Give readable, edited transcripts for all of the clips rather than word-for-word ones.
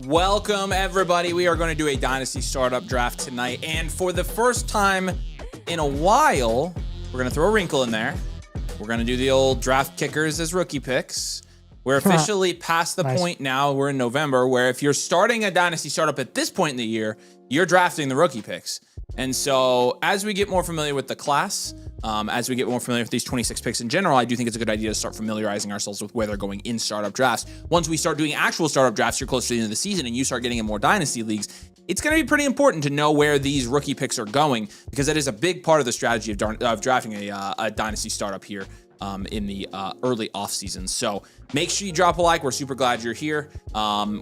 Welcome, everybody. We are going to do a Dynasty startup draft tonight. And for the first time in a while, we're going to throw a wrinkle in there. We're going to do the old draft kickers as rookie picks. We're officially past the point now, we're in November, where if you're starting a Dynasty startup at this point in the year, you're drafting the rookie picks. And so as we get more familiar with the class, as we get more familiar with these 26 picks in general, I do think it's a good idea to start familiarizing ourselves with where they're going in startup drafts. Once we start doing actual startup drafts, you're closer to the end of the season and you start getting in more Dynasty leagues, it's going to be pretty important to know where these rookie picks are going, because that is a big part of the strategy of drafting a Dynasty startup here in the early offseason. So make sure you drop a like. We're super glad you're here.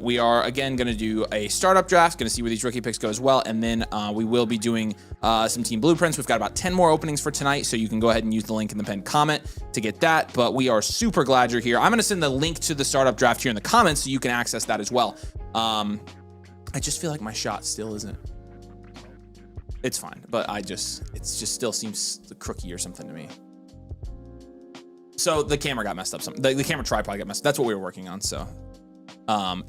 We are, again, going to do a startup draft, going to see where these rookie picks go as well. And then we will be doing some team blueprints. We've got about 10 more openings for tonight, so you can go ahead and use the link in the pinned comment to get that. But we are super glad you're here. I'm going to send the link to the startup draft here in the comments so you can access that as well. I just feel like my shot still isn't. It's fine, but it just still seems crooky or something to me. So the camera got messed up. The camera tripod got messed up. That's what we were working on. So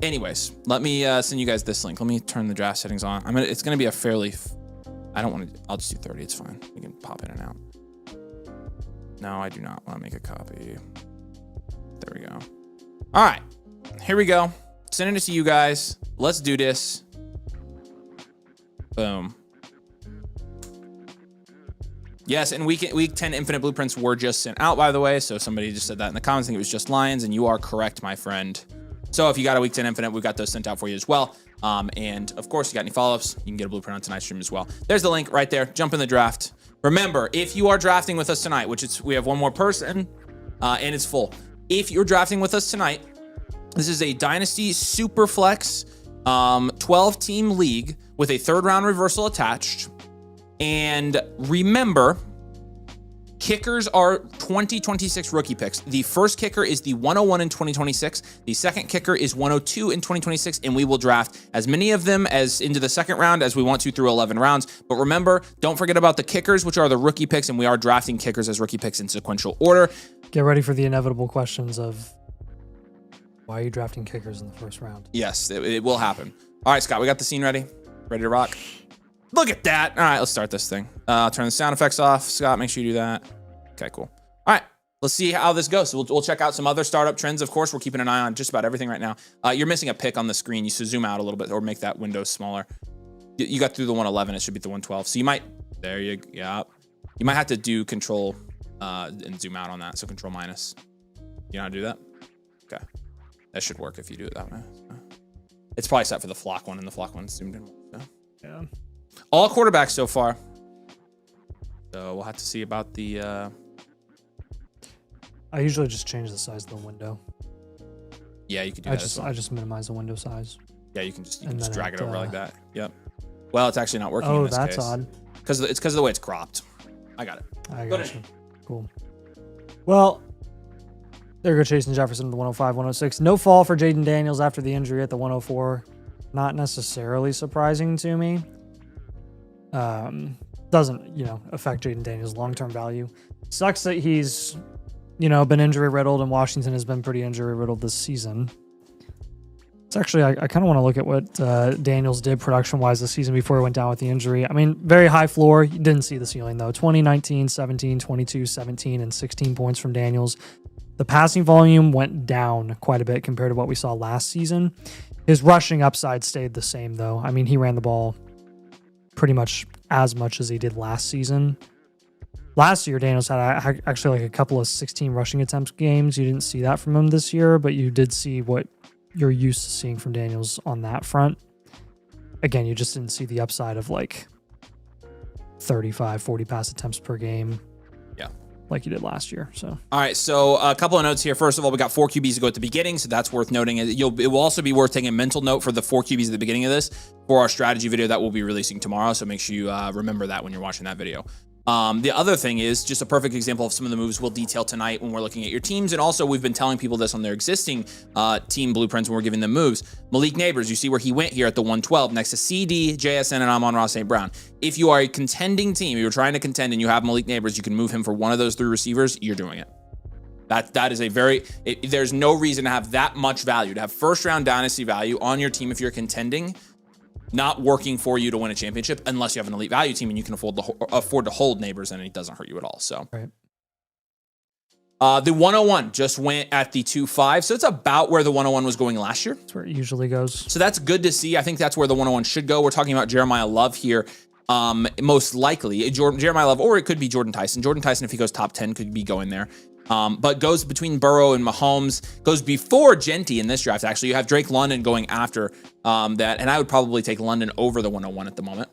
anyways, let me send you guys this link. Let me turn the draft settings on. It's going to be a fairly, I'll just do 30. It's fine. We can pop in and out. No, I do not want to make a copy. There we go. All right, here we go. Sending it to you guys. Let's do this. Boom. Yes, and week 10 infinite blueprints were just sent out, by the way. So somebody just said that in the comments. I think it was just Lions, and you are correct, my friend. So if you got a week 10 infinite, we've got those sent out for you as well. And of course, you got any follow-ups, you can get a blueprint on tonight's stream as well. There's the link right there. Jump in the draft. Remember, if you are drafting with us tonight, we have one more person, and it's full. If you're drafting with us tonight, this is a Dynasty Superflex 12-team league with a third-round reversal attached. And remember, kickers are 2026 rookie picks. The first kicker is the 101 in 2026. The second kicker is 102 in 2026. And we will draft as many of them as into the second round as we want to through 11 rounds. But remember, don't forget about the kickers, which are the rookie picks. And we are drafting kickers as rookie picks in sequential order. Get ready for the inevitable questions of why are you drafting kickers in the first round? Yes, it will happen. All right, Scott, we got the scene ready? Ready to rock? Look at that. All right, let's start this thing. Turn the sound effects off. Scott, make sure you do that. Okay, cool. All right, let's see how this goes. So we'll check out some other startup trends. Of course, we're keeping an eye on just about everything right now. You're missing a pick on the screen. You should zoom out a little bit or make that window smaller. You got through the 111. It should be the 112. So you might, yeah. You might have to do control and zoom out on that. So control minus. You know how to do that? Okay. That should work if you do it that way. It's probably set for the flock one, and the flock one's zoomed in. So. Yeah. All quarterbacks so far. So we'll have to see about the... I usually just change the size of the window. Yeah, you can do that. I just minimize the window size. Yeah, you can just drag it over like that. Yep. Well, it's actually not working in this that's case. odd. It's because of the way it's cropped. I got it. I got you. Cool. Well, there you go, Chasing Jefferson at the 105, 106. No fall for Jaden Daniels after the injury at the 104. Not necessarily surprising to me. Doesn't, affect Jaden Daniels' long-term value. Sucks that he's, been injury-riddled, and Washington has been pretty injury-riddled this season. It's actually, I kind of want to look at what Daniels did production-wise this season before he went down with the injury. I mean, very high floor. You didn't see the ceiling, though. 2019, 17, 22, 17, and 16 points from Daniels. The passing volume went down quite a bit compared to what we saw last season. His rushing upside stayed the same, though. I mean, he ran the ball pretty much as he did last season. Last year, Daniels had actually like a couple of 16 rushing attempts games. You didn't see that from him this year, but you did see what you're used to seeing from Daniels on that front. Again, you just didn't see the upside of like 35, 40 pass attempts per game. Yeah. Like you did last year. So, all right. So a couple of notes here. First of all, we got 4 QBs to go at the beginning, so that's worth noting. It will also be worth taking a mental note for the 4 QBs at the beginning of this for our strategy video that we'll be releasing tomorrow. So make sure you remember that when you're watching that video. The other thing is just a perfect example of some of the moves we'll detail tonight when we're looking at your teams. And also, we've been telling people this on their existing team blueprints when we're giving them moves. Malik Neighbors, you see where he went here at the 112 next to CD, JSN, and Amon-Ra St. Brown. If you are a contending team, you're trying to contend and you have Malik Neighbors, you can move him for one of those 3 receivers, you're doing it. That is a very, there's no reason to have that much value, to have first round dynasty value on your team if you're contending, not working for you to win a championship unless you have an elite value team and you can afford to hold neighbors and it doesn't hurt you at all. So, right. The 101 just went at the 2.5. So it's about where the 101 was going last year. That's where it usually goes. So that's good to see. I think that's where the 101 should go. We're talking about Jeremiah Love here. Most likely Jeremiah Love, or it could be Jordan Tyson. Jordan Tyson, if he goes top 10, could be going there. But goes between Burrow and Mahomes, goes before Genty in this draft. Actually, you have Drake London going after that. And I would probably take London over the 101 at the moment.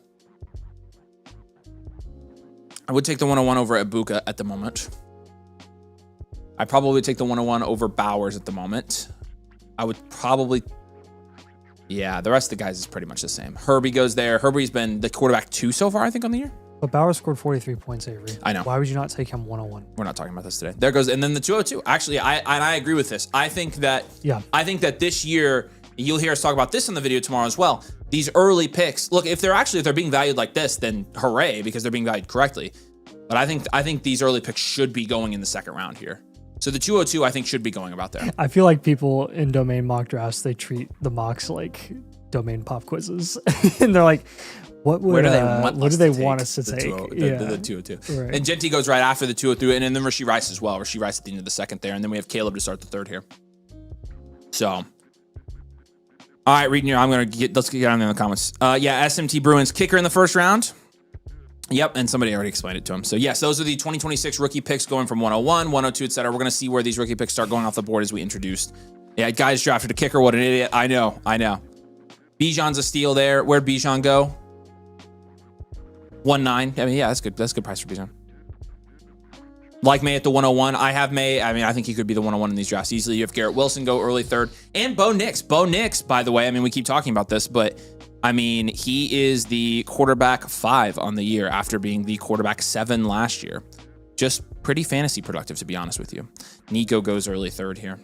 I would take the 101 over Ibuka at the moment. I probably take the 101 over Bowers at the moment. I would probably, yeah, the rest of the guys is pretty much the same. Herbie goes there. Herbie's been the quarterback 2 so far, I think, on the year. But Bowers scored 43 points, Avery. I know. Why would you not take him 101? We're not talking about this today. There goes, and then the 202. Actually, I agree with this. I think that this year, you'll hear us talk about this in the video tomorrow as well. These early picks, look, if they're being valued like this, then hooray, because they're being valued correctly. But I think these early picks should be going in the second round here. So the 202, I think, should be going about there. I feel like people in domain mock drafts, they treat the mocks like domain pop quizzes. And they're like, what do they want us to take? The 202. Right. And Genty goes right after the 202, and then Rashee Rice as well. Rashee Rice at the end of the second there, and then we have Caleb to start the third here. So, all right, reading here, let's get on in the comments. SMT Bruins kicker in the first round. Yep, and somebody already explained it to him. So yes, those are the 2026 rookie picks going from 101, 102, etc. We're going to see where these rookie picks start going off the board as we introduced. Yeah, guys drafted a kicker. What an idiot. I know. Bijan's a steal there. Where'd Bijan go? 1.9. I mean, yeah, that's good. That's a good price for Bijan. Like May at the 101. I have May. I mean, I think he could be the 101 in these drafts easily. You have Garrett Wilson go early third. And Bo Nix. Bo Nix, by the way, I mean, we keep talking about this, but I mean, he is the quarterback 5 on the year after being the quarterback 7 last year. Just pretty fantasy productive, to be honest with you. Nico goes early third here.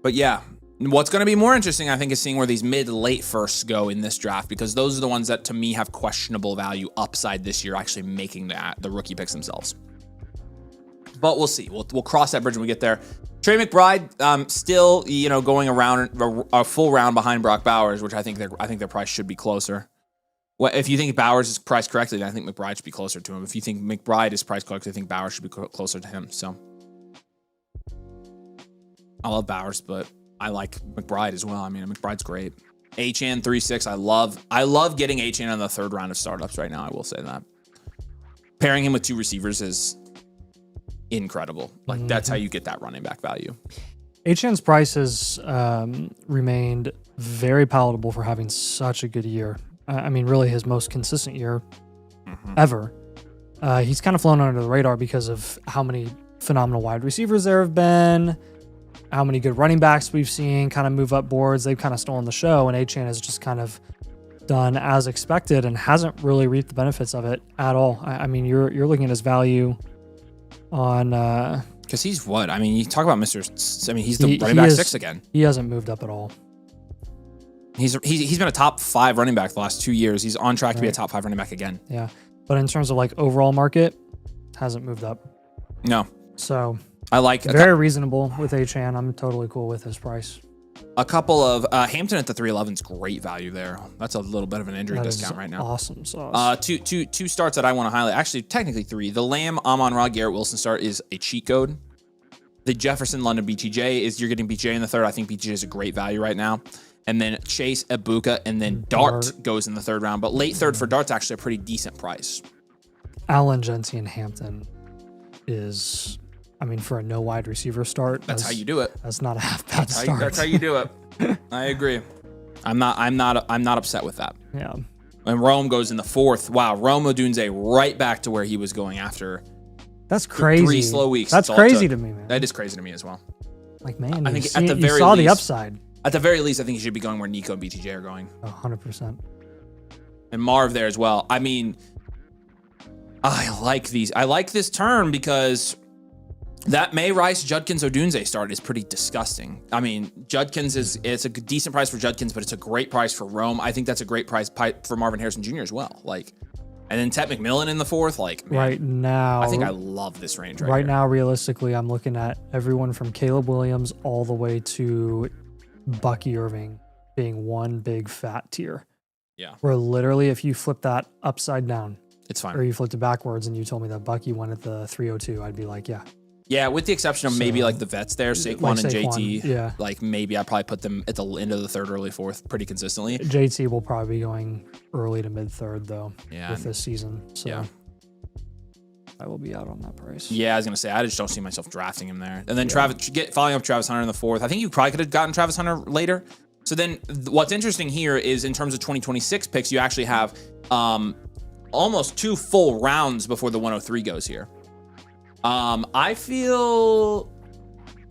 But yeah, what's going to be more interesting, I think, is seeing where these mid-late firsts go in this draft, because those are the ones that, to me, have questionable value upside this year, actually making the rookie picks themselves. But we'll see. We'll cross that bridge when we get there. Trey McBride, still, going around a full round behind Brock Bowers, which I think their price should be closer. Well, if you think Bowers is priced correctly, then I think McBride should be closer to him. If you think McBride is priced correctly, I think Bowers should be closer to him. So I love Bowers, but I like McBride as well. I mean, McBride's great. Achane 3.6. I love getting Achane on the third round of startups right now. I will say that. Pairing him with 2 receivers is incredible. Like, that's how you get that running back value. Achane's price has remained very palatable for having such a good year. I mean, really his most consistent year ever. He's kind of flown under the radar because of how many phenomenal wide receivers there have been, how many good running backs we've seen kind of move up boards. They've kind of stolen the show, and Achane has just kind of done as expected and hasn't really reaped the benefits of it at all. I mean, you're looking at his value on because he's what? I mean, you talk about Mr. I mean, he's the running back 6 again. He hasn't moved up at all. He's been a top 5 running back the last 2 years. He's on track to be a top 5 running back again. Yeah, but in terms of like overall market, hasn't moved up. No. So I like very reasonable with Achane. I'm totally cool with his price. A couple of Hampton at the 311 is great value there. That's a little bit of an injury discount right now. Awesome sauce. Two starts that I want to highlight. Actually, technically 3. The Lamb, Amon-Ra, Garrett Wilson start is a cheat code. The Jefferson, London, BTJ is you're getting BTJ in the third. I think BTJ is a great value right now. And then Chase, Ibuka, and then Dart goes in the third round. But late third for Dart's actually a pretty decent price. Allen, Genty, and Hampton is, I mean, for a no wide receiver start, that's how you do it. That's not a half bad start. That's how you do it. I agree. I'm not upset with that. Yeah. And Rome goes in the 4th. Wow, Rome Odunze right back to where he was going after. That's crazy. 3 slow weeks. That's crazy to me, man. That is crazy to me as well. Like, man, I think at the very least, saw the upside. At the very least, I think he should be going where Nico and BTJ are going. 100%. And Marv there as well. I mean, I like these. I like this turn because that May Rice Judkins Odunze start is pretty disgusting. I mean, Judkins it's a decent price for Judkins, but it's a great price for Rome. I think that's a great price for Marvin Harrison Jr. as well. Like, And then Tet McMillan in the 4th. Like, man, Right now, I think I love this range right here. now, realistically, I'm looking at everyone from Caleb Williams all the way to Bucky Irving being one big fat tier. Yeah. Where literally, if you flip that upside down, It's fine. or you flipped it backwards and you told me that Bucky went at the 302, I'd be like, yeah. Yeah, with the exception of maybe So, like the vets there, Saquon like and Saquon, JT. yeah. Like maybe I probably put them at the end of the 3rd, early 4th pretty consistently. JT will probably be going early to mid 3rd though. Yeah. With this season. So Yeah. I will be out on that price. Yeah, I was gonna say I just don't see myself drafting him there. And then following up Travis Hunter in the 4th. I think you probably could have gotten Travis Hunter later. So then what's interesting here is in terms of 2026 picks, you actually have almost 2 full rounds before the 103 goes here. I feel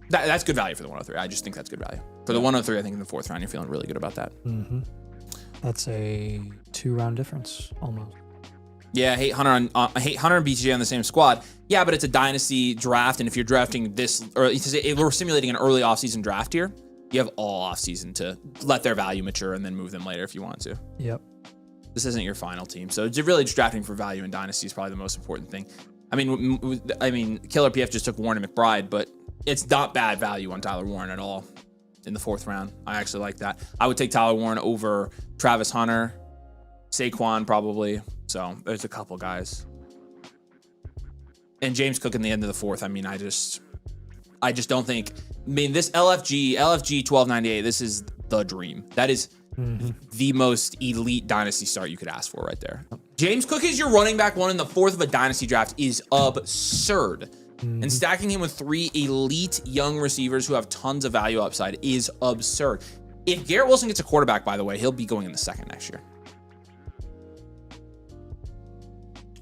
that's good value for the 103. I just think that's good value. For the 103, I think in the 4th round, you're feeling really good about that. Mm-hmm. That's a 2-round difference almost. Yeah, I hate Hunter and BTJ on the same squad. Yeah, but it's a dynasty draft, and if you're drafting this, or if we're simulating an early offseason draft here, you have all offseason to let their value mature and then move them later if you want to. Yep. This isn't your final team, so really just drafting for value in dynasty is probably the most important thing. I mean, Killer PF just took Warren and McBride, but it's not bad value on Tyler Warren at all in the 4th round. I actually like that. I would take Tyler Warren over Travis Hunter, Saquon probably. So there's a couple guys. And James Cook in the end of the 4th. I mean, I just don't think. I mean, this LFG 1298. This is the dream. That is the most elite dynasty start you could ask for right there. James Cook is your running back 1 in the 4th of a dynasty draft is absurd. And stacking him with 3 elite young receivers who have tons of value upside is absurd. If Garrett Wilson gets a quarterback, by the way, he'll be going in the 2nd next year.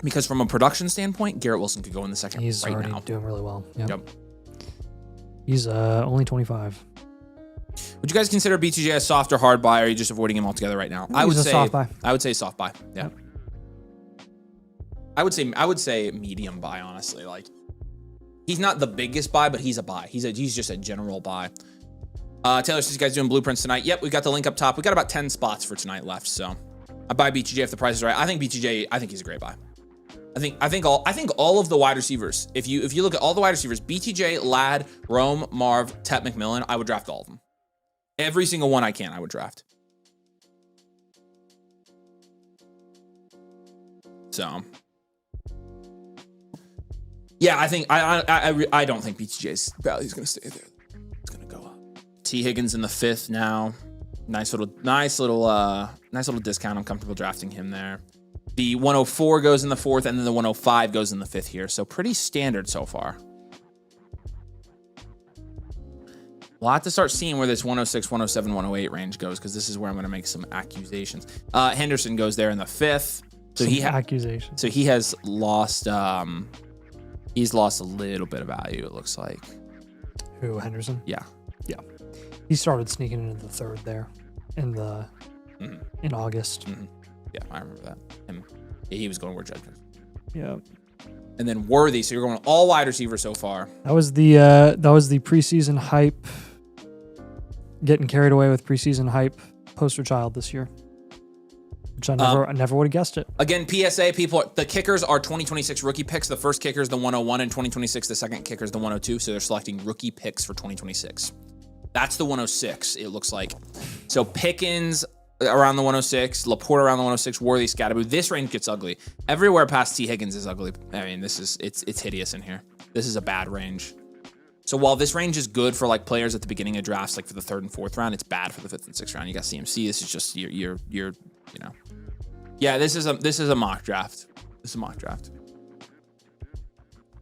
Because from a production standpoint, Garrett Wilson could go in the 2nd He's right already now. doing really well. Yep. He's only 25. Would you guys consider BTJ a soft or hard buy, or are you just avoiding him altogether right now? I would say soft buy. I would say soft buy. Yeah. Yep. I would say medium buy, honestly. Like, he's not the biggest buy, but he's a buy. He's just a general buy. Taylor says, you guys doing blueprints tonight? Yep, we got the link up top. We got about 10 spots for tonight left, so I buy BTJ if the price is right. I think BTJ. I think he's a great buy. I think all of the wide receivers. If you look at all the wide receivers, BTJ, Ladd, Rome, Marv, Tet McMillan, I would draft all of them. Every single one I can, I would draft. So, yeah, I think I don't think BTJ's value is going to stay there. It's going to go up. T Higgins in the 5th now. Nice little discount. I'm comfortable drafting him there. The 104 goes in the 4th, and then the 105 goes in the 5th here. So pretty standard so far. We'll have to start seeing where this 106, 107, 108 range goes, because this is where I'm going to make some accusations. Henderson goes there in the 5th. So accusations. So he has lost. He's lost a little bit of value. It looks like. Who, Henderson? Yeah. Yeah. He started sneaking into the 3rd there in August. Mm-hmm. Yeah, I remember that. Yeah, he was going where Judge goes. Yeah. And then Worthy. So you're going all wide receiver so far. That was the preseason hype. Getting carried away with preseason hype poster child this year. Which I never would have guessed it. Again, PSA, people, the kickers are 2026 rookie picks. The first kicker is the 101 in 2026. The second kicker is the 102. So they're selecting rookie picks for 2026. That's the 106, it looks like. So Pickens around the 106, Laporte around the 106, Worthy, Scatterboo. This range gets ugly. Everywhere past T. Higgins is ugly. I mean, it's hideous in here. This is a bad range. So while this range is good for like players at the beginning of drafts, like for the 3rd and 4th round, it's bad for the 5th and 6th round. You got CMC. This is just you're yeah. This is a mock draft. This is a mock draft.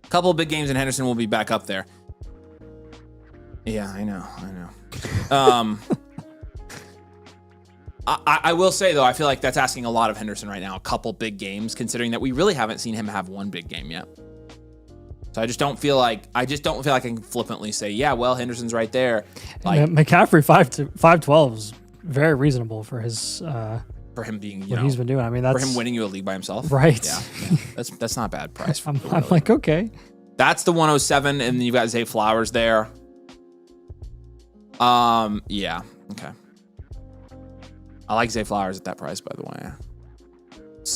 A couple of big games and Henderson will be back up there. Yeah, I know. I will say though, I feel like that's asking a lot of Henderson right now. A couple big games, considering that we really haven't seen him have one big game yet. So I just don't feel like I can flippantly say, yeah, well, Henderson's right there. Like, McCaffrey 512 is very reasonable for his for him being what he's been doing. I mean, that's for him winning you a league by himself, right? Yeah. That's not a bad price. I'm like, okay, that's the 107, and then you've got Zay Flowers there. Yeah, okay. I like Zay Flowers at that price, by the way.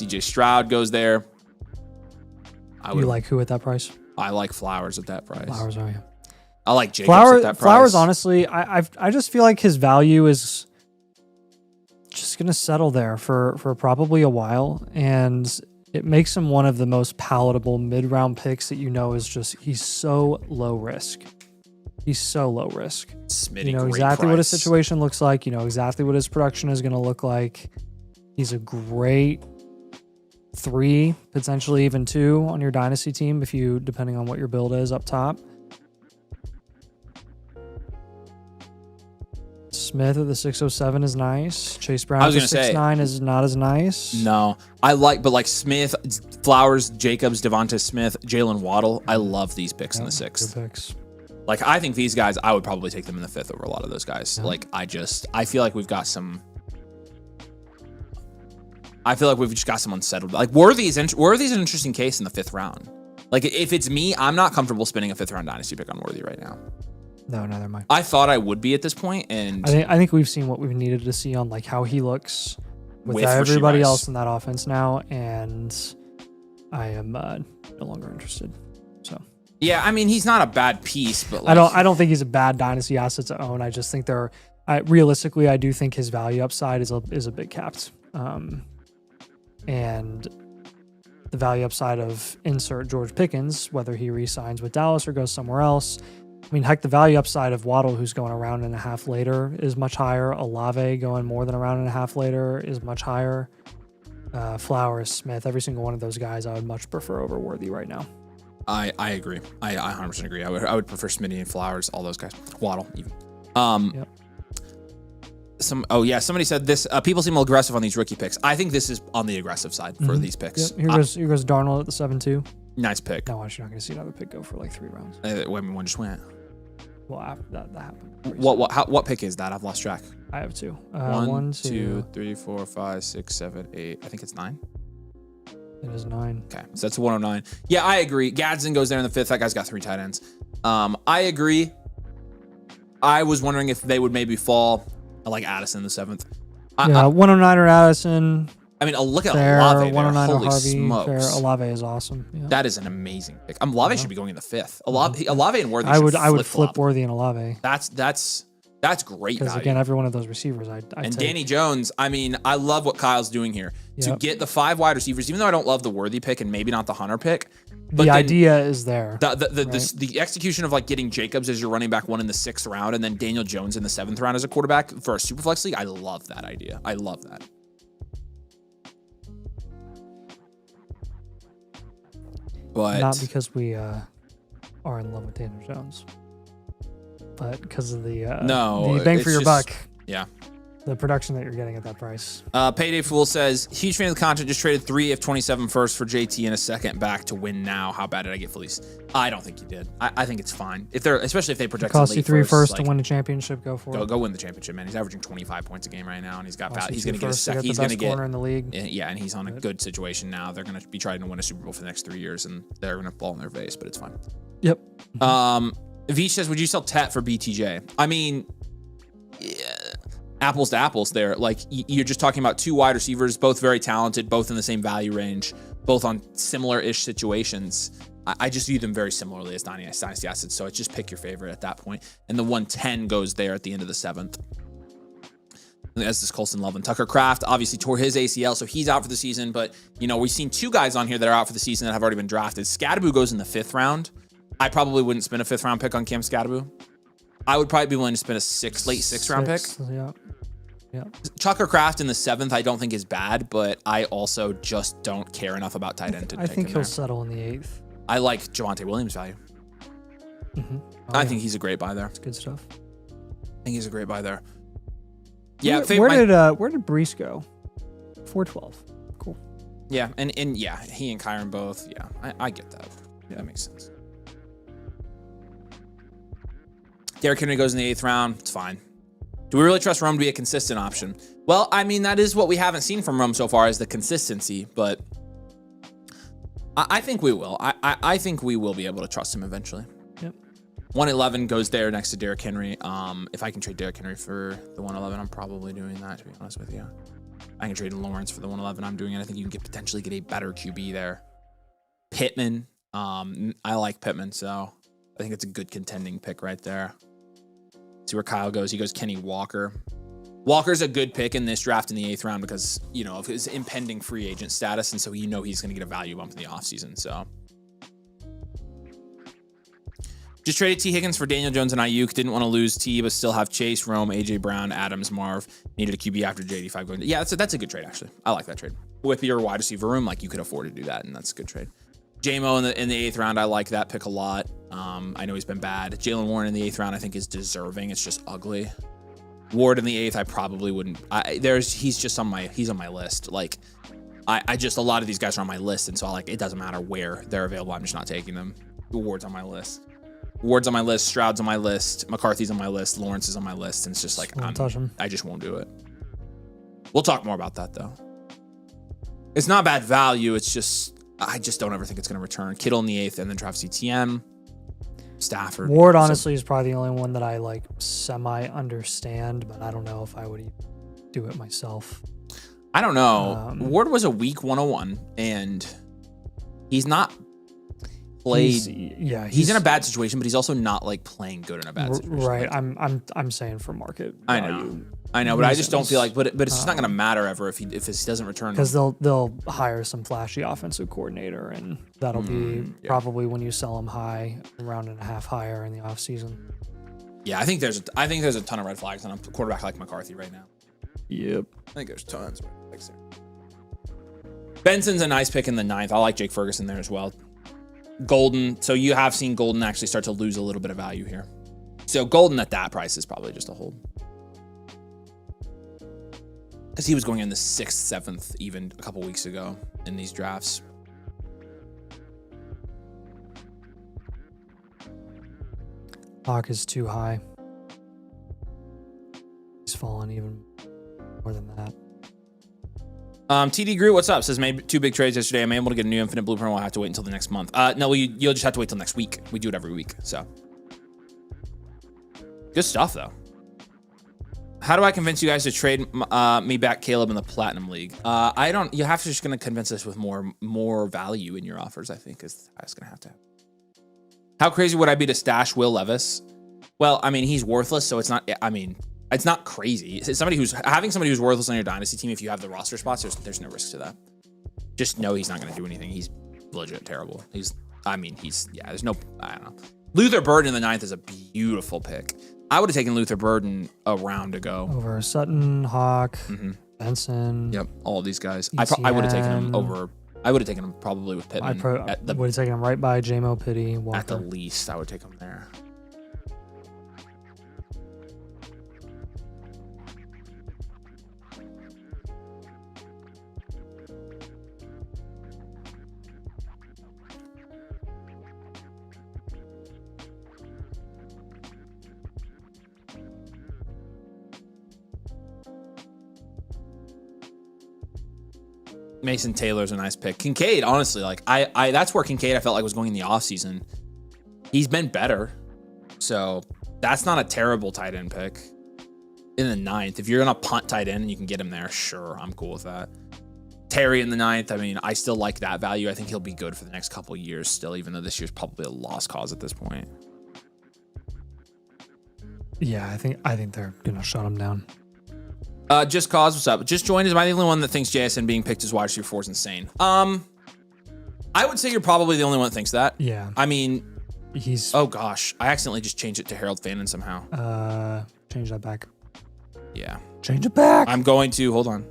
CJ Stroud goes there. You like who at that price? I like Flowers at that price. Flowers, are you? I like Jacobs at that price. Flowers, honestly, I just feel like his value is just going to settle there for probably a while, and it makes him one of the most palatable mid-round picks that is just, he's so low risk. He's so low risk. Smitty, you know exactly what his situation looks like. You know exactly what his production is going to look like. He's a great 3, potentially even 2 on your dynasty team depending on what your build is up top. Smith at the 607 is nice. Chase Brown at the 6'9" is not as nice. No, but like Smith, Flowers, Jacobs, Devonta Smith, Jalen Waddle. I love these picks in the 6th. Good picks. Like, I think these guys, I would probably take them in the 5th over a lot of those guys. Yeah. Like, I feel like we've got some. I feel like we've just got some unsettled. Like, Worthy's an interesting case in the 5th round. Like, if it's me, I'm not comfortable spending a 5th round dynasty pick on Worthy right now. No, neither mind. I thought I would be at this point, and I think we've seen what we've needed to see on like how he looks with everybody else in that offense now, and I am no longer interested. So yeah, I mean, he's not a bad piece, but like, I don't think he's a bad dynasty asset to own. I just think realistically, I do think his value upside is a bit capped, and the value upside of insert George Pickens, whether he re-signs with Dallas or goes somewhere else. I mean, heck, the value upside of Waddle, who's going a round and a half later, is much higher. Olave going more than a round and a half later is much higher. Flowers, Smith, every single one of those guys I would much prefer over Worthy right now. I agree. I 100% agree. I would prefer Smitty and Flowers, all those guys. Waddle, even. Yep. Somebody said this. People seem aggressive on these rookie picks. I think this is on the aggressive side for these picks. Yep. Here goes Darnold at the 7-2. Nice pick. No, you're not going to see another pick go for like 3 rounds. One just went. Well, after that happened. What pick is that? I've lost track. I have 2. 1, 2, 3, 4, 5, 6, 7, 8. I think it's 9. It is 9. Okay, so that's 109. Yeah, I agree. Gadsden goes there in the 5th. That guy's got 3 tight ends. I agree. I was wondering if they would maybe fall. I like Addison in the 7th. 109 or Addison. I mean, look at Olave. 109 Holy Harvey. smokes. Fair. Olave is awesome. Yeah. That is an amazing pick. Olave should be going in the 5th. Olave and Worthy. I would flip Worthy and Olave. That's great Because value. Again, every one of those receivers, and Danny Jones. I mean, I love what Kyle's doing here to get the 5 wide receivers. Even though I don't love the Worthy pick and maybe not the Hunter pick, but the idea is there. The execution of like getting Jacobs as your running back 1 in the 6th round and then Daniel Jones in the 7th round as a quarterback for a Superflex league. I love that idea. I love that. But not because we are in love with Daniel Jones, but because of the bang for your buck. Yeah. The production that you're getting at that price. Payday Fool says, huge fan of the content, just traded 3 of 27 first for JT and a second back to win now. How bad did I get fleeced? I don't think you did. I think it's fine. Especially if they project it costs you 3 first to win the championship, go for it. Go win the championship, man. He's averaging 25 points a game right now, and he's got he's going to get he's going to get corner in the league. Yeah, and he's on a good situation now. They're going to be trying to win a Super Bowl for the next 3 years, and they're going to fall in their face, but it's fine. Yep. Veach says, would you sell Tet for BTJ? I mean, yeah. Apples to apples there. Like, you're just talking about 2 wide receivers, both very talented, both in the same value range, both on similar-ish situations. I just view them very similarly as dynasty assets, so I just pick your favorite at that point. And the 110 goes there at the end of the 7th. As this Colson Love and Tucker Kraft obviously tore his ACL, so he's out for the season. But, we've seen 2 guys on here that are out for the season that have already been drafted. Scadaboo goes in the 5th round. I probably wouldn't spend a 5th round pick on Cam Scadaboo. I would probably be willing to spend a late 6th round pick. Yeah. Tucker Kraft in the 7th, I don't think is bad, but I also just don't care enough about tight end to take him. I think he'll settle in the 8th. I like Javonte Williams' value. I think he's a great buy there. That's good stuff. I think he's a great buy there. Yeah. Where did Brees go? 412. Cool. Yeah, and yeah, he and Kyron both. Yeah, I get that. Yeah, that makes sense. Derrick Henry goes in the 8th round. It's fine. Do we really trust Rome to be a consistent option? Well, I mean, that is what we haven't seen from Rome so far, is the consistency, but I think we will. I think we will be able to trust him eventually. Yep. 111 goes there next to Derrick Henry. If I can trade Derrick Henry for the 111, I'm probably doing that, to be honest with you. I can trade in Lawrence for the 111 I'm doing, and I think you can potentially get a better QB there. Pittman. I like Pittman, so I think it's a good contending pick right there. See where Kyle goes. He goes Kenny Walker. Walker's a good pick in this draft in the 8th round because, of his impending free agent status, and so he's going to get a value bump in the offseason, so. Just traded T. Higgins for Daniel Jones and Ayuk. Didn't want to lose T, but still have Chase, Rome, A.J. Brown, Adams, Marv. Needed a QB after JD5 going. Yeah, that's a good trade, actually. I like that trade. With your wide receiver room, you could afford to do that, and that's a good trade. J-Mo in the 8th round, I like that pick a lot. I know he's been bad. Jalen Warren in the 8th round, I think, is deserving. It's just ugly. Ward in the 8th, I probably wouldn't. He's on my list. I just, a lot of these guys are on my list, and so it doesn't matter where they're available. I'm just not taking them. Ward's on my list. Ward's on my list, Stroud's on my list, McCarthy's on my list, Lawrence is on my list, and it's just I just won't do it. We'll talk more about that, though. It's not bad value, it's just, I just don't ever think it's going to return. Kittle in the 8th, and then Travis Etienne, Stafford. Ward, honestly, is probably the only one that I, semi-understand, but I don't know if I would even do it myself. I don't know. Ward was a week 101, and he's not played. He's in a bad situation, but he's also not playing good in a bad situation. Right. I'm saying for market value. I know, but I just don't feel but it's just not going to matter ever if this doesn't return. Because they'll hire some flashy offensive coordinator, and that'll be probably when you sell them high, a round and a half higher in the offseason. Yeah, I think there's a ton of red flags on a quarterback like McCarthy right now. Yep. I think there's tons of red flags there. Benson's a nice pick in the 9th. I like Jake Ferguson there as well. Golden. So you have seen Golden actually start to lose a little bit of value here. So Golden at that price is probably just a hold. Because he was going in the 6th, 7th, even a couple weeks ago in these drafts. Hawk is too high. He's fallen even more than that. TD Groot, what's up? Says, made 2 big trades yesterday. I'm able to get a new Infinite Blueprint. We'll have to wait until the next month. No, you'll just have to wait till next week. We do it every week, so. Good stuff, though. How do I convince you guys to trade me back Caleb in the Platinum League? You have to just going to convince us with more value in your offers, I think, is how it's going to have to happen. How crazy would I be to stash Will Levis? Well, I mean, he's worthless, so it's not, it's not crazy. It's having somebody who's worthless on your Dynasty team, if you have the roster spots, there's no risk to that. Just know he's not going to do anything. He's legit terrible. There's no, I don't know. Luther Burden in the 9th is a beautiful pick. I would have taken Luther Burden a round ago. Over Sutton, Hawk, Benson. Yep, all of these guys. I would have taken him over. I would have taken him probably with Pittman. I would have taken him right by J-Mo, Pitty, Walker. At the least, I would take him there. Mason Taylor's a nice pick. Kincaid, honestly, that's where Kincaid I felt like was going in the offseason. He's been better. So that's not a terrible tight end pick. In the 9th, if you're going to punt tight end and you can get him there, sure, I'm cool with that. Terry in the 9th, I still like that value. I think he'll be good for the next couple of years still, even though this year's probably a lost cause at this point. Yeah, I think they're going to shut him down. Just Cause, what's up? Just joined. Am I the only one that thinks JSN being picked as wide receiver 4 is insane? I would say you're probably the only one that thinks that. Yeah. He's. Oh gosh, I accidentally just changed it to Harold Fannin somehow. Change that back. Yeah. Change it back. I'm going to hold on.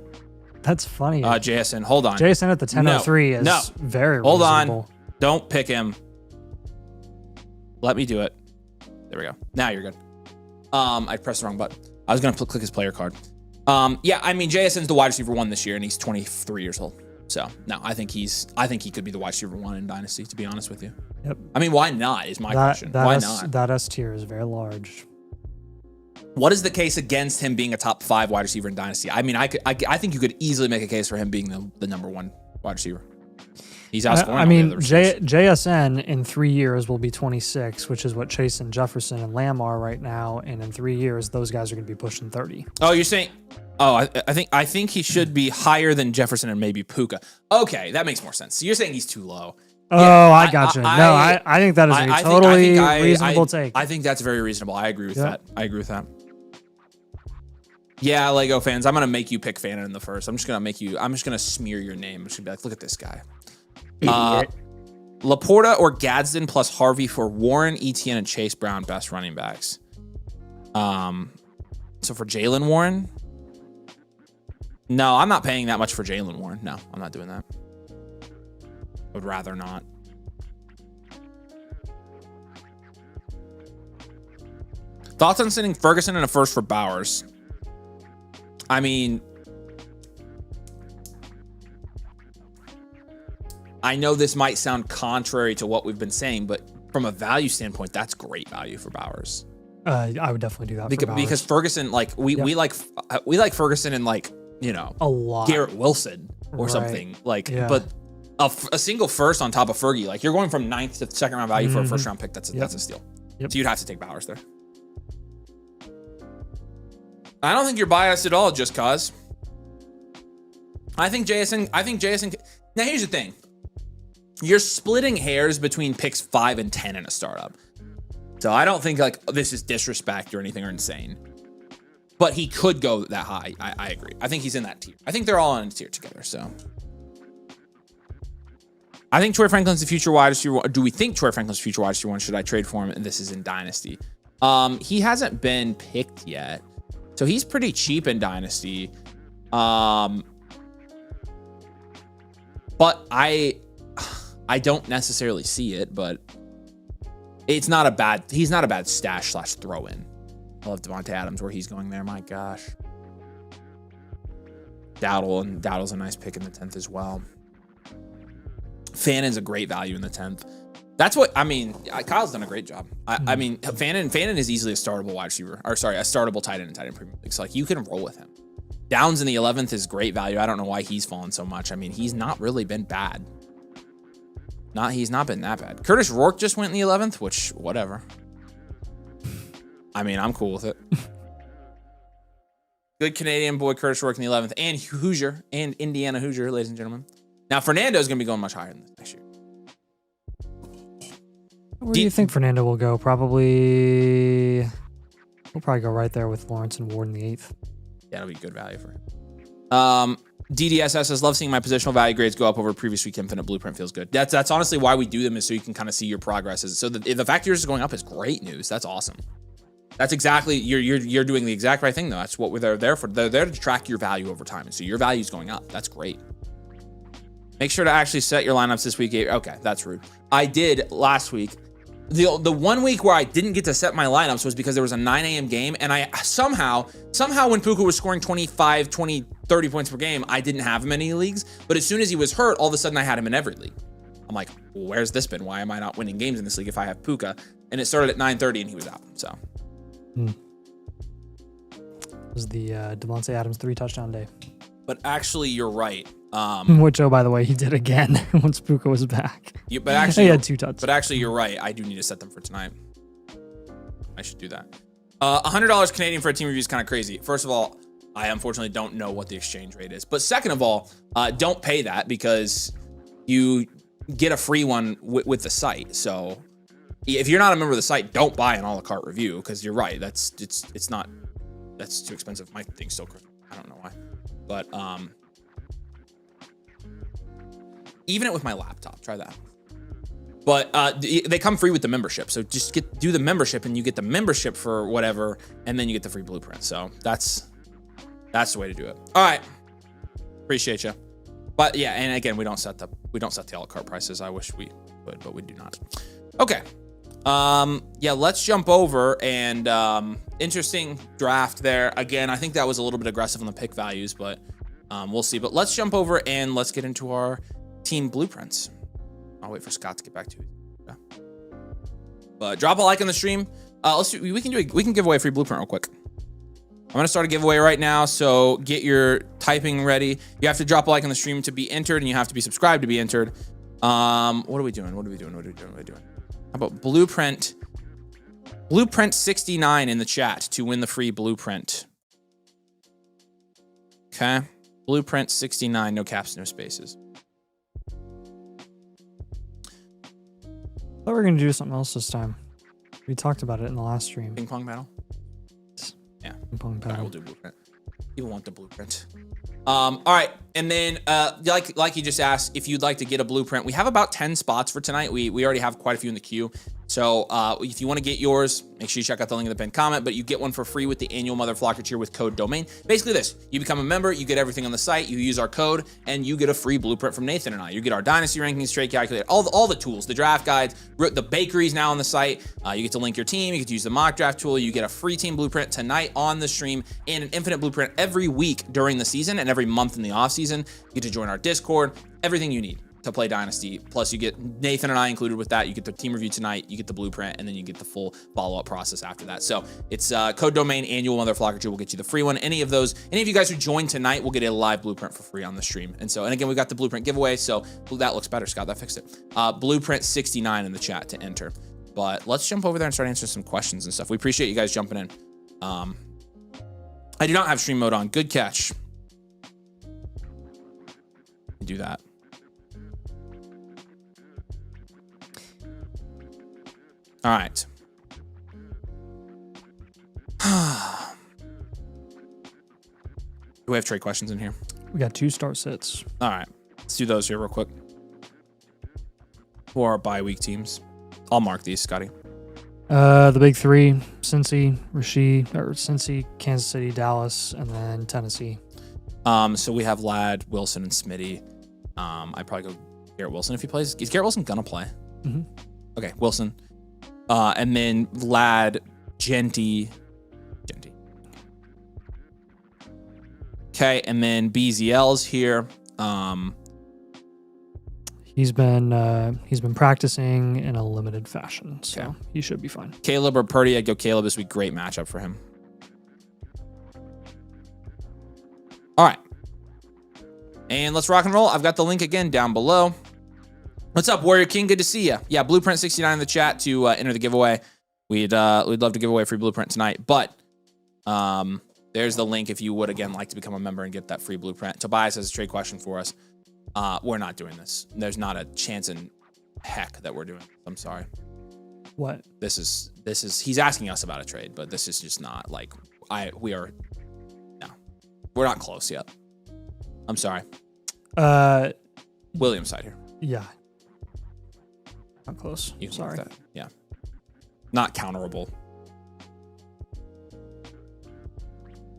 That's funny. JSN, hold on. JSN at the 10:03 is very. Hold reasonable. On. Don't pick him. Let me do it. There we go. Now you're good. I pressed the wrong button. I was gonna click his player card. JSN's the wide receiver 1 this year, and he's 23 years old. So no, I think he could be the wide receiver 1 in Dynasty, to be honest with you. Yep. Why not is my question. Why not? That S tier is very large. What is the case against him being a top 5 wide receiver in Dynasty? I think you could easily make a case for him being the number 1 wide receiver. He's outscoring. I mean, all the other receivers. JSN in 3 years will be 26, which is what Chase and Jefferson and Lamb are right now. And in 3 years, those guys are going to be pushing 30. Oh, you're saying? Oh, I think he should be higher than Jefferson and maybe Puka. Okay, that makes more sense. So you're saying he's too low. Oh, yeah, I got you. I think that is a totally reasonable take. I think that's very reasonable. I agree with that. I agree with that. Yeah, Lego fans, I'm gonna make you pick Fannin in the first. I'm just gonna smear your name. I'm just gonna be like, look at this guy. Laporta or Gadsden plus Harvey for Warren, Etienne, and Chase Brown, best running backs. So for Jalen Warren, no, I'm not paying that much for Jalen Warren. No, I'm not doing that. I would rather not. Thoughts on sending Ferguson in a first for Bowers? I mean, I know this might sound contrary to what we've been saying, but from a value standpoint, that's great value for Bowers. I would definitely do that because Ferguson, like we like Ferguson and like, you know, a lot. Garrett Wilson or something like, but a single first on top of Fergie, like you're going from 9th to 2nd round value for a first round pick. That's a steal. So you'd have to take Bowers there. I don't think you're biased at all, just cause. I think JSN. Now here's the thing. You're splitting hairs between picks 5 and 10 in a startup. So I don't think like this is disrespect or anything or insane. But he could go that high. I agree. I think he's in that tier. I think they're all in a tier together. So I think Troy Franklin's the future wide receiver. Do we think Troy Franklin's future wide receiver one? Should I trade for him? And this is in Dynasty. He hasn't been picked yet. So he's pretty cheap in Dynasty. But I don't necessarily see it, but he's not a bad stash / throw in. I love Devontae Adams where he's going there. My gosh. Dowdle's a nice pick in the 10th as well. Fannon's a great value in the 10th. That's what, I mean, Kyle's done a great job. I mean, Fannin is easily a startable wide receiver, a startable tight end in tight end premium league. So like you can roll with him. Downs in the 11th is great value. I don't know why he's fallen so much. I mean, he's not really been bad. He's not been that bad. Curtis Rourke just went in the 11th, which whatever. I mean, I'm cool with it. Good Canadian boy, Curtis Rourke in the 11th, and Hoosier, and Indiana Hoosier, ladies and gentlemen. Now, Fernando's going to be going much higher than this next year. Where do you think Fernando will go? We'll probably go right there with Lawrence and Ward in the 8th. Yeah, that'll be good value for him. DDSS says, love seeing my positional value grades go up over previous week. Infinite Blueprint feels good. That's honestly why we do them, is so you can kind of see your progress. So the fact yours is going up is great news. That's awesome. That's exactly, you're doing the exact right thing though. That's what they're there for. They're there to track your value over time. And so your value is going up. That's great. Make sure to actually set your lineups this week. Okay, that's rude. I did last week. The 1 week where I didn't get to set my lineups was because there was a 9 a.m. game, and I somehow when Puka was scoring 25, 20, 30 points per game, I didn't have him in any leagues. But as soon as he was hurt, all of a sudden I had him in every league. I'm like, well, where's this been? Why am I not winning games in this league if I have Puka? And it started at 9:30 and he was out. So it was the Devontae Adams 3-touchdown day. But actually, you're right. Which, oh, by the way, he did again once Puka was back. But actually, he had 2 touchdowns. But actually, you're right. I do need to set them for tonight. I should do that. $100 Canadian for a team review is kind of crazy. First of all, I unfortunately don't know what the exchange rate is. But second of all, don't pay that because you get a free one with the site. So if you're not a member of the site, don't buy an a la carte review because you're right. That's too expensive. My thing's still, I don't know why. But even it with my laptop, try that. But they come free with the membership, so just do the membership, and you get the membership for whatever, and then you get the free blueprint. So that's the way to do it. All right, appreciate you. But yeah, and again, we don't set the a la carte prices. I wish we would, but we do not. Okay. Yeah, let's jump over and interesting draft there. Again, I think that was a little bit aggressive on the pick values, but we'll see. But let's jump over and let's get into our team blueprints. I'll wait for Scott to get back to you. Yeah. But drop a like on the stream. We can give away a free blueprint real quick. I'm gonna start a giveaway right now, so get your typing ready. You have to drop a like on the stream to be entered, and you have to be subscribed to be entered. What are we doing? What are we doing? What are we doing? What are we doing? How about Blueprint? Blueprint 69 in the chat to win the free Blueprint. Okay. Blueprint 69, no caps, no spaces. I thought we were going to do something else this time. We talked about it in the last stream. Ping pong battle? Yeah. Ping pong All right, battle. we'll do Blueprint. People want the Blueprint. All right, and then like you just asked, if you'd like to get a Blueprint, we have about 10 spots for tonight. We already have quite a few in the queue. So if you want to get yours, make sure you check out the link in the pinned comment, but you get one for free with the annual Mother Flocker tier with code DOMAIN. Basically this, you become a member, you get everything on the site, you use our code, and you get a free Blueprint from Nathan and I. You get our Dynasty rankings, trade calculator, all the tools, the draft guides, the bakeries now on the site. You get to link your team, you get to use the mock draft tool, you get a free team Blueprint tonight on the stream, and an infinite Blueprint every week during the season and every month in the off season. You get to join our Discord, everything you need to play Dynasty. Plus you get Nathan and I included with that. You get the team review tonight, you get the Blueprint, and then you get the full follow-up process after that. So it's code DOMAIN annual Mother Flocker 2 will get you the free one. Any of you guys who join tonight will get a live Blueprint for free on the stream. And again, we got the Blueprint giveaway. So that looks better, Scott, that fixed it. Blueprint 69 in the chat to enter. But let's jump over there and start answering some questions and stuff. We appreciate you guys jumping in. I do not have stream mode on. Good catch. Do that. All right. Do we have trade questions in here? We got 2 start sits. All right. Let's do those here real quick. Who are our bye week teams? I'll mark these, Scotty. The big 3, Cincy, Cincy, Kansas City, Dallas, and then Tennessee. So we have Ladd, Wilson, and Smitty. I'd probably go Garrett Wilson if he plays. Is Garrett Wilson gonna play? Mm-hmm. Okay, Wilson. And then Ladd, Genty. Okay, and then BZL's here. He's been practicing in a limited fashion, so he should be fine. Caleb or Purdy, I'd go Caleb. This would be a great matchup for him. All right. And let's rock and roll. I've got the link again down below. What's up, Warrior King? Good to see you. Yeah, Blueprint 69 in the chat to enter the giveaway. We'd love to give away a free Blueprint tonight, but there's the link if you would again like to become a member and get that free Blueprint. Tobias has a trade question for us. We're not doing this. There's not a chance in heck that we're doing this. I'm sorry. What? This is he's asking us about a trade, but this is just not like we're not close yet. I'm sorry. William's side here. Yeah. Not close. You can Sorry. mark that. Yeah. Not counterable.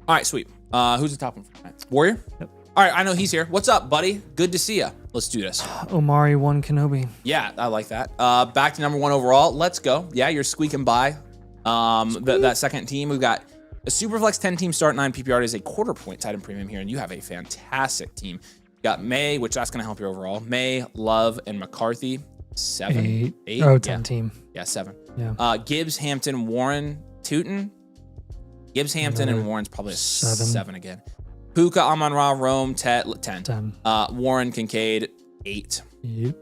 All right, sweet. Who's the top one? Warrior? Yep. All right, I know he's here. What's up, buddy? Good to see you. Let's do this. Omari 1 Kenobi. Yeah, I like that. Back to number 1 overall. Let's go. Yeah, you're squeaking by. That second team, we've got a Superflex 10-team start 9 PPR is a quarter point tight end premium here, and you have a fantastic team. You got May, which that's going to help you overall. May, Love, and McCarthy. 7? 8? Oh, 10 team. Yeah, 7. Yeah. Gibbs, Hampton, Warren, Tootin. Gibbs, Hampton, and Warren's probably a 7 again. Puka, Amon-Ra, Rome, 10. Warren, Kincaid, 8. Yep.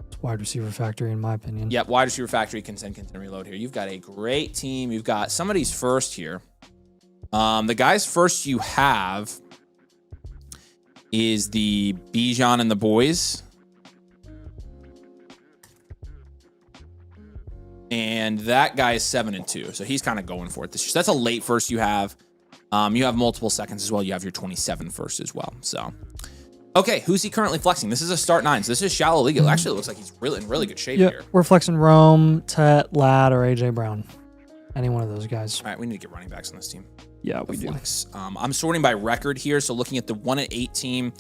It's wide receiver factory in my opinion. Yep, wide receiver factory, consent reload here. You've got a great team. You've got somebody's first here. The guy's first you have is the Bijan and the boys. And that guy is 7-2, so he's kind of going for it this year. So that's a late first you have. You have multiple seconds as well. You have your 27 first as well. So, okay, who's he currently flexing? This is a start 9, so this is shallow league. It actually looks like he's in really good shape here. We're flexing Rome, Tet, Ladd, or AJ Brown. Any one of those guys. All right, we need to get running backs on this team. Yeah, we do. I'm sorting by record here, so looking at the 1-8 team.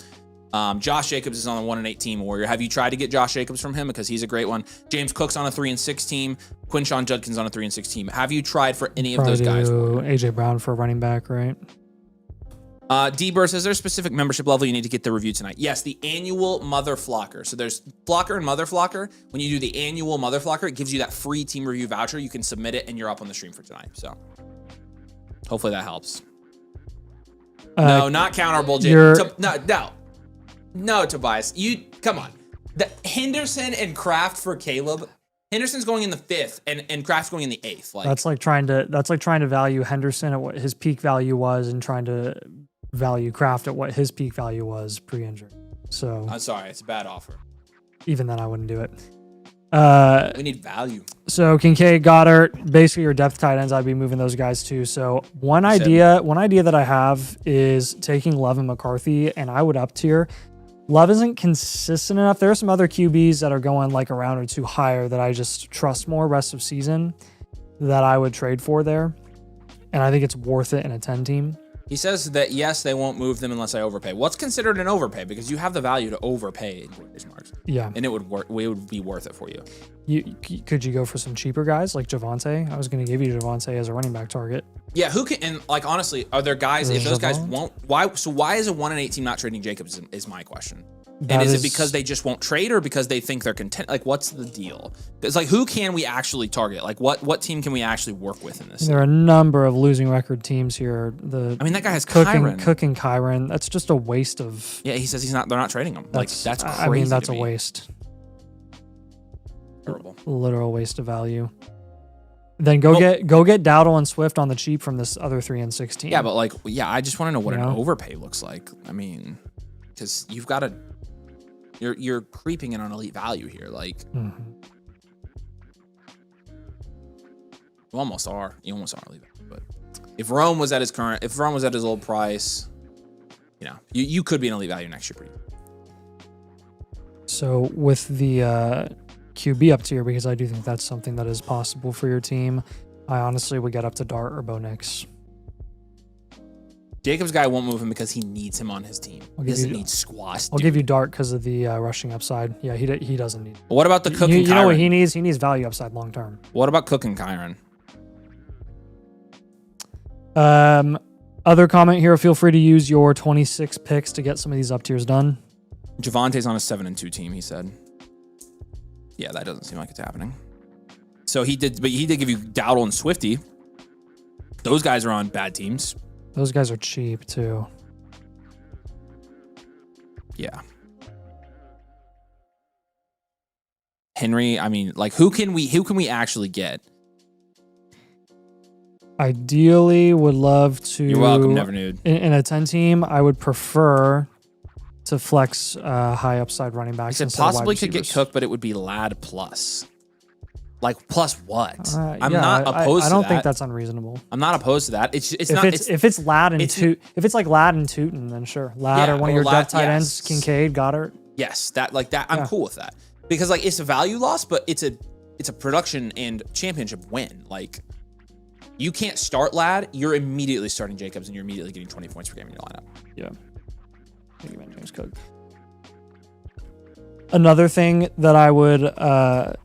Josh Jacobs is on the 1-8 team. Warrior, have you tried to get Josh Jacobs from him because he's a great one? James Cook's on a 3-6 team. Quinshon Judkins on a 3-6 team. Have you tried for any of those guys? AJ Brown for a running back, right? D-Burst, is there a specific membership level you need to get the review tonight? Yes, the annual Mother Flocker. So there's Flocker and Mother Flocker. When you do the annual Mother Flocker, it gives you that free team review voucher. You can submit it and you're up on the stream for tonight. So hopefully that helps. No, not counterable, Jay. No, Tobias. Come on. The Henderson and Kraft for Caleb. Henderson's going in the 5th, and Kraft's going in the 8th. Like that's like trying to value Henderson at what his peak value was, and trying to value Kraft at what his peak value was pre-injury. So I'm sorry, it's a bad offer. Even then, I wouldn't do it. We need value. So Kincaid, Goddard, basically your depth tight ends, I'd be moving those guys too. So one idea that I have is taking Love and McCarthy, and I would up tier. Love isn't consistent enough. There are some other QBs that are going like a round or two higher that I just trust more rest of season that I would trade for there. And I think it's worth it in a 10 team. He says that, yes, they won't move them unless I overpay. What's considered an overpay? Because you have the value to overpay in quotation marks. Yeah. And it would be worth it for you. Could you go for some cheaper guys like Javonte? I was going to give you Javonte as a running back target. Yeah, who can, and like honestly, are there guys, if those guys won't, why is a 1-8 team not trading Jacobs is my question. And is it because they just won't trade, or because they think they're content? Like, what's the deal? It's like, who can we actually target? Like, what team can we actually work with in this? There are a number of losing record teams here. I mean, that guy has Cook Kyron. and Kyron. That's just a waste of. Yeah, he says they're not trading him. Like, that's crazy. I mean, that's a waste. Terrible. Literal waste of value. Then go get Dowdle and Swift on the cheap from this other 3 and 16. Yeah, but like, I just want to know what an overpay looks like. I mean, because you've got to. You're creeping in on elite value here. Like, you almost are. You almost are elite value. But if Rome was at his old price, you could be an elite value next year. Pretty. So with the QB up tier, because I do think that's something that is possible for your team, I honestly would get up to Dart or Bo Nix. Jacob's guy won't move him because he needs him on his team. He doesn't need squash. I'll give you Dart because of the rushing upside. Yeah, he doesn't need. What about the Cook and Kyron? You know what he needs? He needs value upside long term. What about Cook and Kyron? Other comment here. Feel free to use your 26 picks to get some of these up tiers done. Javonte's on a 7-2 team. He said. Yeah, that doesn't seem like it's happening. So he did give you Dowdle and Swifty. Those guys are on bad teams. Those guys are cheap too. Yeah. Henry, I mean, like, who can we actually get? Ideally, would love to. You're welcome, Never Nude. In a 10 team, I would prefer to flex high upside running backs. He said possibly could get Cook, but it would be Lad plus. Like, plus what? I'm not opposed to that. I don't think that's unreasonable. I'm not opposed to that. If it's Lad and if it's like Lad and Tootin, then sure. Lad or one of your depth tight ends, Kincaid, Goddard. Yes, that. I'm cool with that. Because like, it's a value loss, but it's a production and championship win. Like, you can't start Lad, you're immediately starting Jacobs, and you're immediately getting 20 points per game in your lineup. Yeah. Thank you, man, James Cook. Another thing that I would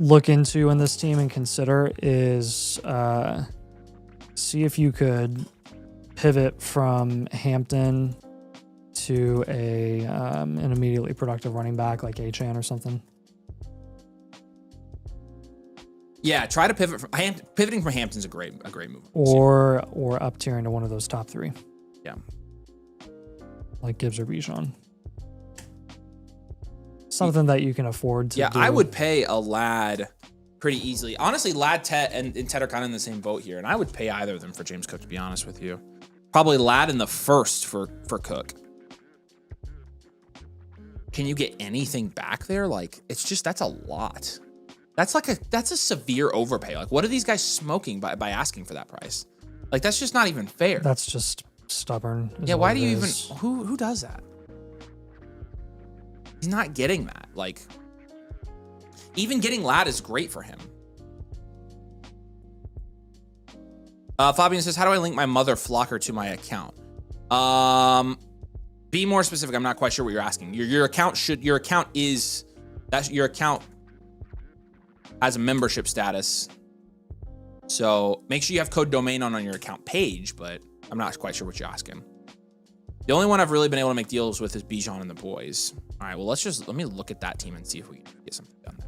look into in this team and consider is see if you could pivot from Hampton to an immediately productive running back like Achane or something. Yeah, try to pivot from pivoting from Hampton's a great move. Or up tiering to one of those top 3. Yeah. Like Gibbs or Bijan. Something that you can afford to do. I would pay a Lad pretty easily. Honestly, Lad, Tet, and Tet are kind of in the same boat here, and I would pay either of them for James Cook, to be honest with you. Probably Lad in the first for Cook. Can you get anything back there? Like, it's just, that's a lot. That's a severe overpay. Like, what are these guys smoking by asking for that price? Like, that's just not even fair. That's just stubborn. Yeah, why do you even, who does that? He's not getting that. Like, even getting Lad is great for him. Fabian says, how do I link my mother Flocker to my account? Be more specific. I'm not quite sure what you're asking. Your account has a membership status. So make sure you have code domain on your account page, but I'm not quite sure what you're asking. The only one I've really been able to make deals with is Bijan and the boys. All right, well, let me look at that team and see if we can get something done there.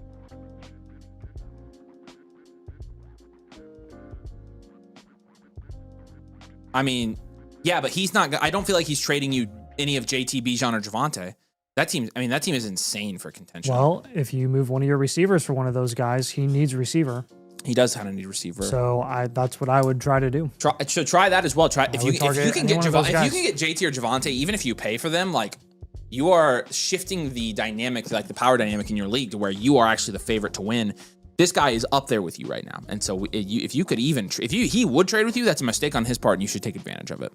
I mean, yeah, but he's not, I don't feel like he's trading you any of JT, Bijan, or Javonte. That team is insane for contention. Well, if you move one of your receivers for one of those guys, he needs receiver. He does kind of need receiver. So that's what I would try to do. Try that as well. If you can get JT or Javonte, even if you pay for them, like you are shifting the dynamic, like the power dynamic in your league to where you are actually the favorite to win. This guy is up there with you right now, and so if you could even he would trade with you, that's a mistake on his part, and you should take advantage of it.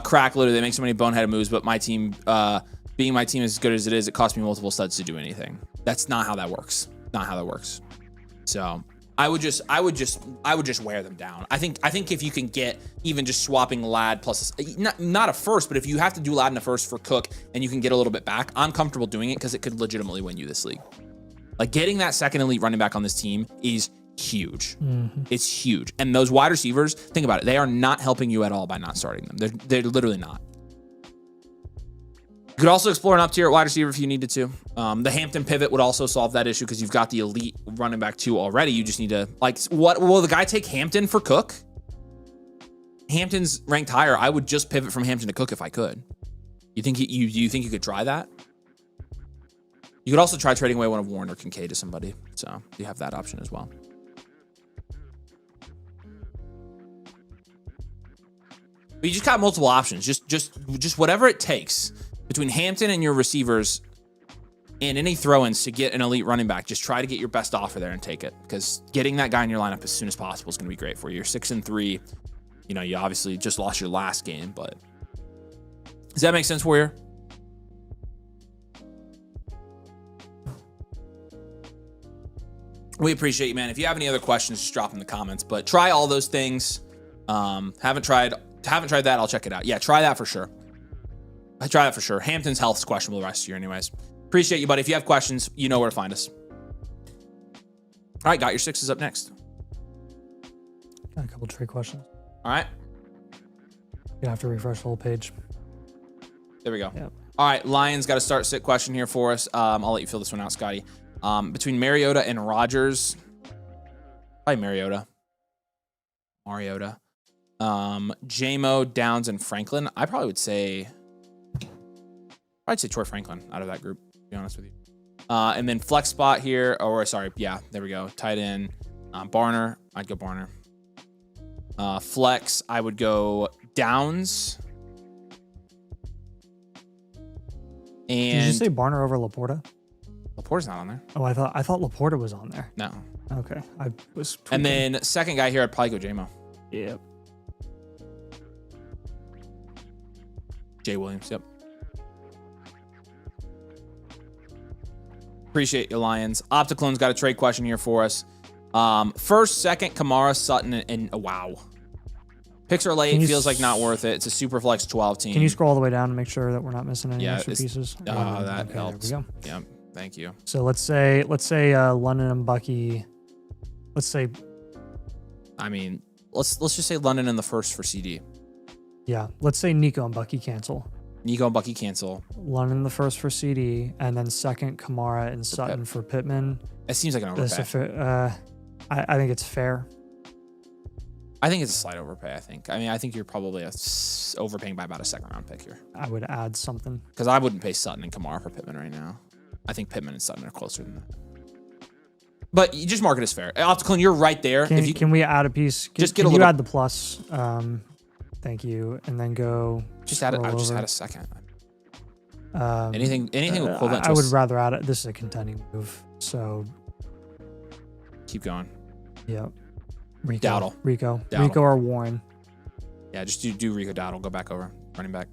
Crack, literally, they make so many boneheaded moves, but my team, being my team as good as it is, it costs me multiple studs to do anything. That's not how that works. Not how that works. So I would just wear them down. I think if you can get even just swapping Lad plus not a first, but if you have to do Lad in a first for Cook and you can get a little bit back, I'm comfortable doing it because it could legitimately win you this league. Like getting that second elite running back on this team is huge. It's huge. And those wide receivers, think about it, they are not helping you at all by not starting them. They're literally not. You could also explore an up tier at wide receiver if you needed to. The Hampton pivot would also solve that issue because you've got the elite running back 2 already. You just need to, like, what will the guy take Hampton for Cook? Hampton's ranked higher. I would just pivot from Hampton to Cook if I could. You think you think you could try that? You could also try trading away one of Warren or Kincaid to somebody. So you have that option as well. But you just got multiple options. Just whatever it takes between Hampton and your receivers and any throw-ins to get an elite running back. Just try to get your best offer there and take it, because getting that guy in your lineup as soon as possible is going to be great for you. You're 6-3. You know, you obviously just lost your last game, but does that make sense, Warrior? We appreciate you, man. If you have any other questions, just drop in the comments. But try all those things. Haven't tried that. I'll check it out. Yeah, try that for sure. I try that for sure. Hampton's health's questionable the rest of the year anyways. Appreciate you, buddy. If you have questions, you know where to find us. All right, got your 6s up next. Got a couple trade questions. All right. You have to refresh the whole page. There we go. Yep. All right, Lions got a start sit question here for us. I'll let you fill this one out, Scotty. Between Mariota and Rodgers, probably Mariota. JMO, Downs, and Franklin. I probably would say, Troy Franklin out of that group, to be honest with you. And then flex spot here, or sorry, yeah, there we go. Tight end, Barner. I'd go Barner. Flex, I would go Downs. And did you say Barner over Laporta? Laporta's not on there. Oh, I thought Laporta was on there. No. Okay, I was tweaking. And then second guy here, I'd probably go JMO. Yep. Jay Williams, yep. Appreciate you, Lions. Opticlone's got a trade question here for us. First, second, Kamara, Sutton, and wow. Picks are late, feels like not worth it. It's a super flex 12 team. Can you scroll all the way down and make sure that we're not missing any extra it's, pieces? That okay, helps. There we go. Yep, thank you. So let's say London and Bucky. Let's say, I mean, let's just say London in the first for CD. yeah, let's say Nico and Bucky cancel. Nico and Bucky cancel. London the first for CD, and then second Kamara and Sutton for Pittman. It seems like an overpay. I think it's fair. I think it's a slight overpay, I think. I mean, I think you're probably overpaying by about a second round pick here. I would add something. Because I wouldn't pay Sutton and Kamara for Pittman right now. I think Pittman and Sutton are closer than that. But you just mark it as fair. Opticon, you're right there. Can we add a piece? Just get can a little. You add the plus. Thank you, and then go. Just add it. I would just add a second. Anything equivalent. I would rather add it. This is a contending move, so keep going. Yep. Dowdle. Rico or Warren. Yeah, just do Rico Dowdle. Go back over running back.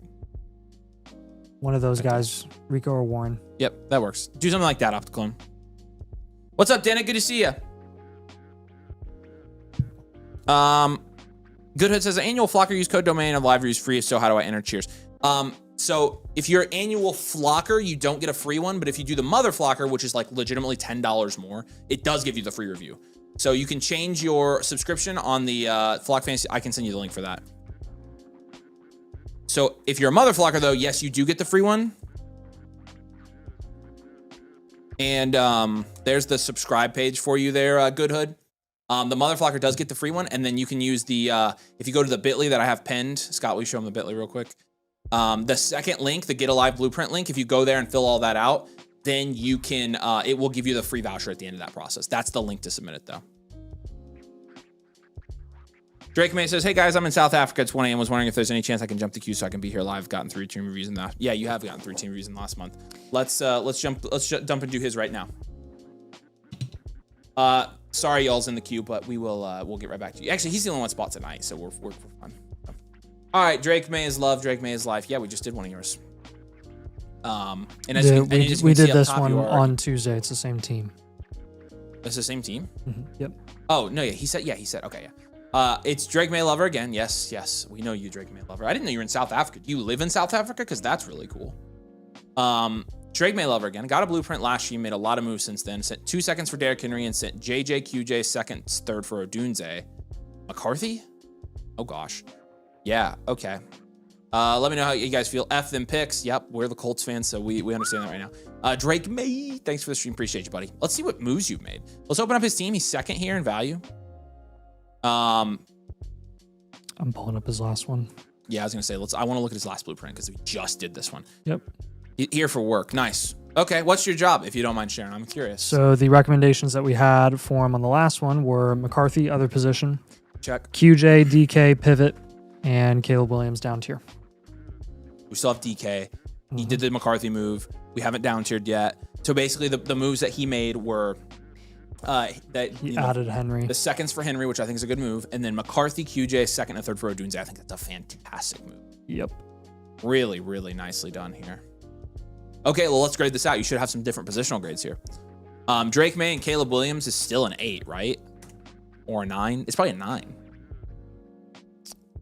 One of those guys, Rico or Warren. Yep, that works. Do something like that, Opticlone. What's up, Dana? Good to see you. Goodhood says, annual flocker use code domain of live reviews free. If so, how do I enter? Cheers. So if you're annual flocker, you don't get a free one. But if you do the mother flocker, which is like legitimately $10 more, it does give you the free review. So you can change your subscription on the Flock Fantasy. I can send you the link for that. So if you're a mother flocker, though, yes, you do get the free one. And there's the subscribe page for you there, Goodhood. The Motherflocker does get the free one, and then you can use the, if you go to the bit.ly that I have pinned, Scott, will you show them the bit.ly real quick? The second link, the Get Alive Blueprint link, if you go there and fill all that out, then you can, it will give you the free voucher at the end of that process. That's the link to submit it, though. Drake May says, hey guys, I'm in South Africa. It's 1 a.m. Was wondering if there's any chance I can jump the queue so I can be here live. Gotten 3 team reviews in that. Yeah, you have gotten 3 team reviews in the last month. Let's dump into his right now. Sorry, y'all's in the queue, but we'll get right back to you. Actually, he's the only one spot tonight, so we're fine. All right, Drake May is love. Drake May is life. Yeah, we just did one of yours. And as Yeah, you can, we did this top, one on Tuesday. It's the same team. It's the same team. Yep. Oh no, yeah, he said. Okay, yeah. It's Drake May Lover again. Yes. We know you, Drake May Lover. I didn't know you were in South Africa. Do you live in South Africa? Because that's really cool. Drake May Lover again. Got a blueprint last year. Made a lot of moves since then. Sent 2 seconds for Derrick Henry and sent QJ seconds, third for Odunze. McCarthy? Oh gosh. Yeah. Okay. Let me know how you guys feel. F them picks. Yep, we're the Colts fans, so we understand that right now. Drake May, thanks for the stream. Appreciate you, buddy. Let's see what moves you've made. Let's open up his team. He's second here in value. I'm pulling up his last one. Yeah, I was gonna say, I want to look at his last blueprint because we just did this one. Yep. Here for work. Nice. Okay, what's your job, if you don't mind sharing? I'm curious. So the recommendations that we had for him on the last one were McCarthy, other position. Check. QJ, DK, pivot, and Caleb Williams down tier. We still have DK. He did the McCarthy move. We haven't down tiered yet. So basically, the moves that he made were he added Henry. The seconds for Henry, which I think is a good move, and then McCarthy, QJ, second and third for Odunze. I think that's a fantastic move. Yep. Really, really nicely done here. Okay, well, let's grade this out. You should have some different positional grades here. Drake May and Caleb Williams is still an 8, right? Or a 9? It's probably a 9.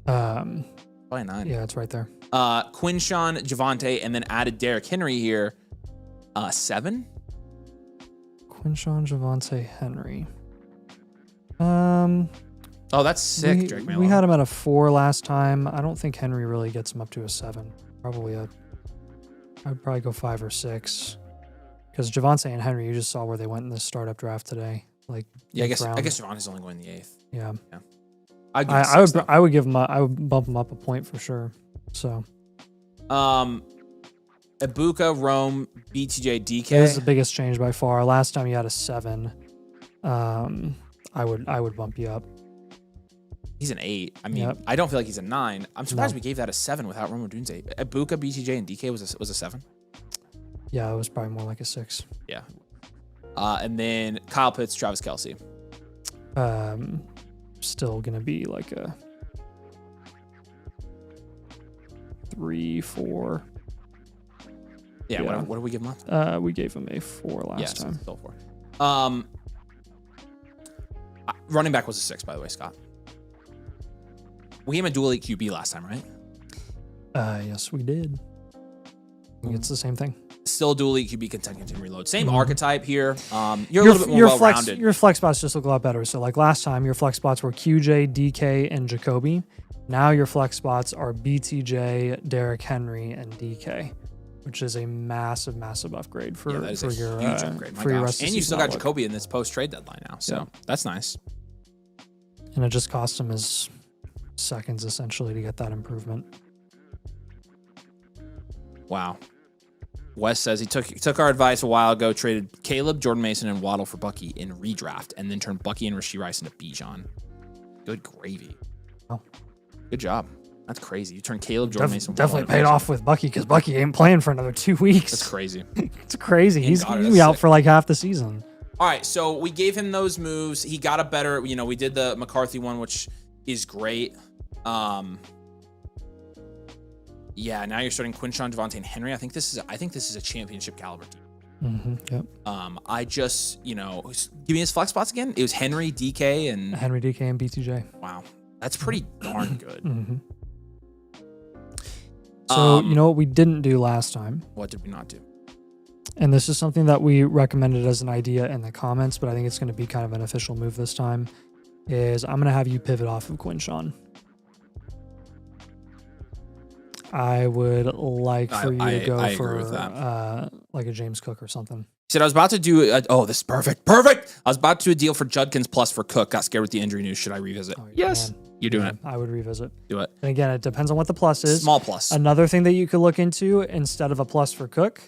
Probably a 9. Yeah, it's right there. Quinshawn, Javonte, and then added Derrick Henry here. 7? Quinshawn, Javonte, Henry. Oh, that's sick, Drake May. We had him at a 4 last time. I don't think Henry really gets him up to a 7. I'd probably go 5 or 6. Because Javonte and Henry, you just saw where they went in this startup draft today. Like, yeah, I guess Javonte's only going the 8th. Yeah. I would give him. I would bump him up a point for sure. So. Ibuka, Rome, BTJ, DK. This is the biggest change by far. Last time you had a 7. I would bump you up. He's an 8. I mean, I don't feel like he's a 9. I'm surprised we gave that a 7 without Rome Odunze. Ibuka, BTJ, and DK was a 7. Yeah, it was probably more like a 6. Yeah. And then Kyle Pitts, Travis Kelce. Still gonna be like a 3, 4. Yeah. What did we give him? We gave him a 4 last time. Still 4. Running back was a 6, by the way, Scott. We gave him a dual 8 QB last time, right? Yes, we did. It's the same thing. Still dual 8 QB, continue reload. Same archetype here. You're a little bit more well-rounded. Your flex spots just look a lot better. So like last time, your flex spots were QJ, DK, and Jacoby. Now your flex spots are BTJ, Derrick Henry, and DK, which is a massive, massive upgrade for your huge upgrade. For your rest of and the you season still got outlook. Jacoby in this post-trade deadline now, so that's nice. And it just cost him his seconds essentially to get that improvement. Wow. Wes says he took our advice a while ago, traded Caleb, Jordan Mason, and Waddle for Bucky in redraft, and then turned Bucky and Rashee Rice into Bijan. Good gravy. Oh. Good job. That's crazy. You turned Caleb, Jordan Mason. Definitely paid off with Bucky because Bucky ain't playing for another 2 weeks. That's crazy. It's crazy. He's going to be out for like half the season. All right, so we gave him those moves. He got a better, we did the McCarthy one, which is great. Yeah, now you're starting Quinshawn, Javonte, and Henry. I think this is a championship caliber team. Yep. I just, give me his flex spots again. It was Henry, DK, and BTJ. Wow, that's pretty darn good. So you know what we didn't do last time? What did we not do? And this is something that we recommended as an idea in the comments, but I think it's going to be kind of an official move this time. Is I'm going to have you pivot off of Quinshawn. I would like for you to go for like a James Cook or something. He said, I was about to do oh, this is perfect. Perfect. I was about to do a deal for Judkins plus for Cook. Got scared with the injury news. Should I revisit? Oh, yes. man. You're doing it. I would revisit. Do it. And again, it depends on what the plus is. Small plus. Another thing that you could look into instead of a plus for Cook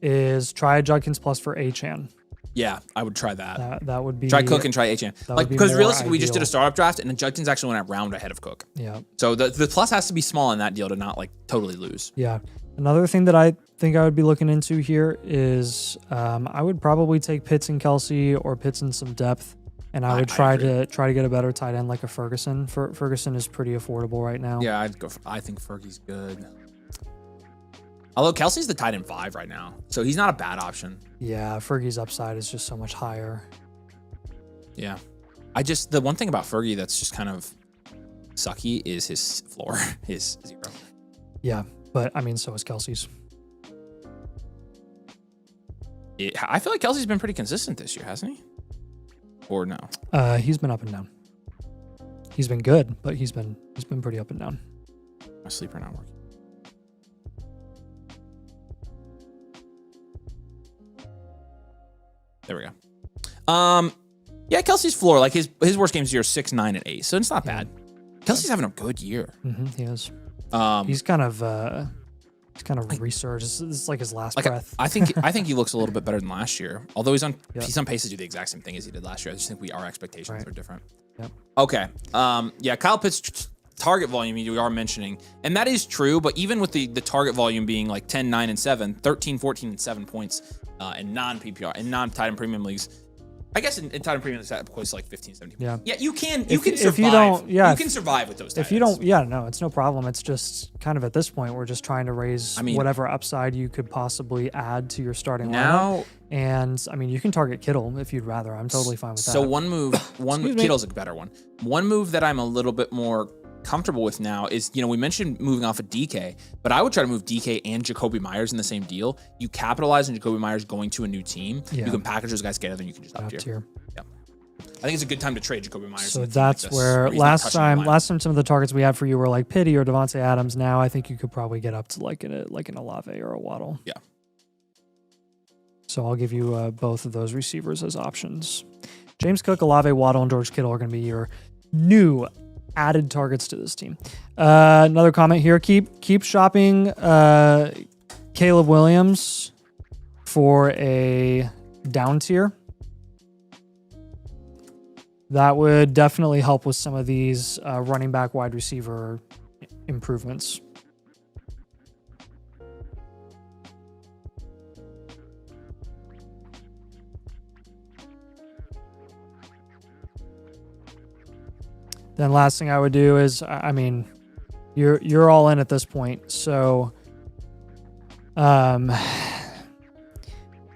is try a Judkins plus for Achane. Yeah, I would try that. That would be... Try Cook and try Achane. Like, be because more realistically, we just did ideal. a startup draft, and Judkins actually went a round ahead of Cook. Yeah. So the plus has to be small in that deal to not, like, totally lose. Yeah. Another thing that I think I would be looking into here is I would probably take Pitts and Kelsey or Pitts in some depth, and I would try to get a better tight end like a Ferguson. Ferguson is pretty affordable right now. Yeah, I think Fergie's good. Although Kelsey's the tight end 5 right now, so he's not a bad option. Yeah, Fergie's upside is just so much higher. Yeah. The one thing about Fergie that's just kind of sucky is his floor is 0. Yeah, but I mean, so is Kelsey's. I feel like Kelsey's been pretty consistent this year, hasn't he? Or no? He's been up and down. He's been good, but he's been pretty up and down. My sleeper not working. There we go. Yeah, Kelsey's floor, like his worst games are 6, 9, and 8, so it's not bad. Kelsey's having a good year. He is. He's kind of resurged. This is like his last breath. I think he looks a little bit better than last year. Although he's on pace to do the exact same thing as he did last year. I just think our expectations are different. Yep. Okay. Yeah, Kyle Pitts target volume you are mentioning, and that is true, but even with the target volume being like 10, 9, and 7, 13, 14, and 7 points in non-PPR, in non-tight end premium leagues, I guess in tight end premium it's at close to like 15, 17 points. Yeah, you can survive. If you don't, you can survive with those tight If you don't, no, it's no problem. It's just kind of at this point, we're just trying to raise whatever upside you could possibly add to your starting lineup. And I mean, you can target Kittle if you'd rather. I'm totally fine with that. So one move, Kittle's a better one. One move that I'm a little bit more comfortable with now is, we mentioned moving off of DK, but I would try to move DK and Jacoby Myers in the same deal. You capitalize on Jacoby Myers going to a new team. Yeah. You can package those guys together and you can just up tier. Yeah. I think it's a good time to trade Jacoby Myers. So that's where last time some of the targets we had for you were like Pitty or Devontae Adams. Now I think you could probably get up to like an Olave or a Waddle. Yeah. So I'll give you both of those receivers as options. James Cook, Olave, Waddle, and George Kittle are going to be your new added targets to this team. Another comment here. Keep shopping Caleb Williams for a down tier. That would definitely help with some of these running back, wide receiver improvements. Then last thing I would do is, I mean, you're all in at this point, so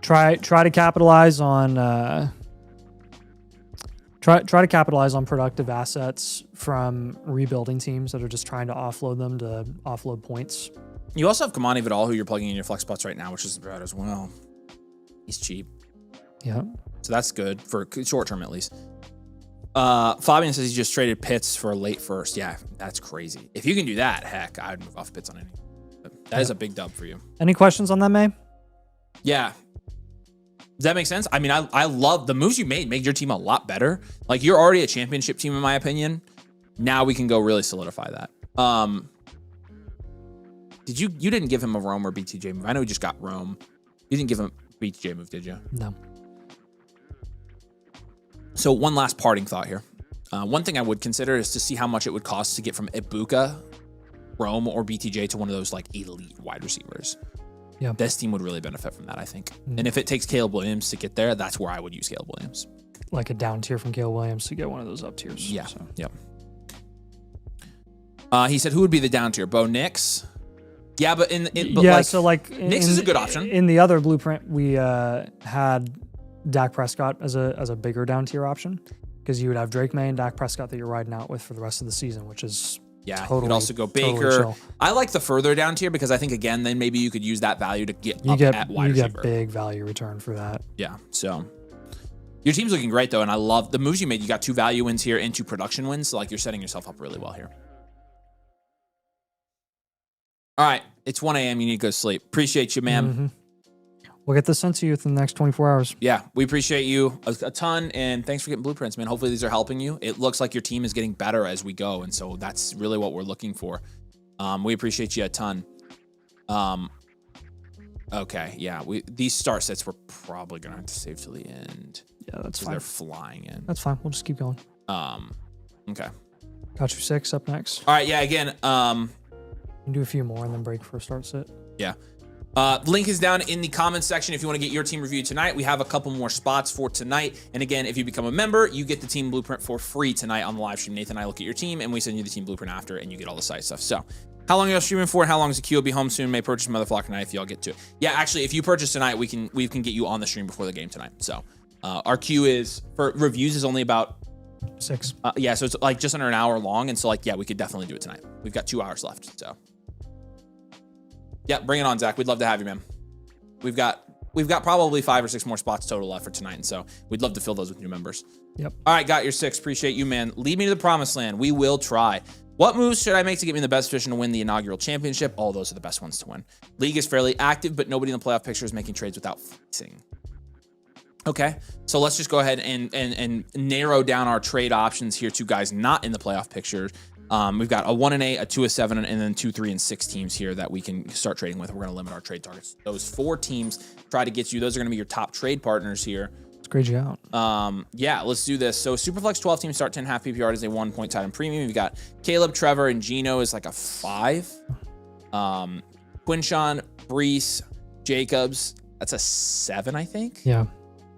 try to capitalize on try to capitalize on productive assets from rebuilding teams that are just trying to offload them to offload points. You also have Kamani Vidal, who you're plugging in your flex spots right now, which is bad as well. He's cheap. Yeah. So that's good for short term at least. Fabian says he just traded Pitts for a late first. Yeah, that's crazy. If you can do that, heck, I'd move off Pitts on any. That is a big dub for you. Any questions on that, May? Yeah. Does that make sense? I mean, I love the moves you made your team a lot better. Like, you're already a championship team, in my opinion. Now we can go really solidify that. You didn't give him a Rome or BTJ move? I know he just got Rome. You didn't give him a BTJ move, did you? No. So one last parting thought here. One thing I would consider is to see how much it would cost to get from Ibuka, Rome, or BTJ to one of those like elite wide receivers. Yeah. This team would really benefit from that, I think. And if it takes Caleb Williams to get there, that's where I would use Caleb Williams. Like a down tier from Caleb Williams to get one of those up tiers. Yeah. So. Yep. He said, who would be the down tier? Bo Nix? Yeah, but Nix is a good option. In the other blueprint, we had Dak Prescott as a bigger down tier option, because you would have Drake May and Dak Prescott that you're riding out with for the rest of the season, which is totally, you could also go Baker. Totally I like the further down tier because I think, again, then maybe you could use that value to get at wide receiver. You get big value return for that. Yeah, so your team's looking great, though, and I love the moves you made. You got 2 value wins here and 2 production wins, so like you're setting yourself up really well here. All right, it's 1 a.m. You need to go to sleep. Appreciate you, man. Mm-hmm. We'll get this sent to you within the next 24 hours. Yeah, we appreciate you a ton, and thanks for getting blueprints, man. Hopefully these are helping you. It looks like your team is getting better as we go, and so that's really what we're looking for. We appreciate you a ton. Okay, yeah, these start sets we're probably gonna have to save till the end. Yeah, that's fine. They're flying in. That's fine. We'll just keep going. Okay. Got you 6 up next. All right, yeah, again, You can do a few more and then break for a start set. yeah. Link is down in the comments section if you want to get your team reviewed tonight. We have a couple more spots for tonight. And again, if you become a member, you get the team blueprint for free tonight on the live stream. Nathan and I look at your team, and we send you the team blueprint after, and you get all the site stuff. So, how long are you streaming for? How long is the queue? Will be home soon. May purchase Motherflock tonight if y'all get to it. Yeah, actually, if you purchase tonight, we can get you on the stream before the game tonight. So, our queue is for reviews is only about 6. yeah, so it's like just under an hour long, and so like yeah, we could definitely do it tonight. We've got 2 hours left. So, yeah, bring it on, Zach. We'd love to have you, man. We've got probably 5 or 6 more spots total left for tonight, and so we'd love to fill those with new members. Yep. All right, got your 6. Appreciate you, man. Lead me to the promised land. We will try. What moves should I make to get me in the best position to win the inaugural championship? All those are the best ones to win. League is fairly active, but nobody in the playoff picture is making trades without flexing. Okay, so let's just go ahead and narrow down our trade options here to guys not in the playoff picture. We've got a 1 and 8, a 2 and 7, and then 2, 3, and 6 teams here that we can start trading with. We're going to limit our trade targets. Those 4 teams try to get you. Those are going to be your top trade partners here. Let's grade you out. Yeah, let's do this. So Superflex 12 teams start 10.5 PPR as a 1 point tight end premium. You've got Caleb, Trevor, and Gino is like a 5. Quinshawn, Brees, Jacobs, that's a 7, I think. Yeah.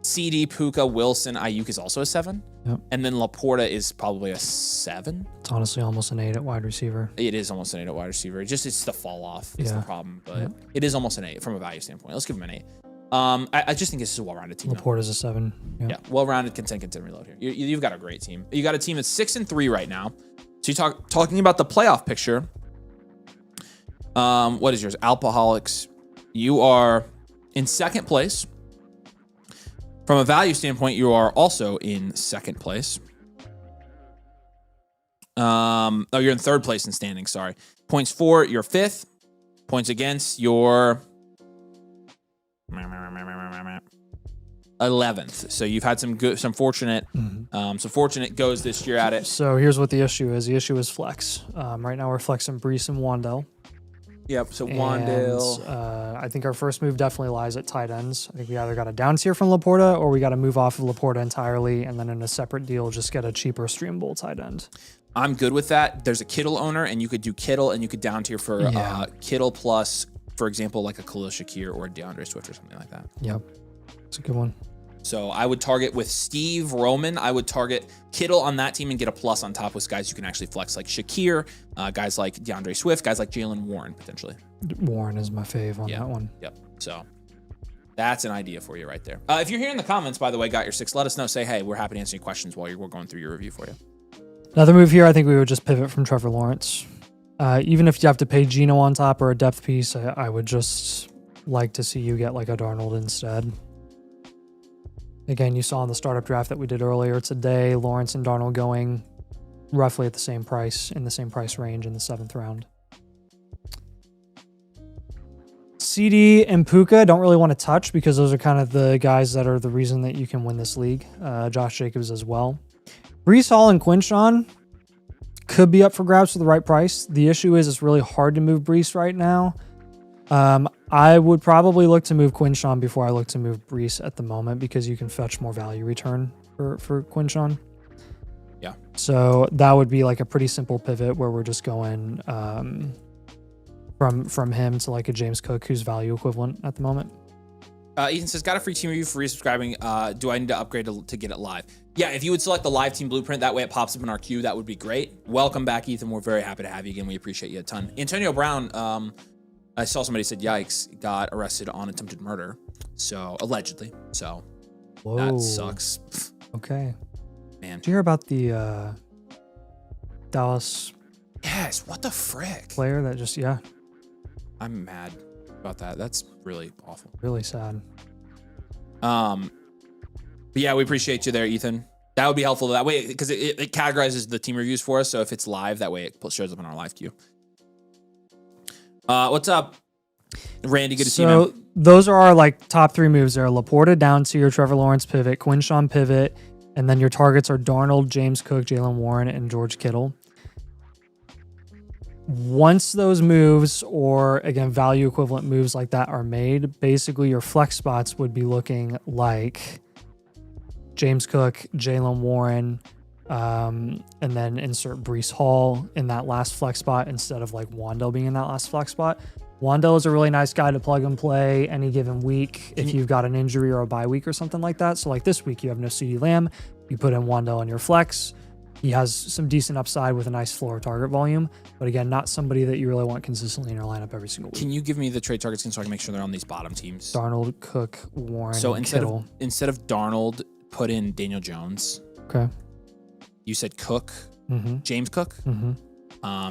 CD, Puka, Wilson, Ayuk is also a 7. Yep. And then Laporta is probably a 7. It's honestly almost an 8 at wide receiver. It is almost an 8 at wide receiver. It's the fall off. It's Yeah. the problem, but Yep. it is almost an 8 from a value standpoint. Let's give him an 8. I just think this is a well-rounded team. Laporta's a 7. Yeah, well-rounded, content, reload here. You've got a great team. You got a team that's 6 and 3 right now. So you talking about the playoff picture. What is yours? Alcoholics. You are in second place. From a value standpoint, you are also in second place. Oh, you're in third place in standing. Sorry. Points for, you're 5th. Points against, you're 11th. So you've had some fortunate, some fortunate goes this year at it. So here's what the issue is. The issue is flex. Right now we're flexing Brees and Wandell. Yep. So And, Wandale. I think our first move definitely lies at tight ends. I think we either got a down tier from Laporta or we got to move off of Laporta entirely and then in a separate deal just get a cheaper streamable tight end. I'm good with that. There's a Kittle owner, and you could do Kittle, and you could down tier for Kittle plus, for example, like a Khalil Shakir or a DeAndre Swift or something like that. Yep. It's a good one. So I would target with Steve Roman. I would target Kittle on that team and get a plus on top with guys you can actually flex, like Shakir, guys like DeAndre Swift, guys like Jalen Warren, potentially. Warren is my fave on that one. Yep. So that's an idea for you right there. If you're here in the comments, by the way, got your 6, let us know. Say, hey, we're happy to answer your questions while we're going through your review for you. Another move here, I think we would just pivot from Trevor Lawrence. Even if you have to pay Gino on top or a depth piece, I would just like to see you get like a Darnold instead. Again, you saw in the startup draft that we did earlier today, Lawrence and Darnold going roughly at the same price, in the same price range in the 7th round. CD and Puka don't really want to touch because those are kind of the guys that are the reason that you can win this league. Josh Jacobs as well. Brees Hall and Quinshawn could be up for grabs for the right price. The issue is it's really hard to move Brees right now. I would probably look to move Quinshawn before I look to move Brees at the moment because you can fetch more value return for Quinshawn. Yeah. So that would be like a pretty simple pivot where we're just going from him to like a James Cook who's value equivalent at the moment. Ethan says, got a free team review for resubscribing. Do I need to upgrade to get it live? Yeah, if you would select the live team blueprint, that way it pops up in our queue, that would be great. Welcome back, Ethan. We're very happy to have you again. We appreciate you a ton. Antonio Brown, I saw somebody said, yikes, got arrested on attempted murder. So, allegedly. So, Whoa. that sucks. Okay. Man. Did you hear about the Dallas Yes, what the frick? player that just, I'm mad about that. That's really awful. really sad. But yeah, we appreciate you there, Ethan. That would be helpful that way because it categorizes the team reviews for us. So if it's live, that way it shows up in our live queue. What's up? Randy, good to see you, So man. those are our like top 3 moves there. Laporta down to your Trevor Lawrence pivot, Quinshawn pivot, and then your targets are Darnold, James Cook, Jalen Warren, and George Kittle. Once those moves, or again, value equivalent moves like that are made, basically your flex spots would be looking like James Cook, Jalen Warren, and then insert Breece Hall in that last flex spot instead of like Wandell being in that last flex spot. Wandell is a really nice guy to plug and play any given week if you've got an injury or a bye week or something like that. So like this week, you have no CeeDee Lamb. You put in Wandell on your flex. He has some decent upside with a nice floor target volume, but again, not somebody that you really want consistently in your lineup every single week. Can you give me the trade targets so I can make sure they're on these bottom teams? Darnold, Cook, Warren, So and instead Kittle. of Darnold, put in Daniel Jones. Okay. You said Cook, James Cook.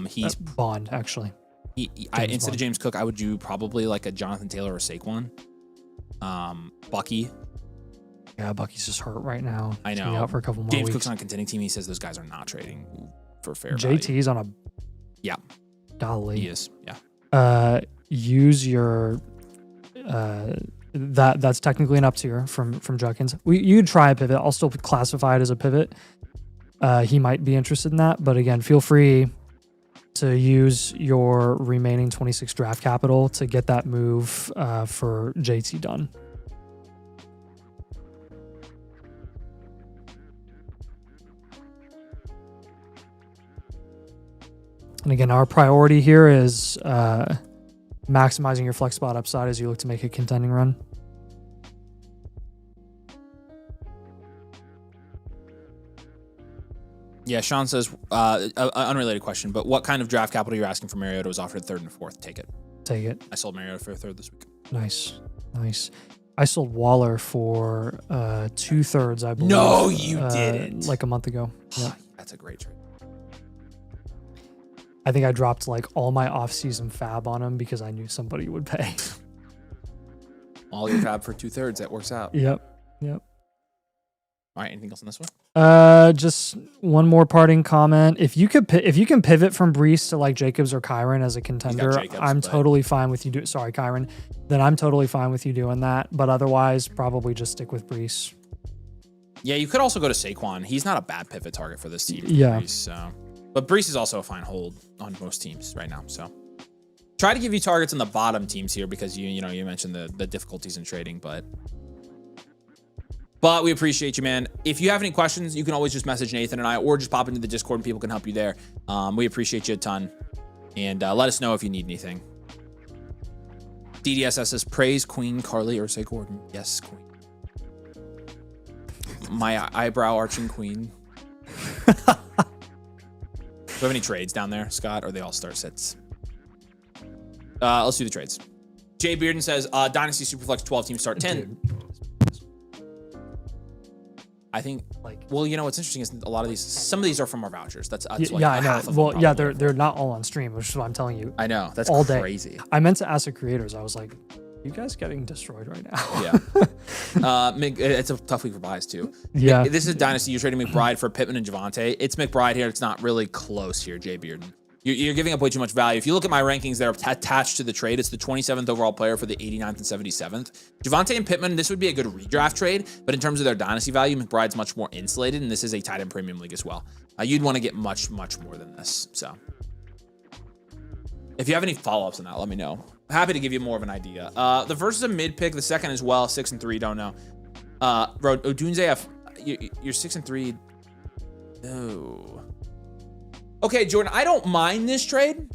He's Bond, actually. Instead of James Cook, I would do probably like a Jonathan Taylor or Saquon. Bucky. Yeah, Bucky's just hurt right now. I He's know. gonna be out for a couple more James weeks. Cook's on a contending team. He says those guys are not trading for fair value. JT's on a Yeah, golly. he is. Yeah. Use your that's technically an up tier from Judkins. You'd try a pivot. I'll still classify it as a pivot. He might be interested in that, but again, feel free to use your remaining 26 draft capital to get that move for JT done. And again, our priority here is maximizing your flex spot upside as you look to make a contending run. Yeah, Sean says, unrelated question, but what kind of draft capital you're asking for Mariota was offered 3rd and 4th? Take it. Take it. I sold Mariota for a 3rd this week. Nice. I sold Waller for 2/3, I believe. No, you didn't. Like a month ago. Yeah. That's a great trade. I think I dropped like all my off-season fab on him because I knew somebody would pay. All your fab for 2/3. That works out. Yep. All right. Anything else on this one? Just one more parting comment. If you can pivot from Breece to like Jacobs or Kyron as a contender, Jacobs, I'm but- totally fine with you Kyron. Then I'm totally fine with you doing that. But otherwise, probably just stick with Breece. Yeah, you could also go to Saquon. He's not a bad pivot target for this team. Yeah. Breece, so. But Breece is also a fine hold on most teams right now. So try to give you targets in the bottom teams here because you mentioned the difficulties in trading, but we appreciate you, man. If you have any questions, you can always just message Nathan and I, or just pop into the Discord and people can help you there. We appreciate you a ton, and let us know if you need anything. DDSS says, praise Queen Carly Ursay Gordon. Yes, Queen. My eyebrow arching queen. Do you have any trades down there, Scott, or they all start sits? Let's do the trades. Jay Bearden says, Dynasty Superflex 12 team start 10. Dude. I think, Like, well, you know what's interesting is a lot of these, some of these are from our vouchers. That's like yeah, I know. half of them Well, yeah, probably. they're not all on stream, which is what I'm telling you. I know, that's all day. crazy. I meant to ask the creators. I was like, you guys getting destroyed right now? Yeah. It's a tough week for buys too. Yeah. This is Dynasty. You're trading McBride for Pittman and Javonte. It's McBride here. It's not really close here, Jay Bearden. You're giving up way too much value. If you look at my rankings that are attached to the trade, it's the 27th overall player for the 89th and 77th. Javonte and Pittman, this would be a good redraft trade, but in terms of their dynasty value, McBride's much more insulated, and this is a tight end premium league as well. You'd want to get much, much more than this. So if you have any follow-ups on that, let me know. Happy to give you more of an idea. The first is a mid pick. The second as well, 6 and 3. Don't know. Odunze, you're 6 and 3. No. Okay, Jordan, I don't mind this trade.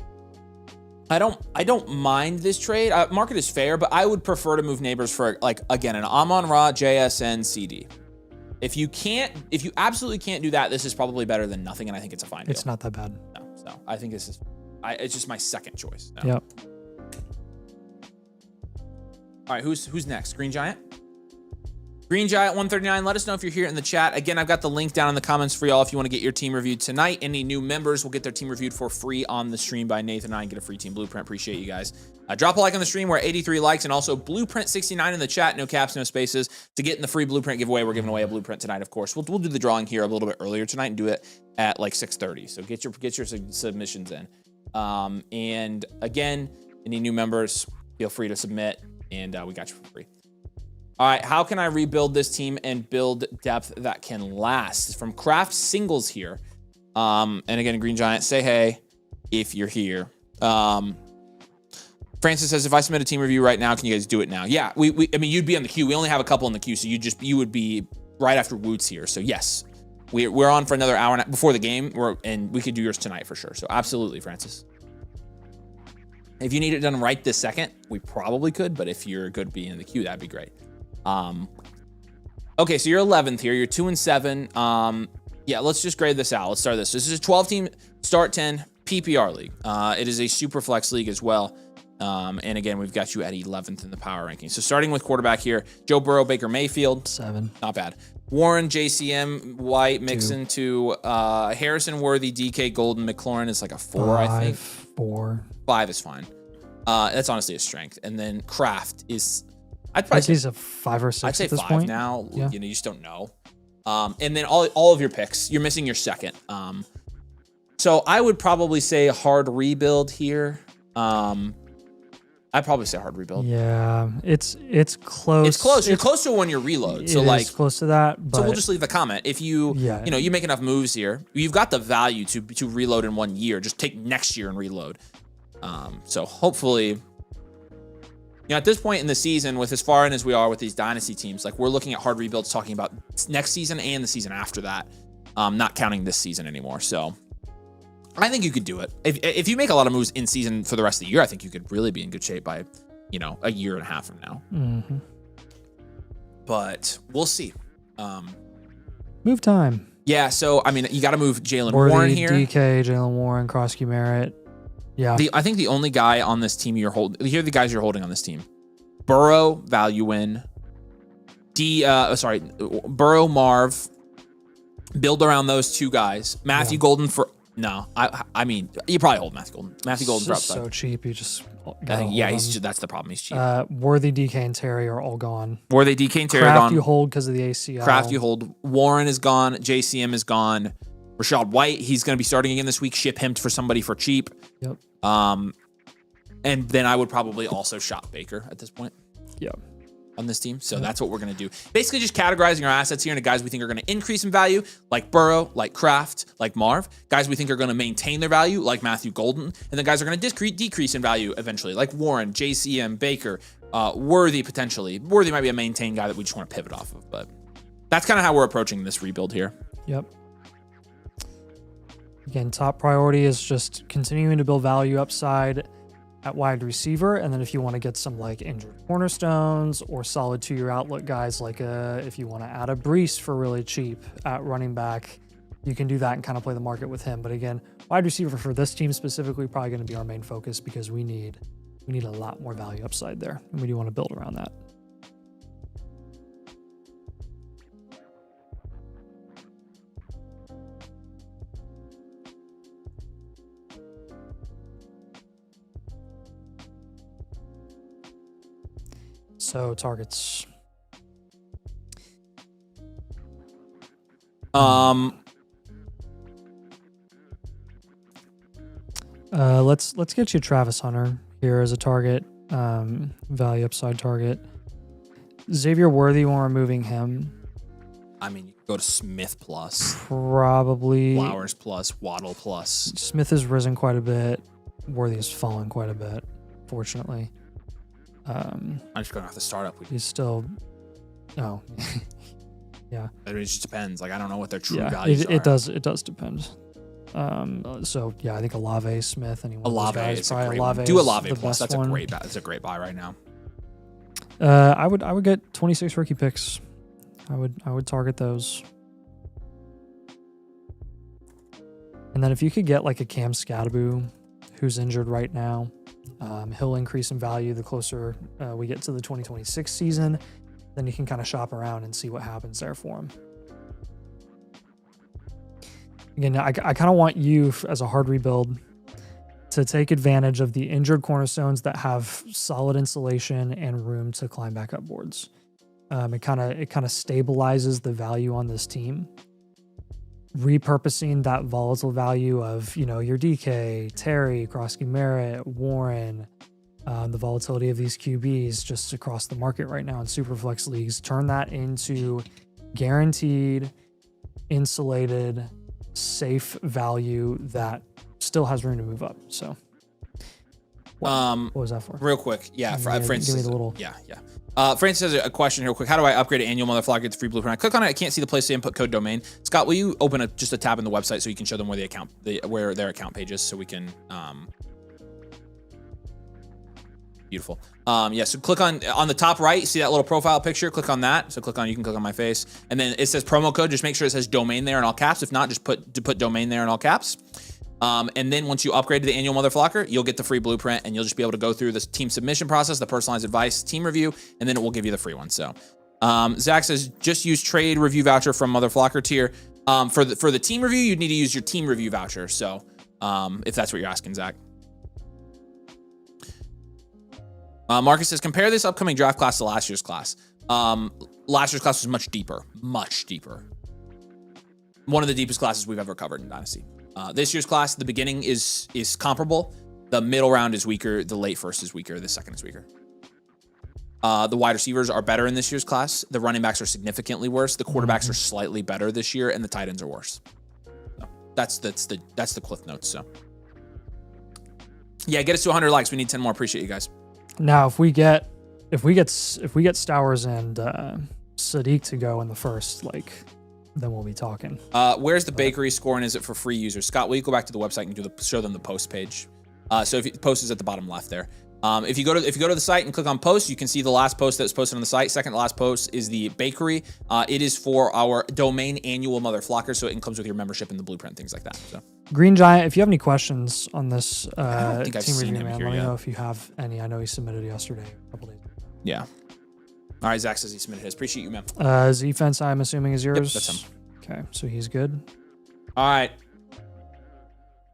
I don't mind this trade. Market is fair, but I would prefer to move Neighbors for, like, again, an Amon-Ra, JSN, CD. If you absolutely can't do that, this is probably better than nothing, and I think it's a fine deal. It's not that bad. No, so I think this is, it's just my second choice. No. Yep. All right, who's next? Green Giant? Green Giant 139, let us know if you're here in the chat. Again, I've got the link down in the comments for y'all if you want to get your team reviewed tonight. Any new members will get their team reviewed for free on the stream by Nathan and I and get a free team blueprint. Appreciate you guys. Drop a like on the stream. We're at 83 likes, and also Blueprint 69 in the chat. No caps, no spaces. To get in the free Blueprint giveaway, we're giving away a Blueprint tonight, of course. We'll do the drawing here a little bit earlier tonight and do it at like 6:30. So get your submissions in. And again, any new members, feel free to submit, and we got you for free. All right, how can I rebuild this team and build depth that can last? From Craft Singles here. And again, Green Giant, say hey if you're here. Francis says, if I submit a team review right now, can you guys do it now? Yeah, I mean, you'd be on the queue. We only have a couple in the queue, so you would be right after Woots here. So yes, we're on for another hour before the game, and we could do yours tonight for sure. So absolutely, Francis. If you need it done right this second, we probably could, but if you're good being in the queue, that'd be great. Okay, so you're 11th here. You're 2-7. Yeah, let's just grade this out. Let's start this. This is a 12-team start 10 PPR league. It is a super flex league as well. And again, we've got you at 11th in the power ranking. So starting with quarterback here, Joe Burrow, Baker Mayfield. 7. Not bad. Warren, JCM, White, Mixon, 2. Harrison, Worthy, DK, Golden, McLaurin is like a 4, 5, I think. 4. 5 is fine. That's honestly a strength. And then Kraft is, I'd I probably think say, he's a 5 or 6 I'd say at this 5 point. now. Yeah. You just don't know. And then all of your picks, you're missing your second. So I would probably say hard rebuild here. I'd probably say hard rebuild. Yeah, it's close. It's close. You're close to a 1-year reload. So like close to that. But so we'll just leave the comment. If you you make enough moves here, you've got the value to reload in 1 year. Just take next year and reload. So hopefully, at this point in the season, with as far in as we are with these dynasty teams, like we're looking at hard rebuilds, talking about next season and the season after that, not counting this season anymore. So I think you could do it. If you make a lot of moves in season for the rest of the year, I think you could really be in good shape by, a year and a half from now. Mm-hmm. But we'll see. Move time. Yeah, so, I mean, you got to move Jalen Warren here. DK, Jalen Warren, Krosky Merritt. Yeah. I think the only guy on this team here are the guys you're holding on this team. Burrow, value win. Burrow, Marv. Build around those two guys. Matthew Golden for... No, I mean, you probably hold Matthew Golden. Matthew Golden for upside. So cheap, you just that's the problem. He's cheap. Worthy, DK, and Terry are all gone. Worthy, DK, and Terry Kraft are gone. you hold because of the ACL. Kraft you hold. Warren is gone. JCM is gone. Rashad White, he's going to be starting again this week. Ship him for somebody for cheap. Yep. And then I would probably also shop Baker at this point. Yep. On this team. So that's what we're going to do. Basically just categorizing our assets here into guys we think are going to increase in value, like Burrow, like Kraft, like Marv. Guys we think are going to maintain their value, like Matthew Golden. And then guys are going to decrease in value eventually, like Warren, JCM, Baker, Worthy potentially. Worthy might be a maintain guy that we just want to pivot off of, but that's kind of how we're approaching this rebuild here. Yep. Again, top priority is just continuing to build value upside at wide receiver, and then if you want to get some like injured cornerstones or solid 2-year outlook guys, like if you want to add a Brees for really cheap at running back, you can do that and kind of play the market with him. But again, wide receiver for this team specifically probably going to be our main focus because we need a lot more value upside there, and we do want to build around that. So targets. Let's get you Travis Hunter here as a target, value upside target. Xavier Worthy, when we're moving him. I mean, you could go to Smith plus. Probably. Flowers plus, Waddle plus. Smith has risen quite a bit. Worthy has fallen quite a bit, fortunately. I'm just going off the startup. He's still... Oh. Yeah. I mean, it just depends. Like, I don't know what their true values are. It does depend. So yeah, I think Olave, Smith, anyone. Olave is a great one. Olave Do Olave is plus. That's one. a great buy right now. I would get 26 rookie picks. I would target those. And then if you could get like a Cam Scadaboo, who's injured right now, he'll increase in value the closer we get to the 2026 season. Then you can kind of shop around and see what happens there for him. Again, I kind of want you as a hard rebuild to take advantage of the injured cornerstones that have solid insulation and room to climb back up boards. It kind of stabilizes the value on this team. Repurposing that volatile value of, your DK, Terry, Krosky Merritt, Warren, the volatility of these QBs just across the market right now in Superflex leagues. Turn that into guaranteed, insulated, safe value that still has room to move up. So, what was that for? Real quick, yeah. Francis, give me the little. Yeah. Francis has a question here. Real quick. How do I upgrade an annual motherflocker? Get the free blueprint. I click on it. I can't see the place to input code domain. Scott, will you open just a tab in the website so you can show them where where their account page is, so we can. Beautiful. Yeah, so click on the top right, see that little profile picture, click on that. So you can click on my face. And then it says promo code, just make sure it says domain there in all caps. If not, just put domain there in all caps. And then once you upgrade to the annual motherflocker, you'll get the free blueprint and you'll just be able to go through this team submission process, the personalized advice, team review, and then it will give you the free one. So Zach says, just use trade review voucher from motherflocker tier. For the team review, you need to use your team review voucher. So if that's what you're asking, Zach. Marcus says, compare this upcoming draft class to last year's class. Last year's class was much deeper. One of the deepest classes we've ever covered in Dynasty. This year's class, the beginning is comparable. The middle round is weaker. The late first is weaker. The second is weaker. The wide receivers are better in this year's class. The running backs are significantly worse. The quarterbacks are slightly better this year, and the tight ends are worse. So that's the cliff notes. So yeah, get us to 100 likes. We need 10 more. Appreciate you guys. Now, if we get Stowers and Sadiq to go in the first, then we'll be talking. Where's the bakery score, and is it for free users? Scott, will you go back to the website and show them the post page? So the post is at the bottom left there. If you go to the site and click on post, you can see the last post that was posted on the site. Second to last post is the bakery. It is for our domain annual motherflocker, so it comes with your membership and the blueprint, things like that. So. Green Giant, if you have any questions on this I don't think I've team seen review, him man, here let me yet. know if you have any. I know he submitted yesterday, a couple days ago. Yeah. All right, Zach says he submitted his. Appreciate you, man. Z-Fence, I'm assuming, is yours? Yep, that's him. Okay, so he's good. All right.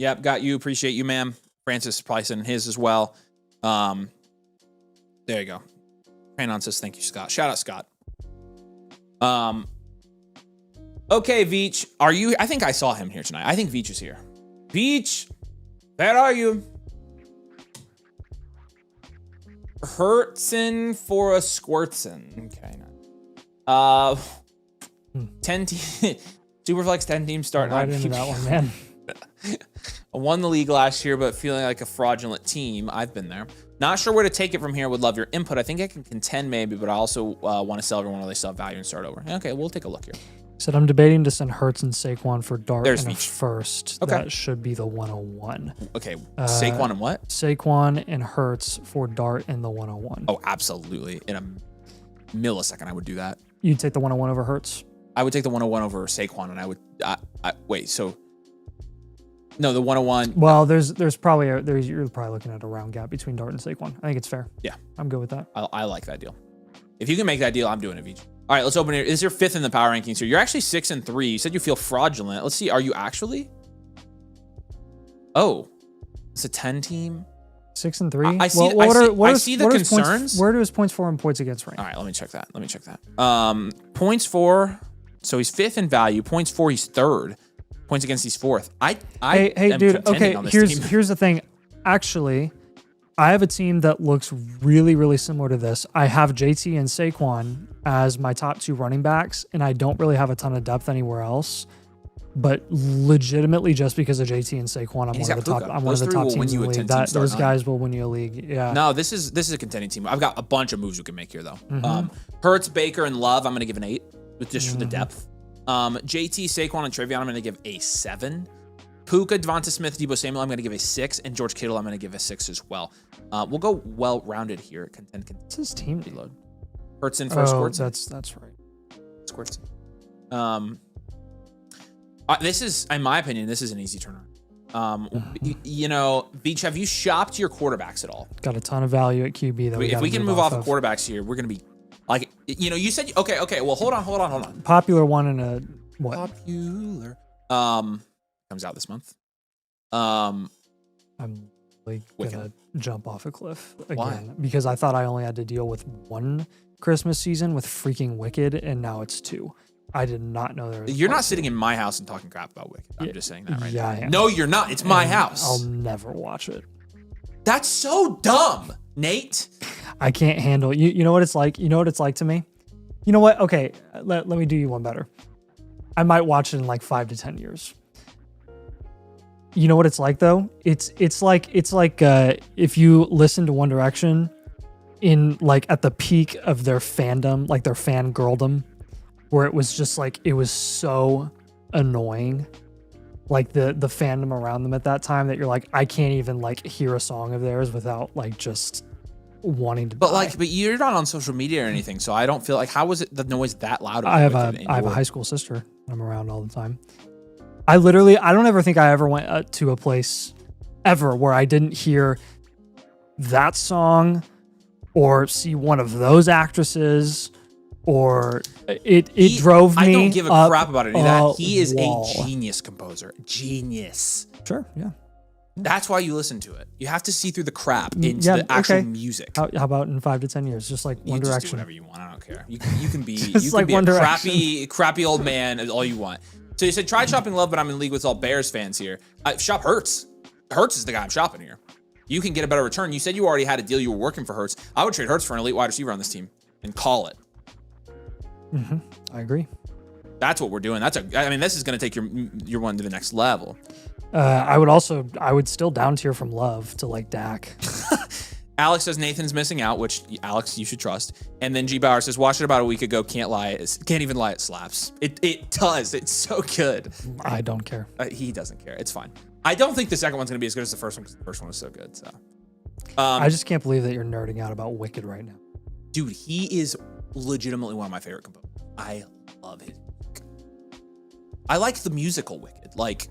Yep, got you. Appreciate you, ma'am. Francis probably sending his as well. There you go. Cranon says, thank you, Scott. Shout out, Scott. Okay, Veach. Are you? I think I saw him here tonight. I think Veach is here. Veach, where are you? Hertzen for a Squirtson. Okay. 10 team, Superflex 10 teams starting. Right into that one, man. I won the league last year, but feeling like a fraudulent team. I've been there. Not sure where to take it from here. Would love your input. I think I can contend maybe, but I also want to sell everyone while they still have value and start over. Okay, we'll take a look here. Said I'm debating to send Hurts and Saquon for Dart There's in a Veach. first. Okay. That should be the 101. Okay, Saquon and what? Saquon and Hurts for Dart in the 101. Oh, absolutely. In a millisecond, I would do that. You'd take the 101 over Hurts? I would take the 101 over Saquon, and I would wait. So no, the 101. Well, you're probably looking at a round gap between Dart and Saquon. I think it's fair. Yeah, I'm good with that. I like that deal. If you can make that deal, I'm doing it, Veach. All right, let's open it. This is your 5th in the power rankings here. You're actually 6-3. You said you feel fraudulent. Let's see. Are you actually? Oh, it's a 10 team. 6-3. I see. I see the concerns. Where do his points for and points against rank? All right, let me check that. Points for. So he's 5th in value. Points for, he's 3rd. Points against, he's 4th. Hey, dude. Okay, here's the thing. Actually, I have a team that looks really, really similar to this. I have JT and Saquon as my top 2 running backs, and I don't really have a ton of depth anywhere else. But legitimately, just because of JT and Saquon, I'm one of the top teams in the league. Those guys will win you a league. Yeah. No, this is a contending team. I've got a bunch of moves we can make here, though. Hurts, Baker, and Love, I'm going to give an 8, just for the depth. JT, Saquon, and Travion, I'm going to give a 7. Puka, Devonta Smith, Deebo Samuel, I'm going to give a 6. And George Kittle, I'm going to give a 6 as well. We'll go well-rounded here. What's his team reload? Hurts in for Squirts. That's right. Squirts. This is, in my opinion, this is an easy turnaround. Beach, have you shopped your quarterbacks at all? Got a ton of value at QB. If we can move off of quarterbacks here, we're going to be like, you said, okay. Well, hold on. Popular one in a what? Popular. Comes out this month. I'm really gonna jump off a cliff again. Why? Because I thought I only had to deal with one Christmas season with freaking Wicked, and now it's 2. I did not know there was. You're not sitting in my house and talking crap about Wicked. I'm just saying that right now. I am. No, you're not. It's my house. I'll never watch it. That's so dumb. Nate? I can't handle you. You know what it's like? You know what it's like to me? You know what? Okay, let me do you one better. I might watch it in like 5 to 10 years. You know what it's like though? It's like if you listen to One Direction in like at the peak of their fandom, like their fangirldom, where it was just like it was so annoying. Like the fandom around them at that time that you're like, I can't even like hear a song of theirs without like just wanting to die. But you're not on social media or anything, so I don't feel like, how was it the noise that loud? I have a high school sister. I'm around all the time. I don't ever think I ever went to a place ever where I didn't hear that song or see one of those actresses, or it drove me. I don't give a crap about any of that. He is wall. a genius composer. Genius. Sure, yeah. That's why you listen to it. You have to see through the crap into the actual music. How about in 5 to 10 years, just like One Just do Direction? whatever you want. I don't care. You can be Just like One a Direction. crappy old man all you want. So you said try shopping love, but I'm in league with all Bears fans here. Shop Hurts. Hurts is the guy I'm shopping here. You can get a better return. You said you already had a deal. You were working for Hurts. I would trade Hurts for an elite wide receiver on this team and call it. I agree. That's what we're doing. This is going to take your one to the next level. I would still down tier from Love to like Dak. Alex says Nathan's missing out, which Alex, you should trust. And then G Bauer says, watched it about a week ago. Can't even lie. It slaps. It does. It's so good. I don't care. He doesn't care. It's fine. I don't think the second one's going to be as good as the first one because the first one was so good. So, I just can't believe that you're nerding out about Wicked right now. Dude, he is legitimately one of my favorite composers. I love his music. I like the musical Wicked. Like,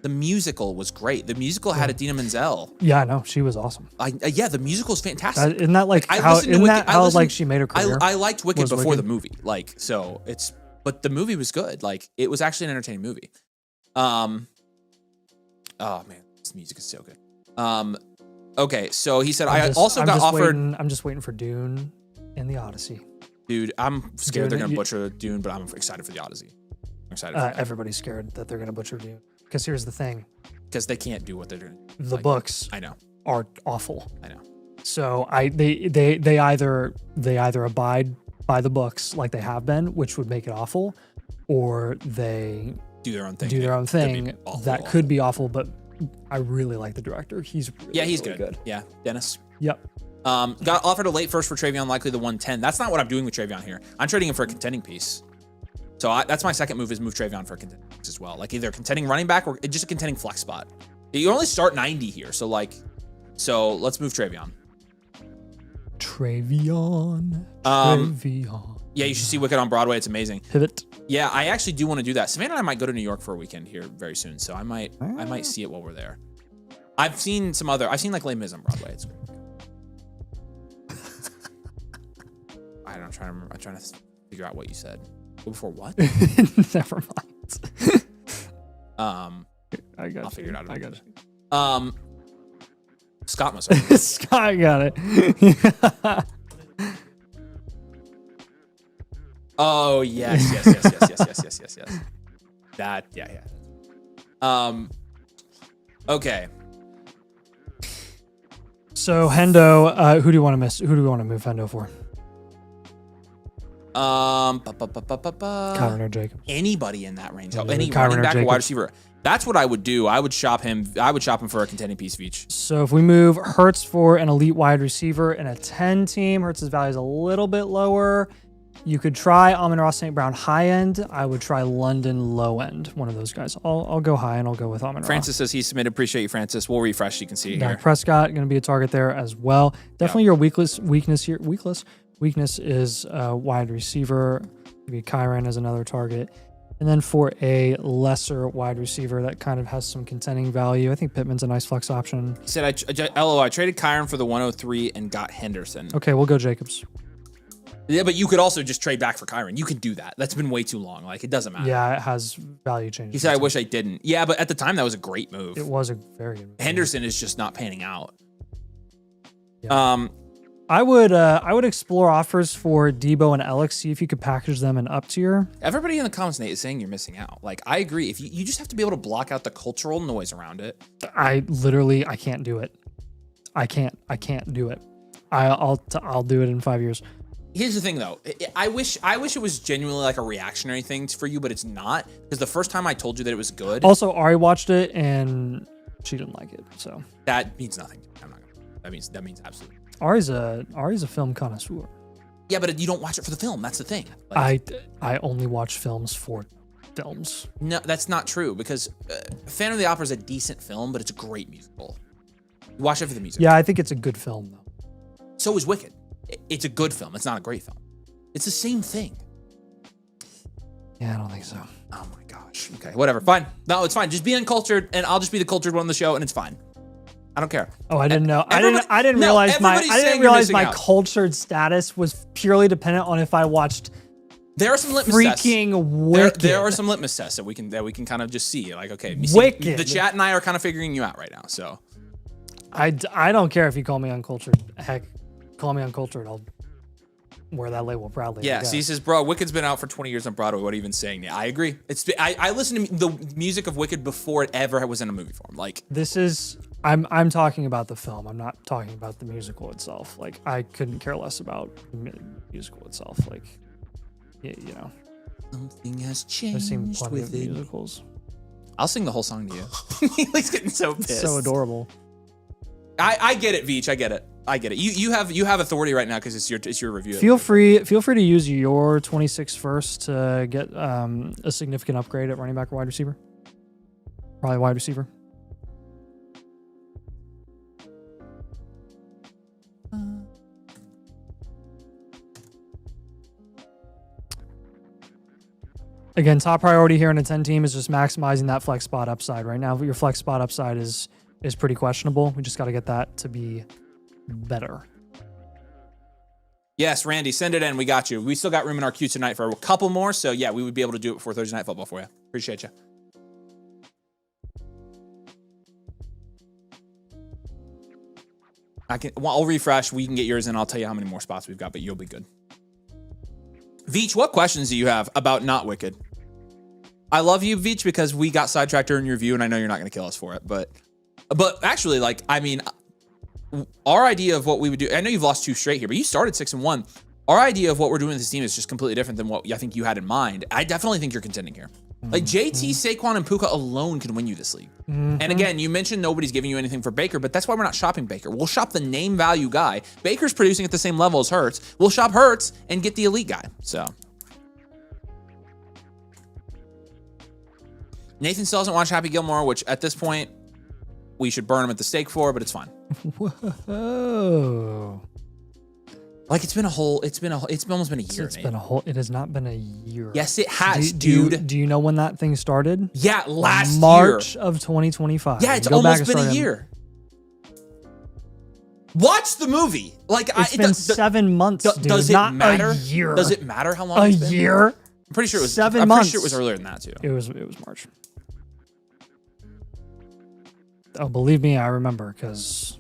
the musical was great. The musical had Idina Menzel. Yeah, I know. She was awesome. Yeah, the musical is fantastic. Isn't that like how she made her career? I liked Wicked before the movie. Like, so but the movie was good. Like, it was actually an entertaining movie. Oh man, this music is so good. Okay, so he said I'm just waiting for Dune and the Odyssey. Dude, I'm scared they're gonna butcher Dune, but I'm excited for the Odyssey. I'm excited. Everybody's scared that they're gonna butcher Dune. Because here's the thing. Because they can't do what they're doing. The books I know. Are awful. I know. So they either abide by the books like they have been, which would make it awful, or they do their own thing. That could be awful, but I really like the director. He's really good. Yeah, Dennis. Yep. Got offered a late first for Travion, likely the 110. That's not what I'm doing with Travion here. I'm trading him for a contending piece. So that's my second move, is move Travion for a contending piece as well. Like either a contending running back or just a contending flex spot. You only start 90 here, so let's move Travion. Travion. Yeah, you should see Wicked on Broadway. It's amazing. Pivot. Yeah, I actually do want to do that. Savannah and I might go to New York for a weekend here very soon, so I might see it while we're there. I've seen like Les Mis on Broadway. It's great. I don't know, I'm trying to remember. I'm trying to figure out what you said. Before what? Never mind. I got. I'll figure it out. I got it. Scott must have. Scott got it. Oh yes. That yeah. Okay. So Hendo, who do you want to miss? Who do we want to move Hendo for? Kyron or Jacobs. Anybody in that range. Any Kyron running or back or Jacobs. wide receiver. That's what I would do. I would shop him. I would shop him for a contending piece of each. So if we move Hurts for an elite wide receiver in a 10 team, Hurts' value is a little bit lower. You could try Amon-Ra St. Brown high end. I would try London low end. One of those guys. I'll go high and I'll go with Amon-Ra. Francis says he submitted. Appreciate you, Francis. We'll refresh. You can see it here. Dak Prescott going to be a target there as well. Definitely your weakness here. Weakness is wide receiver. Maybe Kyron as another target. And then for a lesser wide receiver that kind of has some contending value, I think Pittman's a nice flex option. He said, I traded Kyron for the 103 and got Henderson. Okay, we'll go Jacobs. Yeah, but you could also just trade back for Kyron. You can do that. That's been way too long. Like, it doesn't matter. Yeah, it has value changes. He said, I wish I didn't. Yeah, but at the time, that was a great move. It was a very good move. Henderson is just not panning out. Yeah. I would explore offers for Debo and Alex, see if you could package them in up tier. Everybody in the comments, Nate, is saying you're missing out. Like, I agree. If you just have to be able to block out the cultural noise around it. I can't do it. I can't do it. I'll do it in 5 years. Here's the thing, though. I wish it was genuinely like a reactionary thing for you, but it's not. Because the first time I told you that it was good, Also, Ari watched it and she didn't like it. So that means nothing. I'm not gonna. That means absolutely. Ari's a film connoisseur. Yeah, but you don't watch it for the film. That's the thing. I only watch films for films. No, that's not true. Because Phantom of the Opera is a decent film, but it's a great musical. You watch it for the music. Yeah, I think it's a good film though. So is Wicked. It's a good film. It's not a great film. It's the same thing. Yeah, I don't think so. Oh my gosh. Okay, whatever. Fine. No, it's fine. Just be uncultured, and I'll just be the cultured one on the show, and it's fine. I don't care. Oh, I didn't know. I didn't realize my cultured status was purely dependent on if I watched. There are some litmus tests. Freaking Wicked. There are some litmus tests that we can kind of just see. Like, okay, Wicked. The chat and I are kind of figuring you out right now. So I don't care if you call me uncultured. Heck, call me uncultured. I'll wear that label proudly. Yeah, so he says, bro, Wicked's been out for 20 years on Broadway. What are you even saying? Yeah, I agree. I listened to the music of Wicked before it ever was in a movie form. Like, this is, I'm talking about the film. I'm not talking about the musical itself. Like, I couldn't care less about the musical itself. Like, you know, something has I've changed seen plenty with of musicals. I'll sing the whole song to you. He's getting so pissed. So adorable. I get it, Veach. I get it. You have authority right now because it's your review. Feel free to use your 26 first to get a significant upgrade at running back or wide receiver. Probably wide receiver. Again, top priority here in a 10 team is just maximizing that flex spot upside. Right now, your flex spot upside is pretty questionable. We just got to get that to be better. Yes, Randy, send it in. We got you. We still got room in our queue tonight for a couple more. So yeah, we would be able to do it before Thursday Night Football for you. Appreciate you. I'll refresh. We can get yours in. I'll tell you how many more spots we've got, but you'll be good. Veach, what questions do you have about not Wicked? I love you, Veach, because we got sidetracked during your review, and I know you're not going to kill us for it. But actually, like, I mean, our idea of what we would do, I know you've lost 2 straight here, but you started 6-1. Our idea of what we're doing with this team is just completely different than what I think you had in mind. I definitely think you're contending here. Like, JT, Saquon, and Puka alone can win you this league. And again, you mentioned nobody's giving you anything for Baker, but that's why we're not shopping Baker. We'll shop the name value guy. Baker's producing at the same level as Hurts. We'll shop Hurts and get the elite guy. So Nathan still doesn't watch Happy Gilmore, which at this point we should burn him at the stake for, but it's fine. Whoa. Like, it's almost been a year. It has not been a year. Yes, it has, dude. Do you know when that thing started? Yeah, last March year. of 2025. Yeah, it's almost been a year. Watch the movie. Like, it's been 7 months. Dude. Does it not matter? A year. Does it matter how long? A year? I'm pretty sure it was 7 months. I'm pretty sure it was earlier than that too. It was March. Oh, believe me, I remember because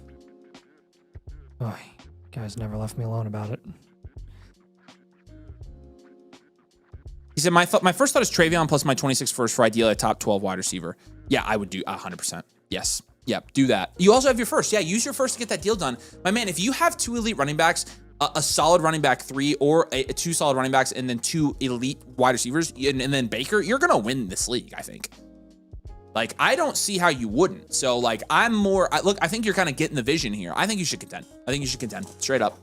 guys never left me alone about it. He said, my first thought is Travion plus my 26 first for ideally a top 12 wide receiver. Yeah, I would do 100%. Yes. Yep, do that. You also have your first. Yeah, use your first to get that deal done. My man, if you have 2 elite running backs, a solid running back 3 or 2 solid running backs and then 2 elite wide receivers and then Baker, you're going to win this league, I think. Like, I don't see how you wouldn't. So, like, I think you're kind of getting the vision here. I think you should contend. Straight up.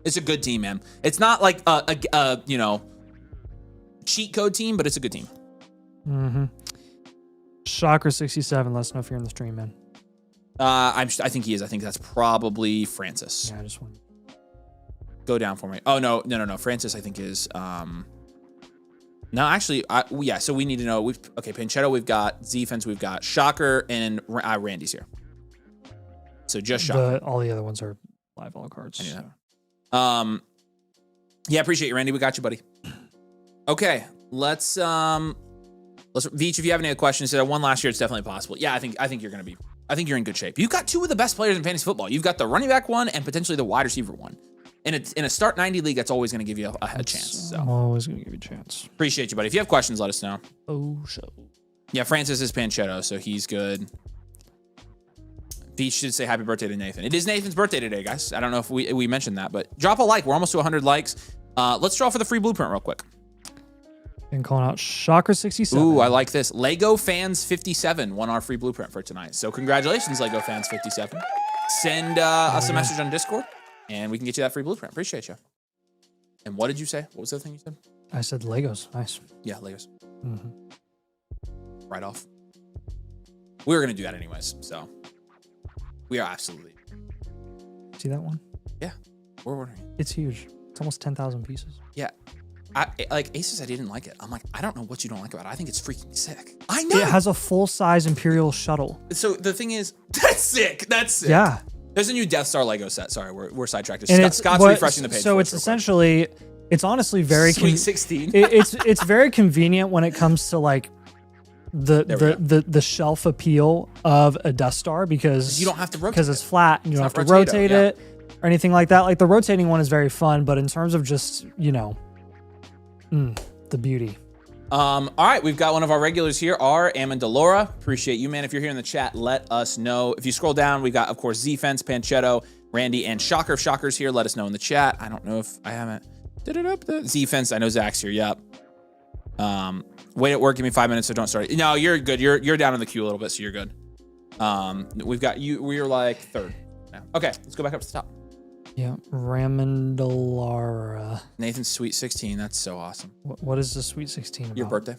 It's a good team, man. It's not like a cheat code team, but it's a good team. Shocker 67. Let us know if you're in the stream, man. I think he is. I think that's probably Francis. Yeah, I just want go down for me. Oh no. Francis, I think is no, actually, yeah. So we need to know. Panchetto, we've got defense, we've got Shocker, and Randy's here. So just Shocker. All the other ones are live all cards. So. Yeah, appreciate you, Randy. We got you, buddy. Okay, let's Veach, if you have any other questions, I won last year. It's definitely possible. Yeah, I think you're gonna be. I think you're in good shape. You've got 2 of the best players in fantasy football. You've got the running back one and potentially the wide receiver one. And it's in a start 90 league, that's always going to give you a chance. So I'm always going to give you a chance. Appreciate you, buddy. If you have questions, let us know. Oh, show. Yeah, Francis is Panchetto, so he's good. He should say happy birthday to Nathan. It is Nathan's birthday today, guys. I don't know if we mentioned that, but drop a like. We're almost to 100 likes. Let's draw for the free blueprint real quick. And calling out Shocker 67. Ooh, I like this. Lego Fans 57 won our free blueprint for tonight. So congratulations, Lego Fans 57. Send us a message on Discord, and we can get you that free blueprint. Appreciate you. And what did you say? What was the other thing you said? I said Legos. Nice. Yeah, Legos. Mm-hmm. Right off. We were going to do that anyways, so we are absolutely. See that one? Yeah, we're ordering it. It's huge. It's almost 10,000 pieces. Yeah. Ace said he didn't like it. I'm like, I don't know what you don't like about it. I think it's freaking sick. I know. It has a full-size Imperial shuttle. So the thing is, that's sick. That's sick. Yeah. There's a new Death Star Lego set. Sorry, we're sidetracked. And Scott's refreshing the page. So it's essentially, it's honestly very Sweet 16. it's very convenient when it comes to like the shelf appeal of a Death Star because you don't have to rotate because it's flat and you don't have to rotato, rotate it or anything like that. Like the rotating one is very fun, but in terms of just the beauty. All right, we've got one of our regulars here, R. Amandalora. Appreciate you, man. If you're here in the chat, let us know. If you scroll down, we got, of course, Z-Fence, Panchetto, Randy, and Shocker. If Shocker's here, let us know in the chat. I don't know if I haven't. Z-Fence, I know Zach's here. Yep. Wait at work. Give me 5 minutes, so don't start. No, you're good. You're down in the queue a little bit, so you're good. We've got you. We're like third now. Okay, let's go back up to the top. Yeah, Ramandalara. Nathan's Sweet 16. That's so awesome. What is the Sweet 16 about? Your birthday.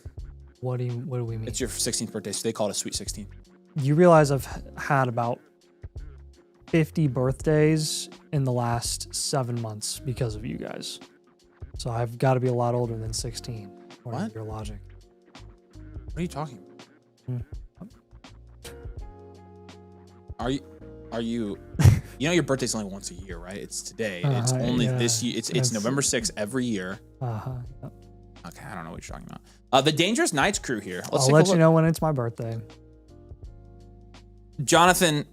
What do we mean? It's your 16th birthday, so they call it a Sweet 16. You realize I've had about 50 birthdays in the last 7 months because of you guys. So I've got to be a lot older than 16. What? Your logic. What are you talking about? Are you you know your birthday's only once a year, right? It's today. It's only this year. It's November 6th every year. Yep. Okay, I don't know what you're talking about. The Dangerous Knights crew here. I'll let you know when it's my birthday. Jonathan,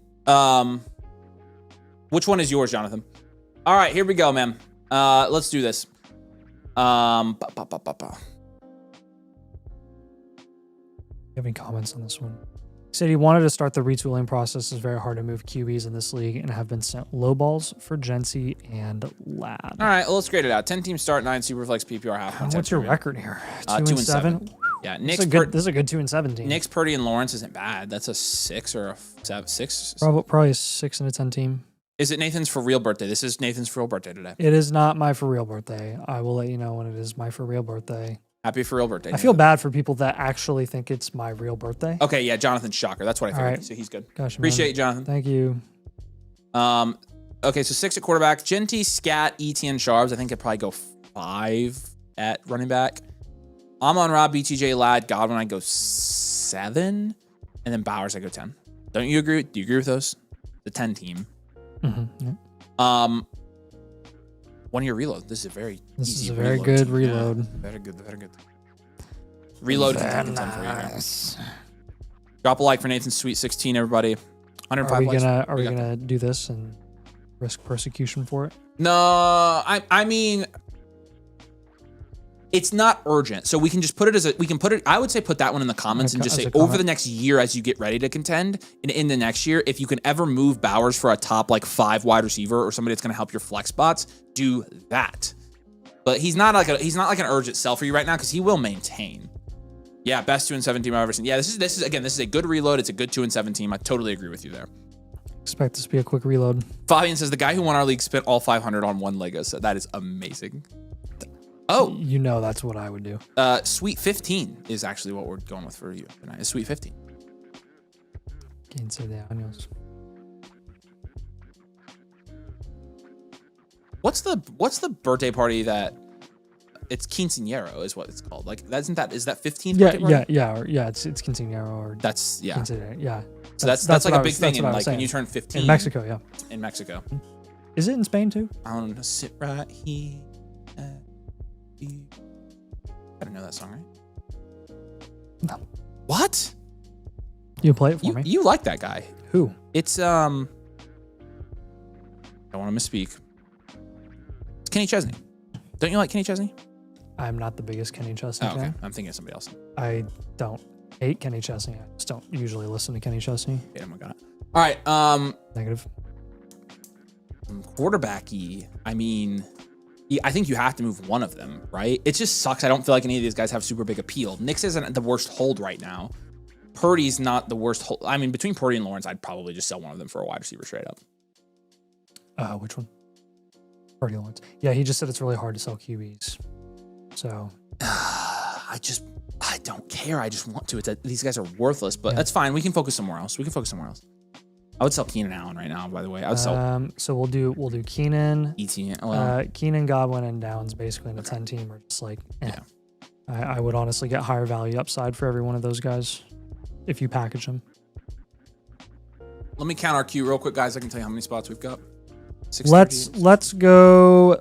which one is yours, Jonathan? All right, here we go, man. Let's do this. You have any comments on this one? He said he wanted to start the retooling process. It's very hard to move QBs in this league and have been sent low balls for Gency and Lad. All right, well, let's grade it out. 10 teams start, 9 Superflex PPR half. What's your record here? 2-7. Yeah, this is a good 2-7 team. Nick's, Purdy, and Lawrence isn't bad. That's a 6 or a 6. Probably a 6 and a 10 team. Is it Nathan's for real birthday? This is Nathan's for real birthday today. It is not my for real birthday. I will let you know when it is my for real birthday. Happy for real birthday. I feel bad for people that actually think it's my real birthday. Okay, yeah, Jonathan's Shocker. That's what I figured. Right. So he's good. Gosh, appreciate you, Jonathan. Thank you. Okay, so 6 at quarterback. Genty, Scat, ETN, Sharps. I think I'd probably go 5 at running back. Amon, Rob, BTJ, Lad, Godwin, I go 7. And then Bowers, I go 10. Don't you agree? Do you agree with those? The 10 team. Mm-hmm. Yeah. One of your reload. This is a very easy very good reload. Yeah, very good. Reload very from 10 for you. nice. Drop a like for Nathan's Sweet 16, everybody. 105 likes. Are we gonna do this and risk persecution for it? No, I mean, it's not urgent. So we can just put it as I would say put that one in the comments and just say over the next year as you get ready to contend and in the next year, if you can ever move Bowers for a top like 5 wide receiver or somebody that's going to help your flex spots, do that. But he's not like an urgent sell for you right now because he will maintain. Yeah, best 2-7 team I've ever seen. Yeah, this is a good reload. It's a good 2-7 team. I totally agree with you there. Expect this to be a quick reload. Fabian says the guy who won our league spent all 500 on one Lego set. That is amazing. Oh, you know that's what I would do. Sweet 15 is actually what we're going with for you tonight. It's Sweet 15. Quince de años. What's the birthday party that it's quinceañero is what it's called? Like is that 15th? Yeah. It's quinceañero or that's yeah. Yeah. So that's like a big thing in like when you turn 15 in Mexico. Yeah. In Mexico. Is it in Spain too? I want to sit right here. I don't know that song, right? No. What? You play it for me. You like that guy? Who? It's don't want to misspeak. It's Kenny Chesney. Don't you like Kenny Chesney? I'm not the biggest Kenny Chesney fan. fan. I'm thinking of somebody else. I don't hate Kenny Chesney. I just don't usually listen to Kenny Chesney. Yeah, I got it. All right. Negative. Quarterbacky. I mean, I think you have to move one of them, right? It just sucks. I don't feel like any of these guys have super big appeal. Nix isn't the worst hold right now. Purdy's not the worst hold. I mean, between Purdy and Lawrence, I'd probably just sell one of them for a wide receiver straight up. Which one? Purdy Lawrence. Yeah, he just said it's really hard to sell QBs. So I don't care. I just want to. These guys are worthless, but that's fine. We can focus somewhere else. I would sell Keenan Allen right now, by the way. I would sell. So we'll do Keenan, ETN. Keenan, Godwin, and Downs basically in a 10 team are just like, yeah. I would honestly get higher value upside for every one of those guys if you package them. Let me count our queue real quick, guys. I can tell you how many spots we've got. Let's go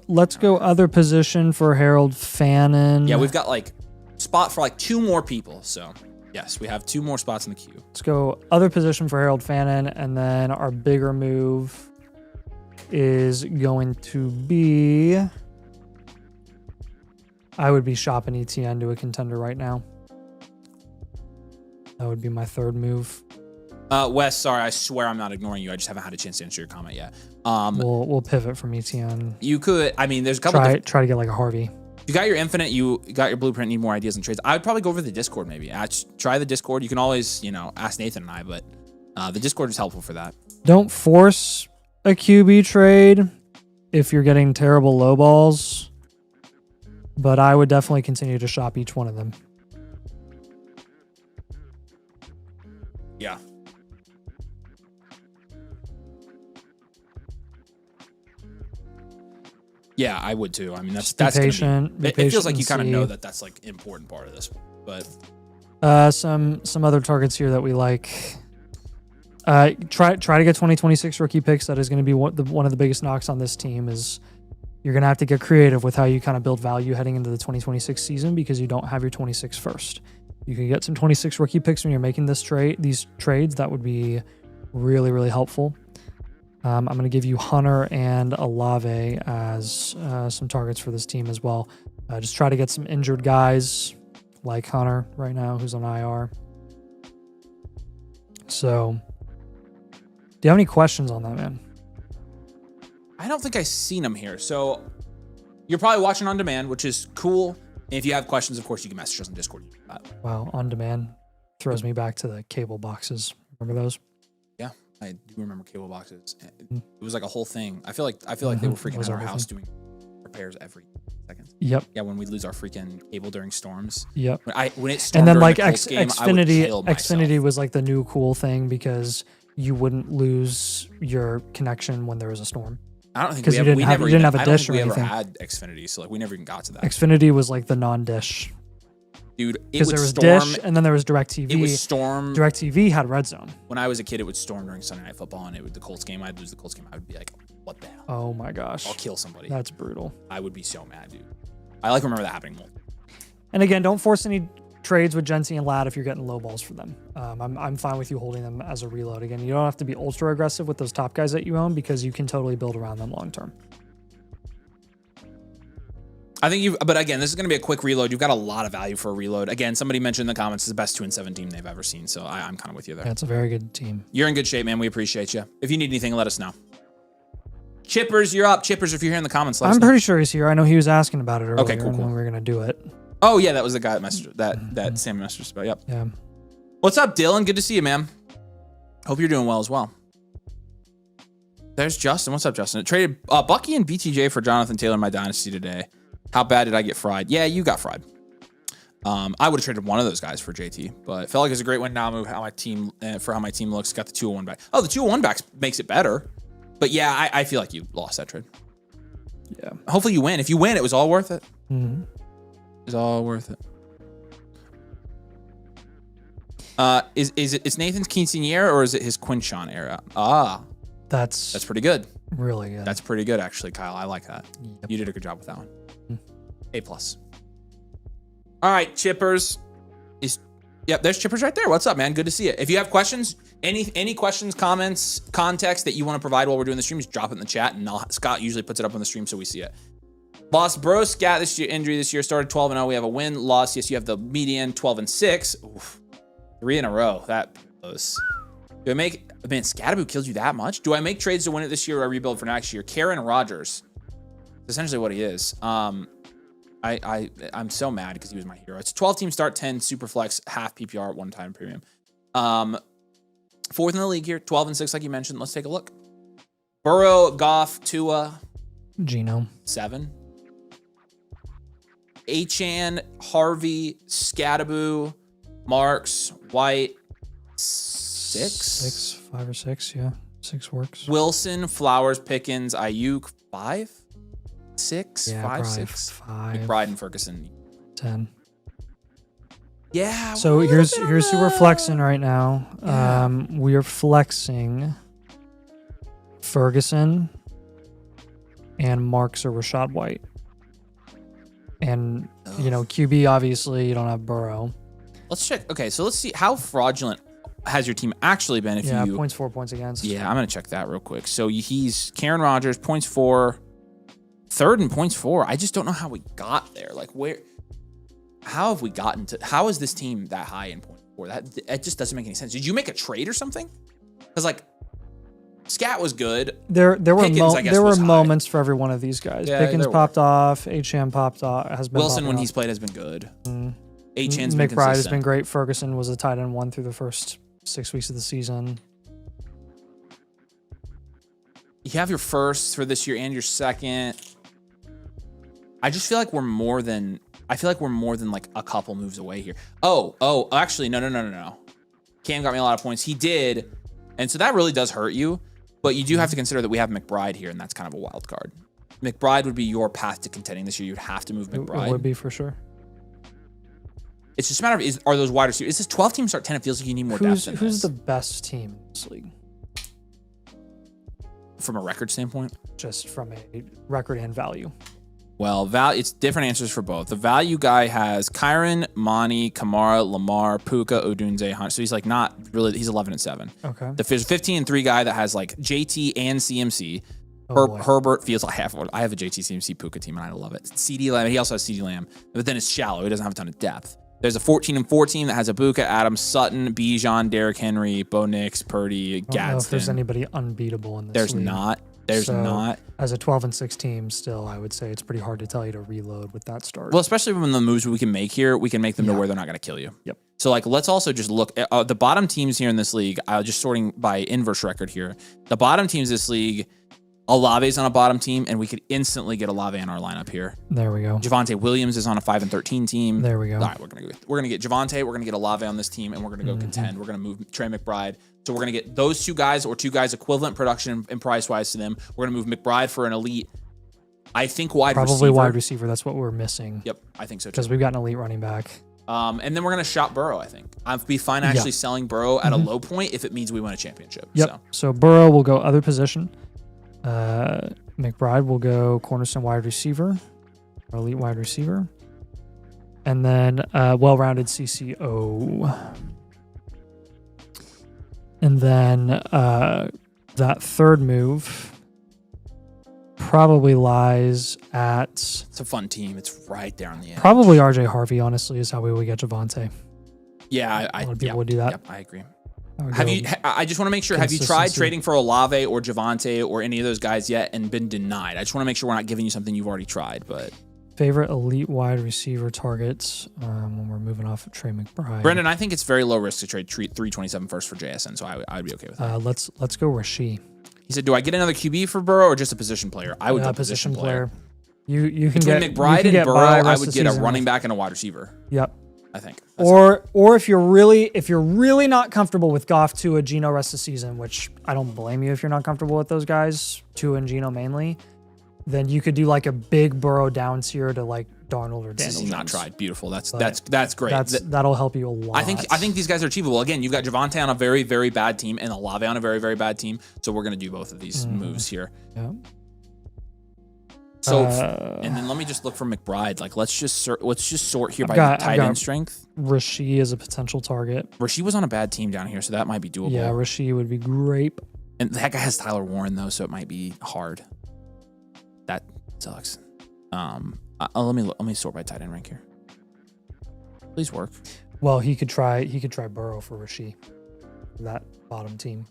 other position for Harold Fannin. Yeah, we've got like spot for like 2 more people. So yes, we have 2 more spots in the queue. Let's go other position for Harold Fannin, and then our bigger move is going to be. I would be shopping ETN to a contender right now. That would be my third move. Wes, sorry, I swear I'm not ignoring you. I just haven't had a chance to answer your comment yet. We'll pivot from ETN. You could. I mean, there's a couple. Try to get like a Harvey. You got your infinite. You got your blueprint. Need more ideas and trades. I would probably go over the Discord maybe. Try the Discord. You can always, ask Nathan and I, but the Discord is helpful for that. Don't force a QB trade if you're getting terrible low balls, but I would definitely continue to shop each one of them. Yeah. Yeah, I would too. I mean, that's patient. It feels like you kind of know that that's like important part of this, but some other targets here that we like. Try to get 2026 rookie picks. That is going to be one of the biggest knocks on this team. Is you're going to have to get creative with how you kind of build value heading into the 2026 season because you don't have your 26 first. You can get some 26 rookie picks when you're making these trades. That would be really, really helpful. I'm going to give you Hunter and Olave as some targets for this team as well. Just try to get some injured guys like Hunter right now, who's on IR. So, do you have any questions on that, man? I don't think I've seen them here. So, you're probably watching on demand, which is cool. And if you have questions, of course, you can message us on Discord. Wow, on demand throws me back to the cable boxes. Remember those? Yeah, I do remember cable boxes. It was like a whole thing. I feel like they were freaking out our house doing repairs every second. Yep. Yeah, when we lose our freaking cable during storms. Yep. When it stormed, and then like Xfinity was like the new cool thing because you wouldn't lose your connection when there was a storm. I don't think you didn't have a dish or anything. We ever had Xfinity, so like we never even got to that. Xfinity was like the non-dish. Dude, because there was Dish and then there was DirecTV. It was storm. DirecTV had Red Zone. When I was a kid, it would storm during Sunday Night Football, and it would the Colts game. I'd lose the Colts game. I would be like, "What the hell? Oh my gosh! I'll kill somebody." That's brutal. I would be so mad, dude. I like remember that happening more. And again, don't force any trades with Jency and Ladd if you're getting low balls for them. I'm fine with you holding them as a reload. Again, you don't have to be ultra aggressive with those top guys that you own because you can totally build around them long term. I think but again, this is going to be a quick reload. You've got a lot of value for a reload. Again, somebody mentioned in the comments, it's the best 2-7 team they've ever seen. So I'm kind of with you there. Yeah, it's a very good team. You're in good shape, man. We appreciate you. If you need anything, let us know. Chippers, you're up. Chippers, if you're here in the comments, let us know. I'm pretty sure he's here. I know he was asking about it earlier. Okay, cool. When we were going to do it. Oh, yeah, that was the guy that Sam messaged us about. Yep. Yeah. What's up, Dylan? Good to see you, man. Hope you're doing well as well. There's Justin. What's up, Justin? I traded Bucky and BTJ for Jonathan Taylor in my Dynasty today. How bad did I get fried? Yeah, you got fried. I would have traded one of those guys for JT, but it felt like it's a great win now. Move how my team looks. Got the 201 back. Oh, the 201 back makes it better. But yeah, I feel like you lost that trade. Yeah. Hopefully you win. If you win, it was all worth it. Mm-hmm. It was all worth it. Is Nathan's quinceañera or is it his Quinchon era? That's pretty good. Really good. That's pretty good, actually, Kyle. I like that. Yep. You did a good job with that one. A+. All right, Chippers. Yep, there's Chippers right there. What's up, man? Good to see you. If you have questions, any questions, comments, context that you want to provide while we're doing the stream, just drop it in the chat, and Scott usually puts it up on the stream so we see it. Lost Bro Scat this year, injury this year started 12-0. We have a win, loss. Yes, you have the median 12-6. Oof. 3 in a row. That blows. Do I make, man, Scatterboo kills you that much? Do I make trades to win it this year or I rebuild for next year? Karen Rogers. That's essentially what he is. I'm so mad because he was my hero. It's 12 team start, 10 super flex, half PPR, 1 time premium. 4th in the league here, 12 and 6, like you mentioned. Let's take a look. Burrow, Goff, Tua. Geno. 7. Achane, Harvey, Scatterboo, Marks, White, 6. 5 or 6, yeah. 6 works. Wilson, Flowers, Pickens, Ayuk, 5, 6, Yeah, 5, probably 6. 5. McBride and Ferguson. 10. Yeah. So here's who we're flexing right now. Yeah. We are flexing Ferguson and Marks or Rashad White. And, you know, QB, obviously, you don't have Burrow. Let's check. Okay, so let's see how fraudulent has your team actually been if you... points for, points against. Yeah, I'm going to check that real quick. So he's Karen Rogers, points for, 3rd in points for. I just don't know how we got there. Like, where... How have we gotten to... How is this team that high in points for? That just doesn't make any sense. Did you make a trade or something? Because, like, Scat was good. There Pickens, were moments for every one of these guys. Yeah, Pickens popped off. Achane popped off. Has been Wilson, when off. he's played, has been good. Mm. Achane's been McBride consistent. has been great. Ferguson was a tight end 1 through the first 6 weeks of the season. You have your first for this year and your second. I just feel like we're more than... I feel like we're more than like a couple moves away here. Oh, actually, no. Cam got me a lot of points. He did. And so that really does hurt you. But you do have to consider that we have McBride here, and that's kind of a wild card. McBride would be your path to contending this year. You'd have to move McBride. It would be for sure. It's just a matter of, are those wide receivers? Is this 12 team start 10? It feels like you need more depth than Who's this. the best team in this league? From a record standpoint? Just from a record and value. Well, it's different answers for both. The value guy has Kyron, Monty, Kamara, Lamar, Puka, Odunze, Hunt. So he's like not really, he's 11 and 7. Okay. The 15 and 3 guy that has like JT and CMC. Oh, Herbert feels like I have a JT CMC Puka team and I love it. CD Lamb, he also has CD Lamb, but then it's shallow. He doesn't have a ton of depth. There's a 14 and 14 that has a Buka, Adams, Sutton, Bijan, Derrick Henry, Bo Nix, Purdy, Gadsden. I don't know if there's anybody unbeatable in this There's league. not. There's not. As a 12 and 6 team, still, I would say it's pretty hard to tell you to reload with that start. Well, especially when the moves we can make here, we can make them to where they're not going to kill you. Yep. So, like, let's also just look at the bottom teams here in this league. Just sorting by inverse record here. The bottom teams this league, Olave's on a bottom team, and we could instantly get Olave in our lineup here. There we go. Javonte Williams is on a 5 and 13 team. There we go. All right, we're gonna get Javonte. We're gonna get Olave on this team, and we're gonna go contend. We're gonna move Trey McBride. So we're gonna get those 2 guys or 2 guys equivalent production and price wise to them. We're gonna move McBride for an elite. I think wide receiver. Wide receiver. That's what we're missing. Yep, I think so too. Because we've got an elite running back. And then we're gonna shop Burrow. I think I'd be fine actually selling Burrow at a low point if it means we win a championship. Yep. So Burrow will go other position. McBride will go cornerstone wide receiver, or elite wide receiver, and then well-rounded CCO. And then that third move probably lies at... It's a fun team. It's right there on the end. Probably RJ Harvey, honestly, is how we would get Javonte. Yeah, A lot of people would do that. Yep, I agree. I just want to make sure, have you tried trading for Olave or Javonte or any of those guys yet and been denied? I just want to make sure we're not giving you something you've already tried, but... Favorite elite wide receiver targets when we're moving off of Trey McBride. Brendan, I think it's very low risk to trade 327 first for JSN, so I would be okay with that. Let's go Rasheed. He said, do I get another QB for Burrow or just a position player? I would go position player. You can Between get McBride and Burrow, I would get a running back. back and a wide receiver. Yep. I think. Or if you're really not comfortable with Goff, Tua, Geno rest of the season, which I don't blame you if you're not comfortable with those guys, Tua and Geno mainly, then you could do like a big Burrow down tier to like Darnold or Daniel Jones. Not tried. Beautiful. That's great. That'll help you a lot. I think these guys are achievable. Again, you've got Javonte on a very, very bad team and Olave on a very, very bad team. So we're gonna do both of these moves here. Yeah. So and then let me just look for McBride. Like let's just sort here by tight end strength. Rasheed is a potential target. Rasheed was on a bad team down here, so that might be doable. Yeah, Rasheed would be great. And that guy has Tyler Warren though, so it might be hard. That sucks. Let me sort by tight end rank here. Please work. Well, he could try Burrow for Rasheed. That bottom team.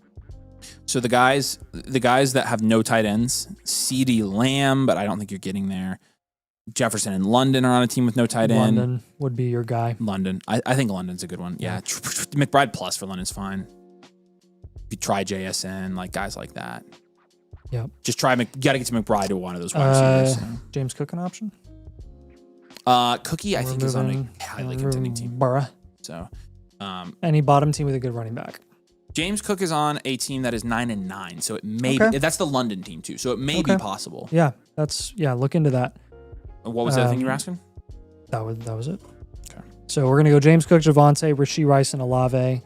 So the guys that have no tight ends, CeeDee Lamb, but I don't think you're getting there. Jefferson and London are on a team with no tight end. London would be your guy. London. I think London's a good one. Yeah. McBride plus for London's fine. You could try JSN, like guys like that. Yep. Just try, you got to get to McBride to one of those wide receivers. So. James Cook an option? Cookie, I think, is on a highly contending team. Burra. So, any bottom team with a good running back. James Cook is on a team that is 9-9, so it may be, that's the London team too, so it may be possible. Yeah, look into that. What was the other thing you were asking? That was it. Okay. So we're gonna go James Cook, Javonte, Rashee Rice, and Olave,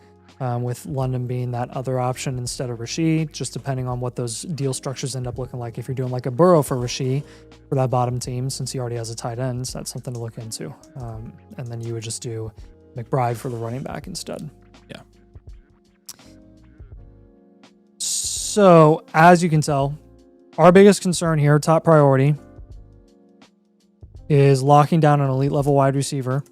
with London being that other option instead of Rashee, just depending on what those deal structures end up looking like. If you're doing like a Burrow for Rashee for that bottom team, since he already has a tight end, so that's something to look into. And then you would just do McBride for the running back instead. Yeah. So, as you can tell, our biggest concern here, top priority, is locking down an elite level wide receiver.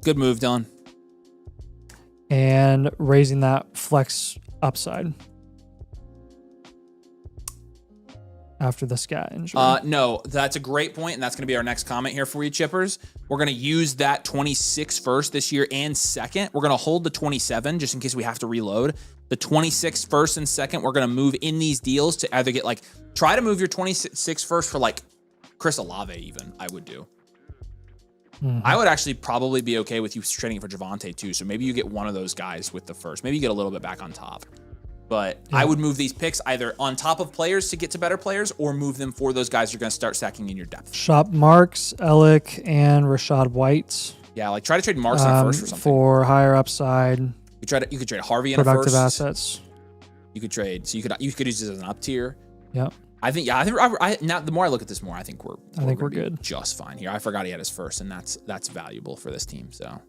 Good move, Dylan. And raising that flex upside after the scat injury. No, that's a great point, and that's going to be our next comment here for you, Chippers. We're going to use that 26 first this year and second. We're going to hold the 27 just in case we have to reload. The 26 first and second, we're going to move in these deals to either get try to move your 26 first for Chris Olave even, I would do. Mm-hmm. I would actually probably be okay with you trading for Javonte too. So maybe you get one of those guys with the first. Maybe you get a little bit back on top. But I would move these picks either on top of players to get to better players or move them for those guys you're going to start stacking in your depth. Shop Marks, Ellick, and Rashad White. Yeah, try to trade Marks in a first or something. For higher upside. You could trade Harvey in a first. Productive assets. You could trade. So you could use this as an up tier. Yep. I think now the more I look at this more, I think we're good. Just fine here. I forgot he had his first, and that's valuable for this team. So.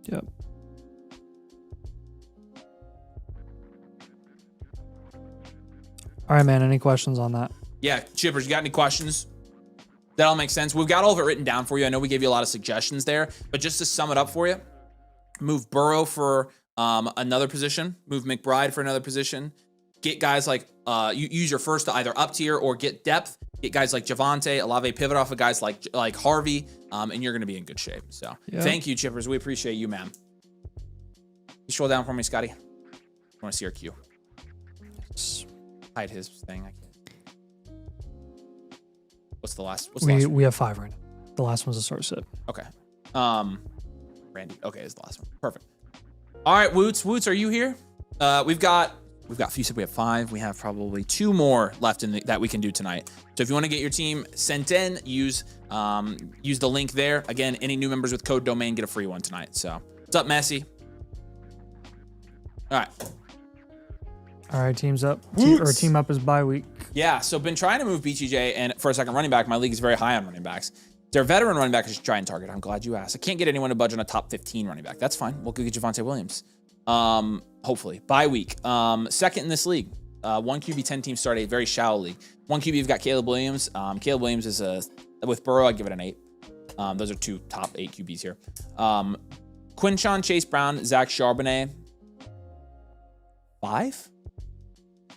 Yep. All right, man. Any questions on that? Yeah, Chippers, you got any questions? That all makes sense. We've got all of it written down for you. I know we gave you a lot of suggestions there, but just to sum it up for you, move Burrow for another position, move McBride for another position, get guys you use your first to either up tier or get depth, get guys like Javonte, Olave, pivot off of guys like Harvey, and you're going to be in good shape. So Thank you, Chippers. We appreciate you, man. You scroll down for me, Scotty. I want to see our queue. Hide his thing. I can't. What's the last? We have 5 right now. The last one's a source sit. Okay. Randy. Okay, is the last one. Perfect. All right, Woots. Woots, are you here? We've got. You said we have 5. We have probably 2 more left that we can do tonight. So if you want to get your team sent in, use the link there. Again, any new members with code domain get a free one tonight. So what's up, Messi? All right. All right, team's up. Team up is bye week. Yeah, so been trying to move BTJ and for a second running back. My league is very high on running backs. Their veteran running back I should try and target. I'm glad you asked. I can't get anyone to budge on a top 15 running back. That's fine. We'll go get Javonte Williams. Hopefully. Bye week. Second in this league. 1 QB 10 team start, a very shallow league. 1 QB, you've got Caleb Williams. Caleb Williams is with Burrow, I'd give it an 8. Those are 2 top 8 QBs here. Quinshon, Chase Brown, Zach Charbonnet. 5?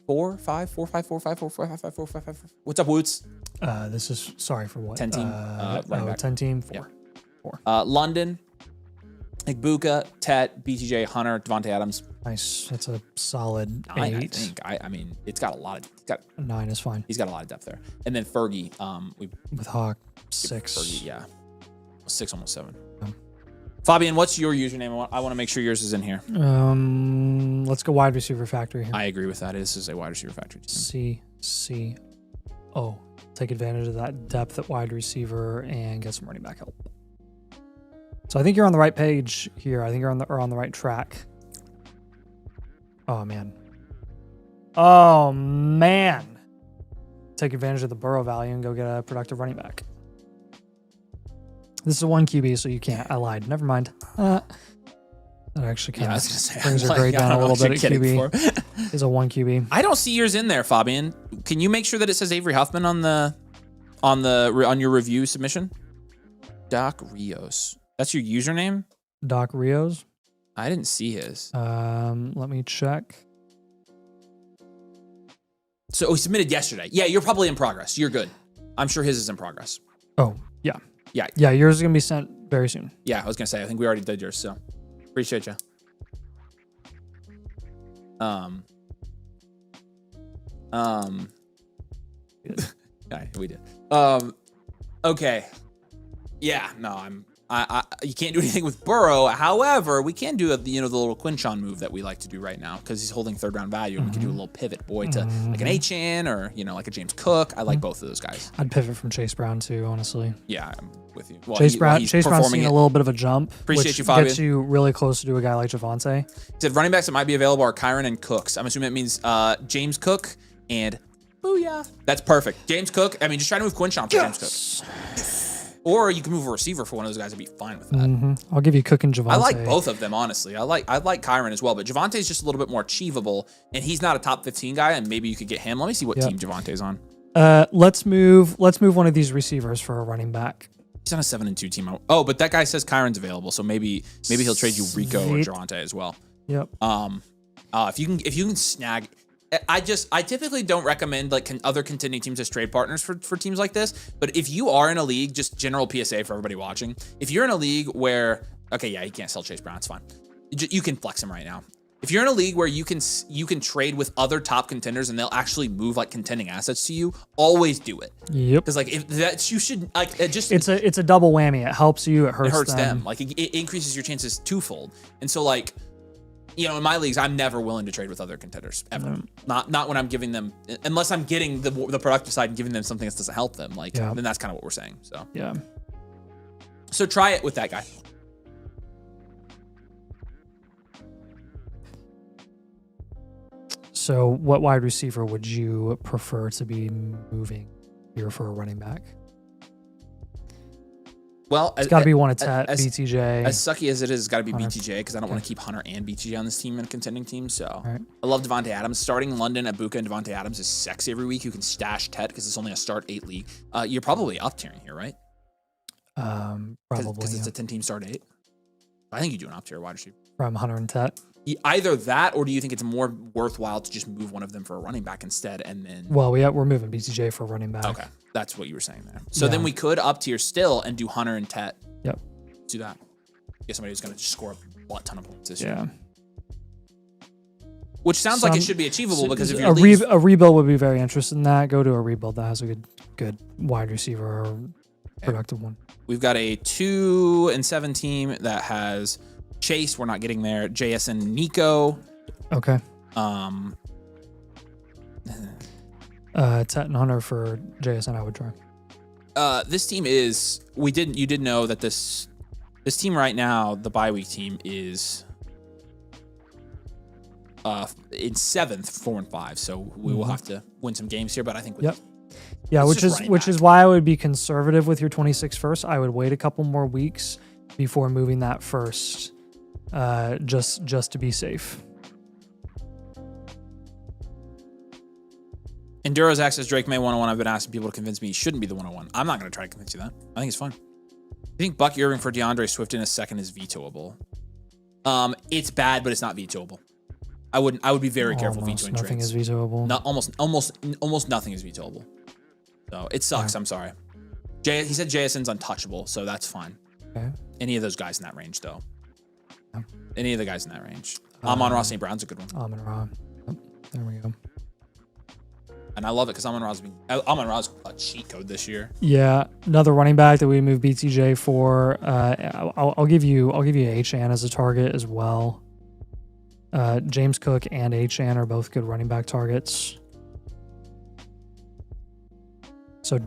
4, 5, 4, 5, 4, 5, 4, 5, 5, 4, 5, 5, 4. What's up, Woots? This is sorry for what? 10 team. 10 team, 4. Yeah. 4. London, Igbuka, Tet, BTJ, Hunter, Devontae Adams. Nice. That's a solid 8. 9, I think. I mean, it's got a lot of. 9 is fine. He's got a lot of depth there. And then Fergie. With Hawk, 6. Fergie, yeah. 6, almost 7. Fabian, what's your username? I want to make sure yours is in here. Let's go wide receiver factory here. I agree with that. This is a wide receiver factory team. CCO. Take advantage of that depth at wide receiver and get some running back help. So I think you're on the right page here. I think you're on the right track. Oh man. Take advantage of the Burrow value and go get a productive running back. This is a 1 QB, so you can't. I lied. Never mind. That actually kind of brings your grade down a little bit at QB. Is a 1 QB. I don't see yours in there, Fabian. Can you make sure that it says Avery Huffman on your review submission? Doc Rios. That's your username? Doc Rios. I didn't see his. Let me check. So he submitted yesterday. Yeah, you're probably in progress. You're good. I'm sure his is in progress. Oh, yeah. Yeah. Yeah, yours is going to be sent very soon. Yeah, I was going to say, I think we already did yours, so appreciate you. Yeah, we did. Okay. Yeah, no, you can't do anything with Burrow. However, we can do the little Quinchon move that we like to do right now because he's holding 3rd round value, and we can do a little pivot boy to like an Achane or like a James Cook. I like both of those guys. I'd pivot from Chase Brown too, honestly. Yeah, I'm with you. Well, Chase Brown's seen a little bit of a jump. Appreciate which you, Fabian. Gets you really close to a guy like Javonte. Said running backs that might be available are Kyron and Cooks. I'm assuming it means James Cook and booyah. That's perfect. James Cook. I mean, just try to move Quinchon for James Cook. Or you can move a receiver for one of those guys. I'd be fine with that. I'll give you Cook and Javonte. I like both of them, honestly. I like Kyron as well, but Javonte's just a little bit more achievable, and he's not a top 15 guy, and maybe you could get him. Let me see what team Javonte's on. Let's move one of these receivers for a running back. He's on a 7-2 team. Oh, but that guy says Kyron's available, so maybe he'll trade you Rico or Javonte as well. Yep. If you can snag. I typically don't recommend like other contending teams as trade partners for teams like this. But if you are in a league, just general PSA for everybody watching, if you're in a league where, okay, yeah, you can't sell Chase Brown, it's fine. You can flex him right now. If you're in a league where you can trade with other top contenders and they'll actually move like contending assets to you, always do it. Yep. Because like if that you should like just it's a double whammy. It helps you. It hurts them. Like it increases your chances twofold. And so like, in my leagues, I'm never willing to trade with other contenders ever. Not when I'm giving them, unless I'm getting the productive side and giving them something that doesn't help them. Like then that's kind of what we're saying. So yeah. So try it with that guy. So what wide receiver would you prefer to be moving here for a running back? Well, it's got to be one of BTJ. As sucky as it is, it's got to be BTJ because I don't want to keep Hunter and BTJ on this team in a contending team. So I love Devontae Adams. Starting London at Buka and Devontae Adams is sexy every week. You can stash Tet because it's only a start 8 league. You're probably up tiering here, right? Probably because it's a 10-team start 8. I think you do an up tier wide receiver from Hunter and Tet. Either that, or do you think it's more worthwhile to just move one of them for a running back instead, and then? Well, we're moving BTJ for a running back. Okay, that's what you were saying there. So then we could up tier still and do Hunter and Tet. Yep. Do that. Get somebody who's going to just score a ton of points this year. Which sounds like it should be achievable because if you're a rebuild would be very interested in that. Go to a rebuild that has a good wide receiver or productive one. We've got a 2-7 team that has Chase, we're not getting there. JSN Nico. Okay. Tet and Hunter for JSN, I would try. This team is you did know that this team right now, the bye week team, is in 7th, 4-5. So we will have to win some games here, but I think which is why I would be conservative with your 26 first. I would wait a couple more weeks before moving that first. Just to be safe. Enduro's access Drake May 101. I've been asking people to convince me he shouldn't be the 101. I'm not going to try to convince you that. I think it's fun. I think Buck Irving for DeAndre Swift in a second is vetoable. It's bad, but it's not vetoable. I would be very careful vetoing trades. Nothing is vetoable. Not almost nothing is vetoable. So it sucks. I'm sorry. He said JSN's untouchable, so that's fine. Okay. Any of those guys in that range, though. Any of the guys in that range. Amon-Ra St. Brown's a good one. Amon-Ra. Yep. There we go. And I love it because Amon-Ra's a cheat code this year. Yeah, another running back that we moved BTJ for. I'll give you Achane as a target as well. James Cook and Achane are both good running back targets. So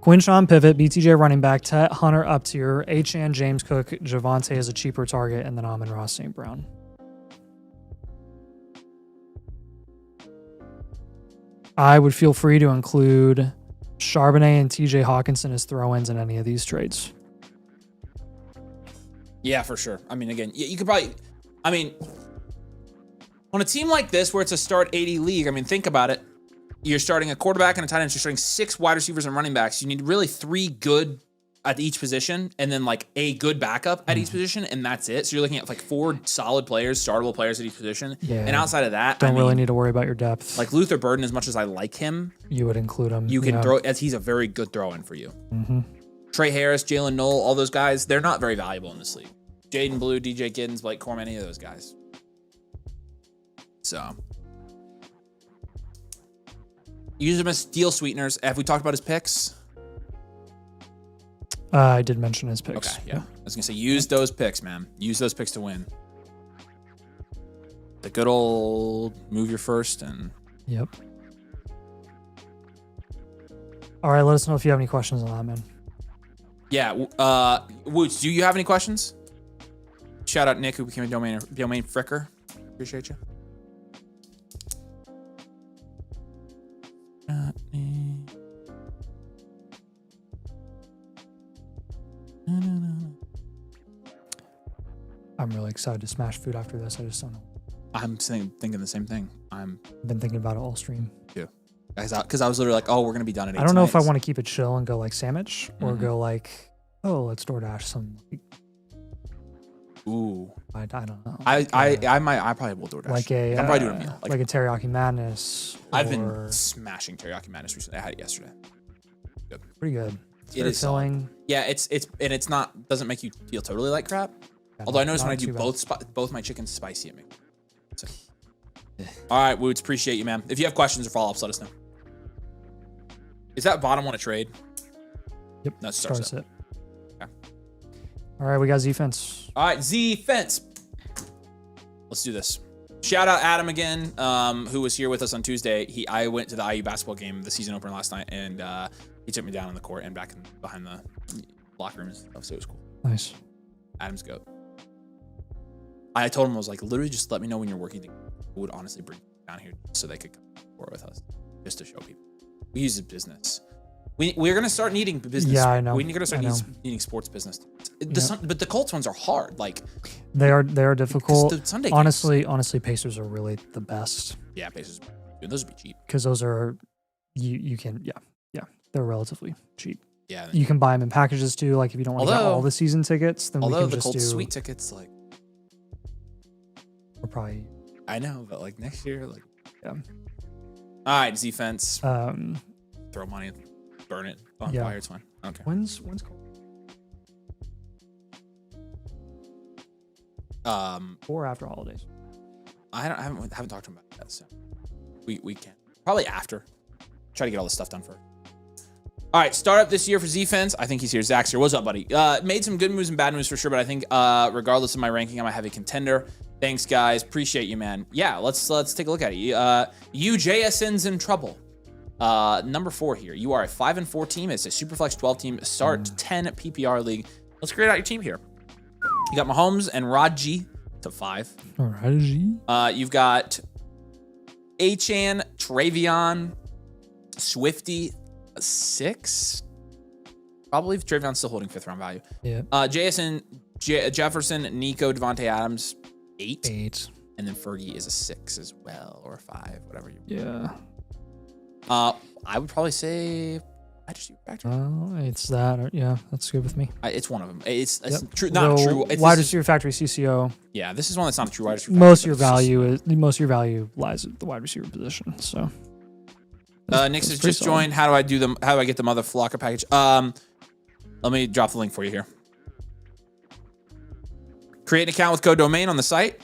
Quinchon pivot, BTJ running back, Tet Hunter up tier, Achane, James Cook, Javonte as a cheaper target, and then Amon-Ra St. Brown. I would feel free to include Charbonnet and TJ Hawkinson as throw-ins in any of these trades. Yeah, for sure. I mean, again, you could probably, on a team like this where it's a start 80 league, I mean, think about it. You're starting a quarterback and a tight end. You're starting 6 wide receivers and running backs. You need really 3 good at each position, and then like a good backup at each position, and that's it. So you're looking at like 4 solid players, startable players at each position. Yeah. And outside of that, Don't really need to worry about your depth. Like Luther Burden, as much as I like him, you would include him. You can throw, as he's a very good throw-in for you. Trey Harris, Jalen Knoll, all those guys, they're not very valuable in this league. Jaden Blue, DJ Giddens, Blake Corum, any of those guys. So use them as steal sweeteners. Have we talked about his picks? I did mention his picks. Okay, yeah. I was gonna say use those picks, man. Use those picks to win. The good old move your first and. Yep. All right, let us know if you have any questions on that, man. Yeah, Woots, do you have any questions? Shout out Nick, who became a domain fricker. Appreciate you. I'm really excited to smash food after this. I just don't know. I'm thinking the same thing. I've been thinking about it all stream. Yeah. Because I was literally like, oh, we're going to be done at 8 I don't know if I tonight. want to keep it chill and go like sandwich or go like, oh, let's DoorDash some. Ooh. I don't know. I probably will DoorDash. Like a, I'm probably doing a meal. like a teriyaki madness. I've been smashing teriyaki madness recently. I had it yesterday. Good. Pretty good. It is filling. Yeah, it's not, doesn't make you feel totally like crap. Yeah, Although I notice when I do both my chickens spicy, it makes so. All right, Woods, appreciate you, man. If you have questions or follow-ups, let us know. Is that bottom one a trade? Yep. No, starts it. Okay. All right, we got Z-Fence. All right, Z-Fence. Let's do this. Shout out Adam again, who was here with us on Tuesday. I went to the IU basketball game, the season opener last night, and he took me down on the court and back behind the locker room and stuff, so it was cool. Nice. Adam's goat. I told him, I was like, literally just let me know when you're working. I would honestly bring you down here so they could come work with us, just to show people. We use a business. We're going to start needing business. Yeah, I know. We're going to start needing sports business. But the Colts ones are hard. Like they are difficult. The Sunday honestly, Pacers are really the best. Yeah, Pacers. Dude, those would be cheap. Because those are, you can, they're relatively cheap. Yeah. You can buy them in packages too. Like if you don't want to get all the season tickets, then we can just do. Colts sweet tickets, like. We're probably. I know, but like next year, like. Yeah. All right, Z-Fence. Throw money, burn it on fire. It's fine. Okay. When's or after holidays? I haven't talked to him about that, so we can probably after. Try to get all this stuff done first. All right, start up this year for Z-Fence. I think he's here. Zach's here. What's up, buddy? Made some good moves and bad moves for sure, but I think regardless of my ranking, I'm a heavy contender. Thanks, guys. Appreciate you, man. Yeah, let's take a look at it. UJSN's in trouble. Number 4 here. You are a 5-4 team. It's a Superflex 12 team. Start 10 PPR league. Let's create out your team here. You got Mahomes and Raji to 5. Raji. You've got Achan, Travion, Swifty, 6. Probably Travion's still holding 5th round value. Yeah. JSN, Jefferson, Nico, Devontae Adams, 8. 8. And then Fergie is a 6 as well, or a 5, whatever you. Yeah. I would probably say wide receiver factory. It's that. Yeah, that's good with me. It's one of them. It's true, not true. Wide receiver factory CCO. Yeah, this is one that's not a true wide receiver. Most of your value lies at the wide receiver position. So. Nix has just joined. How do I do them? How do I get the mother flocker package? Let me drop the link for you here. Create an account with code domain on the site.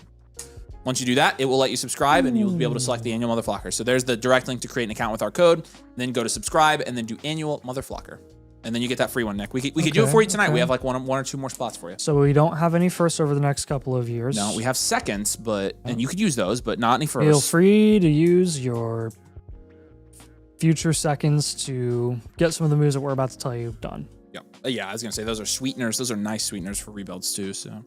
Once you do that, it will let you subscribe and you'll be able to select the annual mother flocker. So there's the direct link to create an account with our code. Then go to subscribe and then do annual mother flocker. And then you get that free one, Nick. We could do it for you tonight. Okay. We have like one or two more spots for you. So we don't have any firsts over the next couple of years. No, we have seconds, and you could use those, but not any firsts. Feel free to use your future seconds to get some of the moves that we're about to tell you done. Yeah, I was gonna say those are sweeteners. Those are nice sweeteners for rebuilds too. So.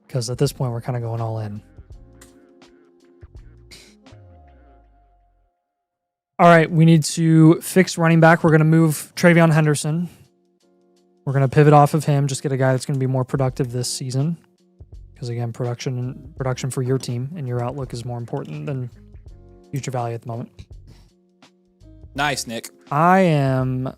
Because at this point we're kind of going all in. All right, we need to fix running back. We're going to move Travion Henderson. We're going to pivot off of him, just get a guy that's going to be more productive this season. Because again, production for your team and your outlook is more important than future value at the moment. Nice, Nick. I am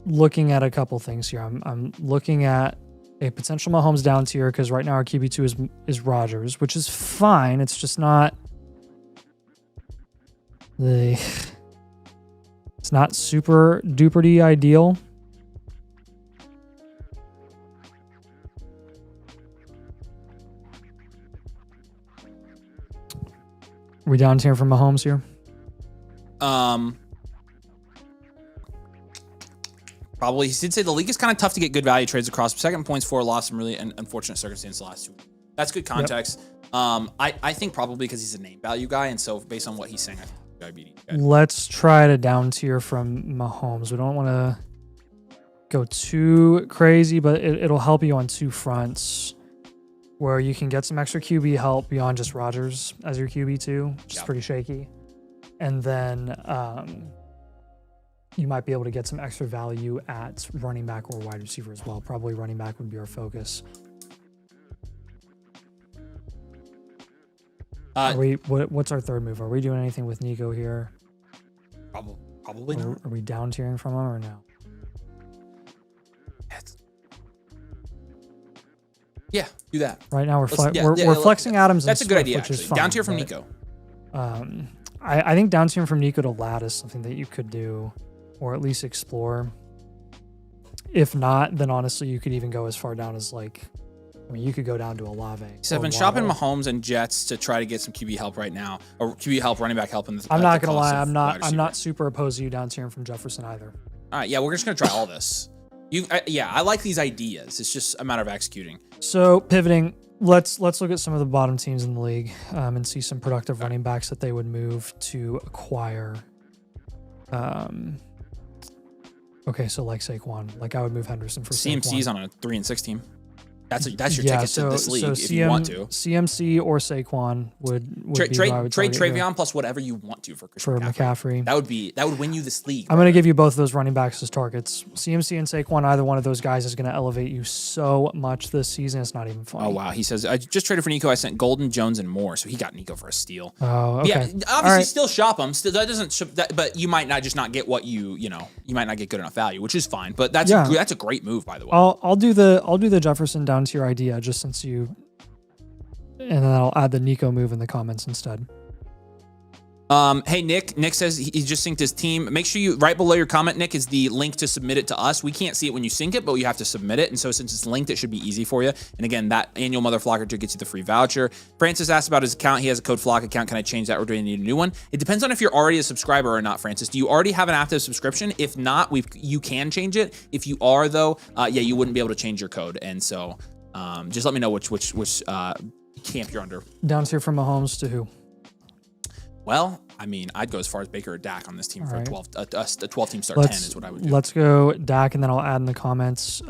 looking at a couple things here. I'm looking at a potential Mahomes down tier because right now our QB2 is Rodgers, which is fine. It's just not it's not super duper ideal. Are we down tier from Mahomes here? Probably. He did say the league is kind of tough to get good value trades across. Second points for lost some really unfortunate circumstances the last 2 weeks. That's good context. Yep. I think probably because he's a name value guy, and so based on what he's saying, I think diabetes. Let's try to down tier from Mahomes. We don't want to go too crazy, but it'll help you on 2 fronts where you can get some extra QB help beyond just Rodgers as your QB2, which is pretty shaky. And then you might be able to get some extra value at running back or wide receiver as well. Probably running back would be our focus. What's our third move? Are we doing anything with Nico here? Probably not. Are we down tiering from him or no? Yeah, do that. Right now we're flexing Adams. That's and a good Swift, idea. Which is Actually, fine, down tier from Nico. I think down tiering from Nico to Lad is something that you could do, or at least explore. If not, then honestly, you could even go as far down as you could go down to Olave. So I've been shopping Mahomes and Jets to try to get some QB help right now, or QB help, running back help. I'm not gonna lie, I'm not super opposed to you down tiering from Jefferson either. All right, yeah, we're just gonna try all this. I like these ideas. It's just a matter of executing. So pivoting, let's look at some of the bottom teams in the league and see some productive running backs that they would move to acquire. Okay, so like Saquon, I would move Henderson for CMC's Saquon. on a 3-6 team. That's your ticket to this league if you want to. CMC or Saquon would trade Travion here. Plus whatever you want to for Christian McCaffrey. That would win you this league. I'm going to give you both of those running backs as targets. CMC and Saquon, either one of those guys is going to elevate you so much this season. It's not even funny. Oh wow, he says I just traded for Nico. I sent Golden, Jones, and more, so he got Nico for a steal. Oh, okay. Yeah, obviously still shop him. Still that doesn't, but you might not get what you might not get good enough value, which is fine. But that's a great move, by the way. I'll do the Jefferson down tier idea just since you, and then I'll add the Nico move in the comments instead. Hey, Nick says he just synced his team. Make sure you, right below your comment, Nick, is the link to submit it to us. We can't see it when you sync it, but you have to submit it. And so since it's linked, it should be easy for you. And again, that annual Mother Flocker 2 gets you the free voucher. Francis asked about his account. He has a code Flock account. Can I change that or do I need a new one? It depends on if you're already a subscriber or not, Francis. Do you already have an active subscription? If not, you can change it. If you are, though, you wouldn't be able to change your code. And so just let me know which camp you're under. Down tier from Mahomes to who? Well, I mean, I'd go as far as Baker or Dak on this team for a 12 team start. 10 is what I would do. Let's go Dak, and then I'll add in the comments.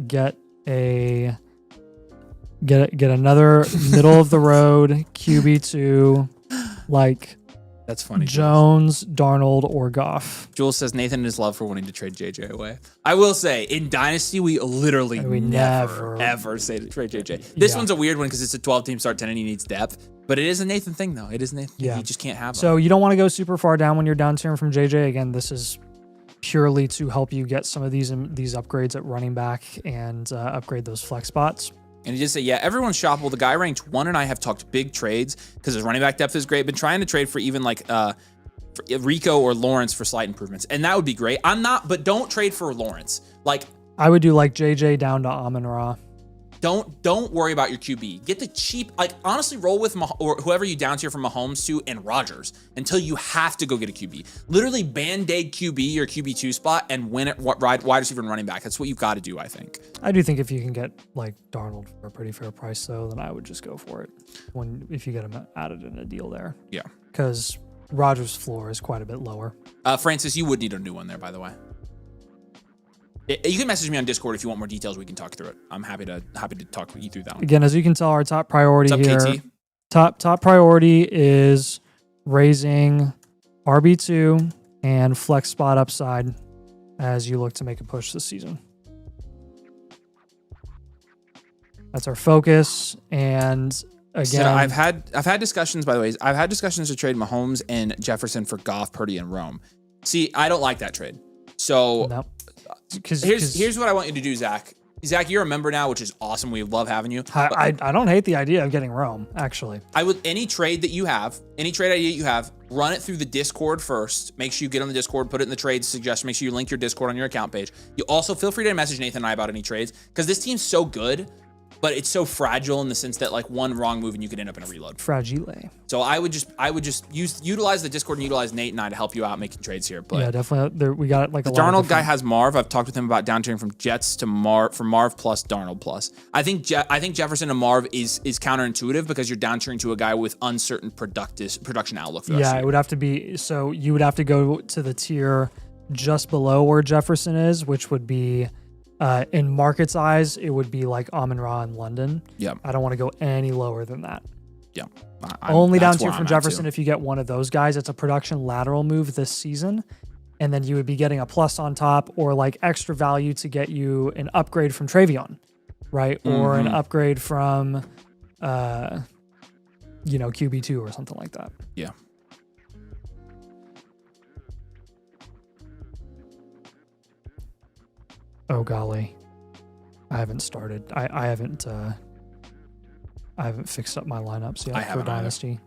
Get another middle of the road QB2, that's funny. Jones, Darnold, or Goff. Jules says Nathan is love for wanting to trade JJ away. I will say in Dynasty we literally never ever say to trade JJ. This one's a weird one because it's a 12 team start 10 and he needs depth. But it is a Nathan thing, though. It is Nathan. Yeah. You just can't have them. So you don't want to go super far down when you're down tiering from JJ. Again, this is purely to help you get some of these upgrades at running back and upgrade those flex spots. And he just said, yeah, everyone's shoppable. The guy ranked 1 and I have talked big trades because his running back depth is great. Been trying to trade for even for Rico or Lawrence for slight improvements. And that would be great. But don't trade for Lawrence. I would do JJ down to Amon-Ra. Don't worry about your QB. Get the cheap, honestly roll with or whoever you down tier from Mahomes to and Rodgers until you have to go get a QB. Literally band-aid QB, your QB2 spot, and win at wide receiver and running back. That's what you've got to do, I think. I do think if you can get Darnold for a pretty fair price, though, then I would just go for it if you get him added in a deal there. Yeah. Because Rodgers' floor is quite a bit lower. Francis, you would need a new one there, by the way. You can message me on Discord if you want more details. We can talk through it. I'm happy to talk you through that one. Again, as you can tell, our top priority What's up, here. KT? Top priority is raising RB2 and flex spot upside as you look to make a push this season. That's our focus. And again, So I've had discussions, by the way. I've had discussions to trade Mahomes and Jefferson for Goff, Purdy, and Rome. See, I don't like that trade. So no. here's what I want you to do, Zach. Zach, you're a member now, which is awesome. We love having you. I don't hate the idea of getting Rome, actually. I would any trade that you have, any trade idea you have, run it through the Discord first. Make sure you get on the Discord, put it in the trade suggestion. Make sure you link your Discord on your account page. You also feel free to message Nathan and I about any trades because this team's so good, but it's so fragile in the sense that like one wrong move and you could end up in a reload. Fragile. So I would just utilize the Discord and utilize Nate and I to help you out making trades here. But yeah, definitely. We got like the Darnold guy has Marv. I've talked with him about downturning from Jets to Marv, from Marv plus Darnold plus. I think Jefferson to Marv is counterintuitive because you're downturning to a guy with uncertain production outlook for the rest of the it would have to be. So you would have to go to the tier just below where Jefferson is, which would be. In market's eyes, it would be like Amon-Ra in London. Yeah. I don't want to go any lower than that. Yeah. Only down tier from Jefferson if you get one of those guys. It's a production lateral move this season. And then you would be getting a plus on top or like extra value to get you an upgrade from Travion, right? Or an upgrade from, QB2 or something like that. Yeah. Oh golly, I haven't started. I haven't fixed up my lineups yet for Dynasty.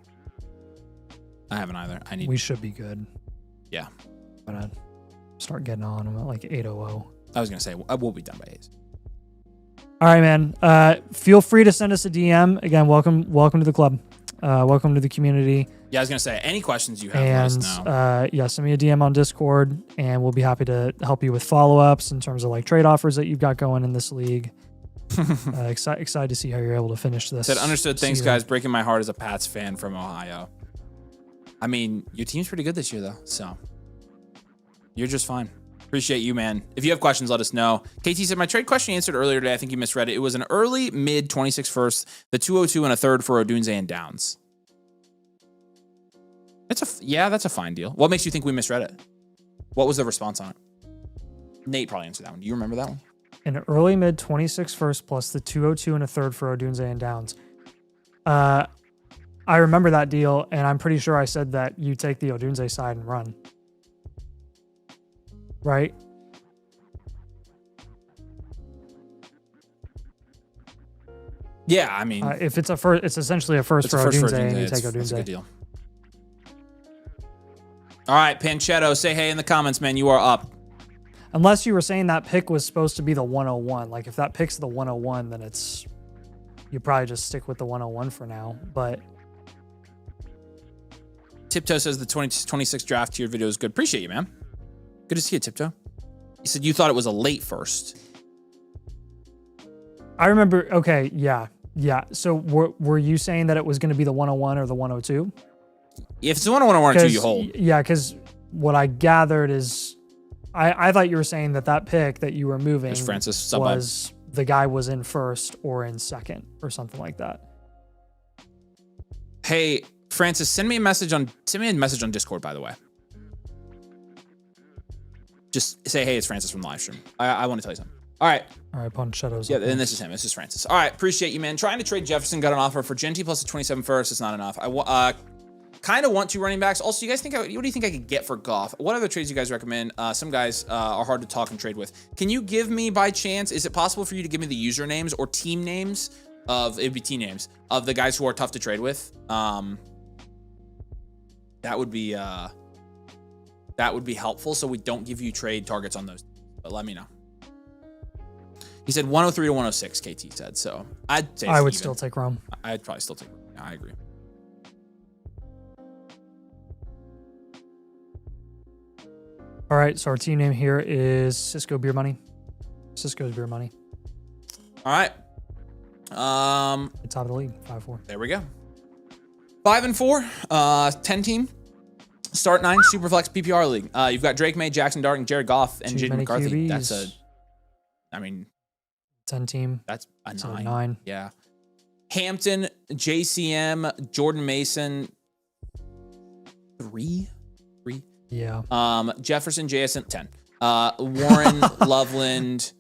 I haven't either. We should be good. Yeah. I'm gonna start getting on. I'm at like 8:00. I was gonna say we'll be done by 8. All right, man. Feel free to send us a DM. Again, welcome to the club. Welcome to the community. Yeah, I was gonna say any questions you have. Let us know. Send me a DM on Discord, and we'll be happy to help you with follow-ups in terms of like trade offers that you've got going in this league. Excited to see how you're able to finish this. Said understood. Thanks, season. guys. Breaking my heart as a Pats fan from Ohio. I mean, your team's pretty good this year, though, so you're just fine. Appreciate you, man. If you have questions, let us know. KT said, my trade question answered earlier today. I think you misread it. It was an early, mid 26 first, the 202 and a third for Odunze and Downs. That's a fine deal. What makes you think we misread it? What was the response on it? Nate probably answered that one. Do you remember that one? An early, mid 26 first plus the 202 and a third for Odunze and Downs. I remember that deal, and I'm pretty sure I said that you take the Odunze side and run. Right? Yeah, I mean, if it's a first, it's essentially a first for Odunze, and you take Odunze. That's a good deal. All right, Panchetto, say hey in the comments, man. You are up. Unless you were saying that pick was supposed to be the 101. Like, if that pick's the 101, then you probably just stick with the 101 for now. But Tiptoe says the 2026 draft tier video is good. Appreciate you, man. Good to see you, Tiptoe. You said you thought it was a late first. I remember. Okay, yeah. So were you saying that it was going to be the 101 or the 102? If it's the 101 or 102, you hold. Yeah, because what I gathered is, I thought you were saying that pick that you were moving was the guy was in first or in second or something like that. Hey, Francis, send me a message on Discord, by the way. Just say, hey, it's Francis from the live stream. I want to tell you something. All right, Ponchetos. Yeah, and this is him. This is Francis. All right, appreciate you, man. Trying to trade Jefferson, got an offer for Genty plus the 27 first. It's not enough. I kind of want 2 running backs. Also, you guys think, what do you think I could get for Goff? What other trades do you guys recommend? Some guys are hard to talk and trade with. Can you give me, by chance, is it possible for you to give me the usernames or team names it'd be team names of the guys who are tough to trade with? That would be helpful, so we don't give you trade targets on those. But let me know. He said 103 to 106, KT said. So I'd say I would still take Rome. I'd probably still take Rome. Yeah, I agree. All right, so our team name here is Cisco Beer Money. Cisco's Beer Money. All right. The top of the league, 5-4. There we go. 5-4, 10 team. Start 9 Superflex PPR league. You've got Drake May, Jackson Dart, and Jared Goff, and Jaden McCarthy. QBs. 10 team. That's a 9. 9. Yeah. Hampton, JCM, Jordan Mason. 3. Yeah. Jefferson, JSN, 10. Warren, Loveland,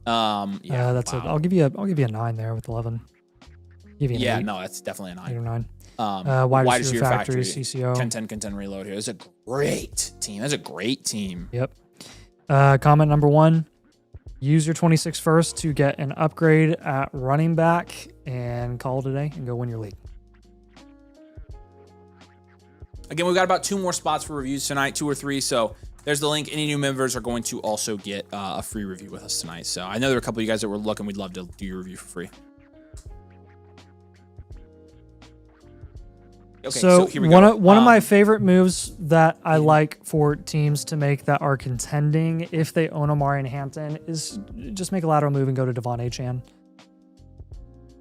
Yeah, that's it. wow. I'll give you a 9 there with 11. Give you an 8, no, that's definitely a 8 or 9. 9. Wide receiver factory, CCO. 10-10 reload here. That's a great team. That's a great team. Yep. Comment number 1. Use your 26 first to get an upgrade at running back and call it a day and go win your league. Again, we've got about 2 more spots for reviews tonight, 2 or 3. So there's the link. Any new members are going to also get a free review with us tonight. So I know there are a couple of you guys that were looking. We'd love to do your review for free. Okay, so here we go. One of my favorite moves that I like for teams to make that are contending if they own Amari and Hampton is just make a lateral move and go to Devon Achane.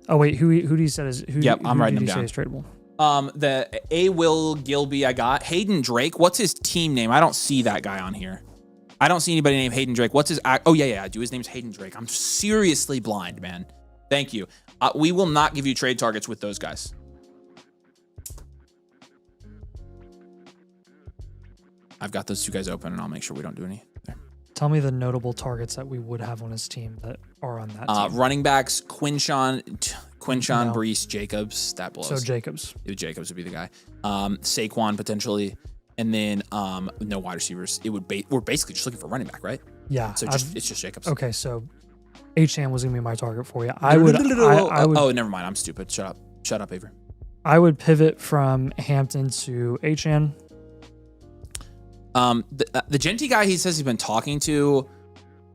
Oh wait, who do you said is who? Yep, I'm writing them them down. Is tradable? The A. Will Gilby I got. Hayden Drake. What's his team name? I don't see that guy on here. I don't see anybody named Hayden Drake. What's his? Oh yeah, I do. His name's Hayden Drake. I'm seriously blind, man. Thank you. We will not give you trade targets with those guys. I've got those 2 guys open, and I'll make sure we don't do any there. Tell me the notable targets that we would have on his team that are on that team. Running backs, Quinshawn, No. Brees, Jacobs. That blows. So Jacobs. Jacobs would be the guy. Saquon potentially, and then no wide receivers. We're basically just looking for running back, right? Yeah. So it's just Jacobs. Okay, so Achane was gonna be my target for you. I would. Oh, never mind. I'm stupid. Shut up, Avery. I would pivot from Hampton to Achane. The Genty guy, he says he's been talking to.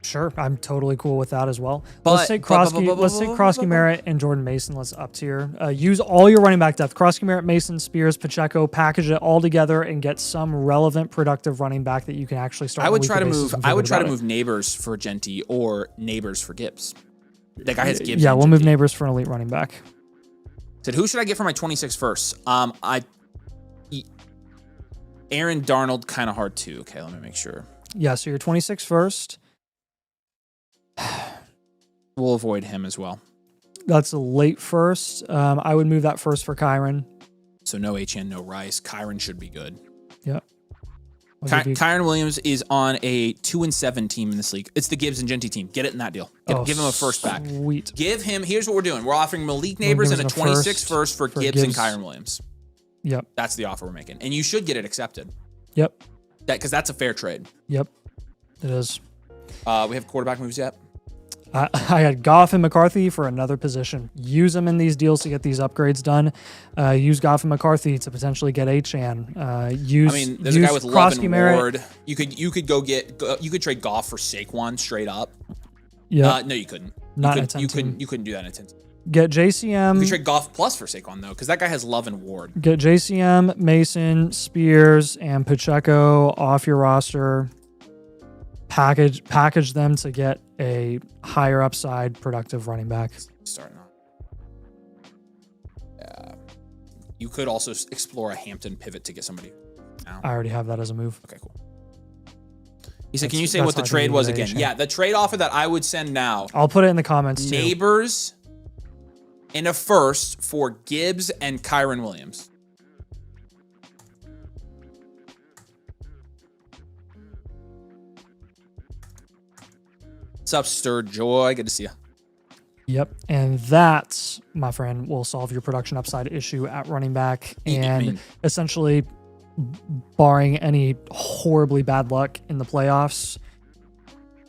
Sure, I'm totally cool with that as well. But, let's take Krosky Merritt and Jordan Mason. Let's up tier. Use all your running back depth. Krosky Merritt, Mason, Spears, Pacheco. Package it all together and get some relevant, productive running back that you can actually start. I would try to move Neighbors for Genty or Neighbors for Gibbs. That guy has Gibbs. Yeah, we'll move Neighbors for an elite running back. Said, who should I get for my 26 first? Aaron Darnold, kind of hard too. Okay, let me make sure. Yeah, so you're 26 first. We'll avoid him as well. That's a late first. I would move that first for Kyron. So no HN, no Rice. Kyron should be good. Yep. Kyron Williams is on a 2-7 team in this league. It's the Gibbs and Genty team. Get it in that deal. Give him a first back. Sweet. Give him. Here's what we're doing. We're offering Malik Neighbors and a 26 first for Gibbs and Kyron Williams. Yep. That's the offer we're making, and you should get it accepted. Yep. Because that's a fair trade. Yep. It is. We have quarterback moves yet? I had Goff and McCarthy for another position. Use them in these deals to get these upgrades done. Use Goff and McCarthy to potentially get Achane. There's a guy with Love and Ward. You could trade Goff for Saquon straight up. Yeah. No, you couldn't. You couldn't do that in a 10. Get JCM. You could trade Goff plus for Saquon though, because that guy has Love and Ward. Get JCM, Mason, Spears, and Pacheco off your roster. Package them to get a higher upside, productive running back. Starting off. You could also explore a Hampton pivot to get somebody. Now. I already have that as a move. Okay, cool. He said, "Can you say what the trade was again?" Yeah, the trade offer that I would send now. I'll put it in the comments too. Neighbors and a first for Gibbs and Kyron Williams. What's up, Stirred Joy? Good to see you. Yep. And that, my friend, will solve your production upside issue at running back. And essentially, barring any horribly bad luck in the playoffs,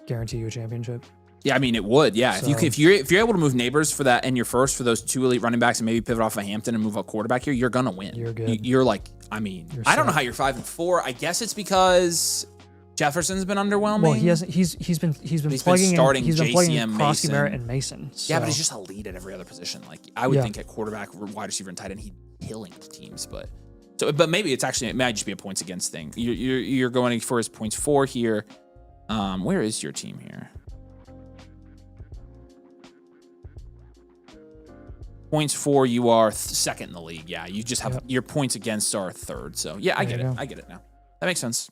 guarantee you a championship. Yeah, I mean, it would. Yeah, So, if you're able to move Neighbors for that and your first for those 2 elite running backs and maybe pivot off of Hampton and move a quarterback here, you're gonna win. You're good. You're like, I mean, I don't know how you're 5-4. I guess it's because Jefferson's been underwhelming. Well, he hasn't. He's been plugging starting in. He's been plugging in JCM, Krosky Mason. Merritt and Mason. So. Yeah, but he's just elite at every other position. Like I would think at quarterback, wide receiver, and tight end, he'd killing teams. But maybe it's actually, it might just be a points against thing. You're going for his points 4 here. Where is your team here? Points 4, you are second in the league. Yeah, you just have your points against are third. So yeah, I get it. I get it now. That makes sense.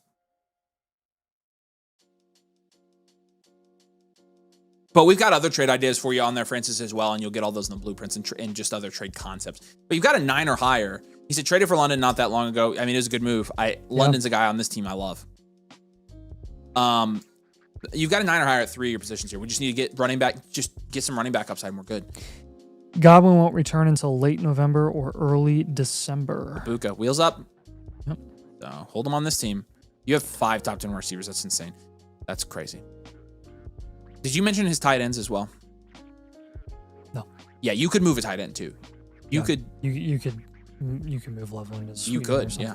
But we've got other trade ideas for you on there, Francis, as well, and you'll get all those in the blueprints and just other trade concepts. But you've got a 9 or higher. He said traded for London not that long ago. I mean, it was a good move. London's a guy on this team I love. You've got a 9 or higher at 3 of your positions here. We just need to get running back, just get some running back upside and we're good. Godwin won't return until late November or early December. Buka, wheels up. Yep. So hold him on this team. You have 5 top 10 receivers. That's insane. That's crazy. Did you mention his tight ends as well? No. Yeah, you could move a tight end too. You could move Loveland as you could, yeah.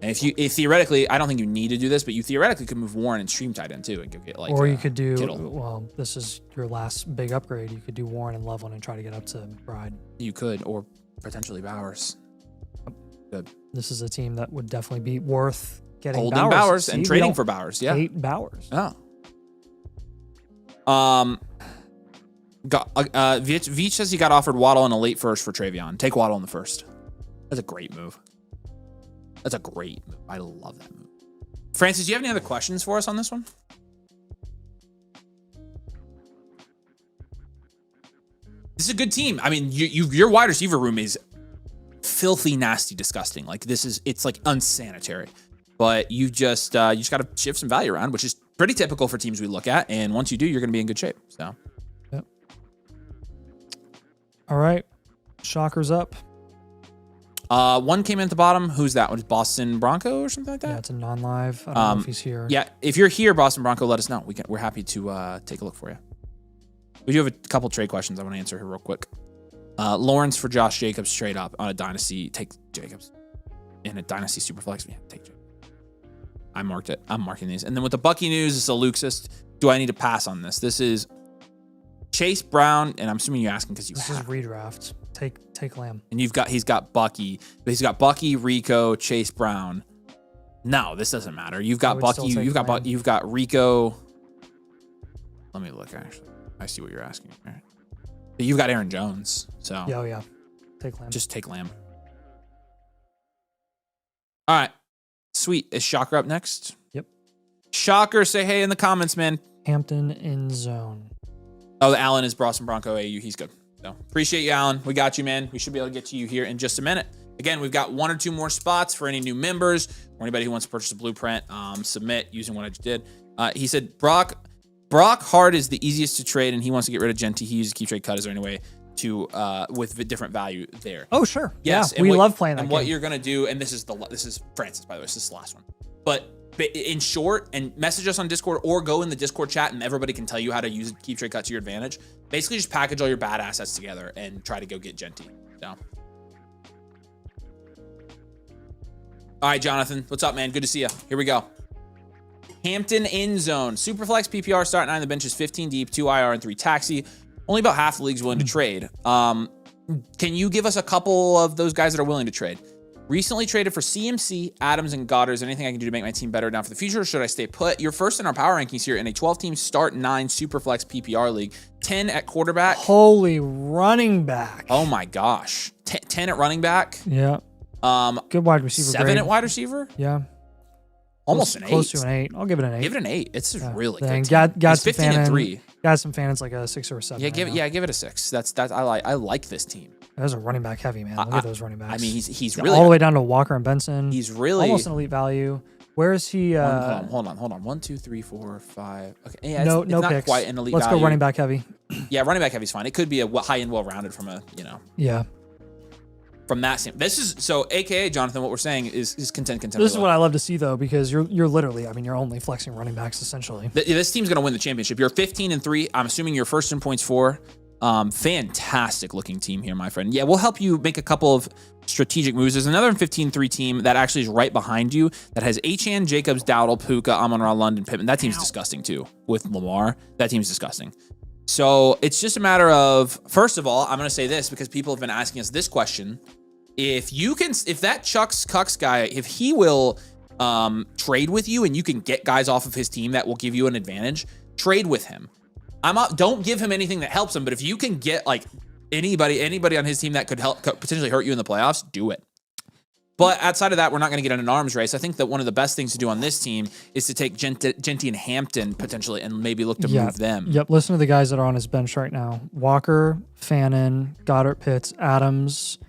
And if theoretically, I don't think you need to do this, but you theoretically could move Warren and stream tight end too and go get like. Or you could do Kittle. Well, this is your last big upgrade. You could do Warren and Loveland and try to get up to Bride. You could, or potentially Bowers. Good. This is a team that would definitely be worth getting holding Bowers and trading for Bowers. Yeah, hate Bowers. Oh. Veach says he got offered Waddle in a late first for Travion. Take Waddle in the first. That's a great move. That's a great move. I love that move. Francis, do you have any other questions for us on this one? This is a good team. I mean, your wide receiver room is filthy, nasty, disgusting. Like it's like unsanitary. But you just got to shift some value around, which is pretty typical for teams we look at. And once you do, you're going to be in good shape. So, yep. All right, Shockers up. One came in at the bottom. Who's that? Was Boston Bronco or something like that? Yeah, it's a non-live. I don't know if he's here. Yeah, if you're here, Boston Bronco, let us know. We're happy to take a look for you. We do have a couple trade questions I want to answer here real quick. Lawrence for Josh Jacobs straight up on a Dynasty. Take Jacobs. In a Dynasty Superflex, yeah, take Jacobs. I marked it. I'm marking these. And then with the Bucky news, it's a Luxist. Do I need to pass on this? This is Chase Brown, and I'm assuming you're asking because you This is redraft. Take Lamb. And he's got Bucky, but he's got Bucky, Rico, Chase Brown. No, this doesn't matter. You've got Bucky, you've got Rico. Let me look, actually. I see what you're asking. All right. But you've got Aaron Jones. So yeah. Take Lamb. Just take Lamb. All right. Sweet. Is Shocker up next? Yep. Shocker, say hey in the comments, man. Hampton in zone. Oh, Allen is Boston Bronco AU. He's good. So appreciate you, Alan. We got you, man. We should be able to get to you here in just a minute. Again, we've got 1 or 2 more spots for any new members or anybody who wants to purchase a blueprint. Submit using what I just did. He said Brock Hart is the easiest to trade, and he wants to get rid of Genty. He uses keep trade cut. Is there any way to with a different value there? Oh, sure. Yes, yeah, we love playing that. And game. What you're gonna do, and this is Francis, by the way. This is the last one. But in short, and message us on Discord or go in the Discord chat and everybody can tell you how to use keep trade cut to your advantage. Basically just package all your bad assets together and try to go get Genty. So. All right, Jonathan, what's up, man? Good to see you. Here we go. Hampton in zone. Superflex PPR start 9. The bench is 15 deep, 2 IR and 3 taxi. Only about half the league's willing to trade. Can you give us a couple of those guys that are willing to trade? Recently traded for CMC, Adams, and Goddard. Is there anything I can do to make my team better down for the future, or should I stay put? You're first in our power rankings here in a 12-team start 9 Superflex PPR league. 10 at quarterback. Holy running back. Oh my gosh. 10 at running back. Yeah. Good wide receiver. 7 grade. at wide receiver. Yeah. Almost an 8. Close to an 8. I'll give it an 8. Give it an 8. It's a really Dang, good team. Got It's some 15 and 3. Got some fans like a 6 or a 7. Yeah, give it a 6. That's I like this team. Those are running back heavy, man. Look at those running backs. I mean, he's really all the way down to Walker and Benson. He's really almost an elite value. Where is he? Hold on. 1, 2, 3, 4, 5. Okay, yeah, no it's not picks. quite an elite Let's value. go running back heavy. Yeah, running back heavy's fine. It could be a high end, well rounded from a Yeah. From that standpoint. This is so, AKA Jonathan. What we're saying is content. This is what I love to see though, because you're literally, I mean, you're only flexing running backs essentially. This team's gonna win the championship. You're 15 and 3. I'm assuming you're first in points for. Fantastic looking team here, my friend. Yeah, we'll help you make a couple of strategic moves. There's another 15-3 team that actually is right behind you that has Achane, Jacobs, Dowdle, Puka, Amon-Ra, London, Pittman. That team's disgusting too with Lamar. That team's disgusting. So it's just a matter of, first of all, I'm going to say this because people have been asking us this question. If that Chucks Cucks guy, if he will trade with you and you can get guys off of his team that will give you an advantage, trade with him. Don't give him anything that helps him, but if you can get like anybody on his team that could potentially hurt you in the playoffs, do it. But outside of that, we're not going to get in an arms race. I think that one of the best things to do on this team is to take Genty and Hampton potentially and maybe look to move them. Yep. Listen to the guys that are on his bench right now. Walker, Fannin, Goddard, Pitts, Adams,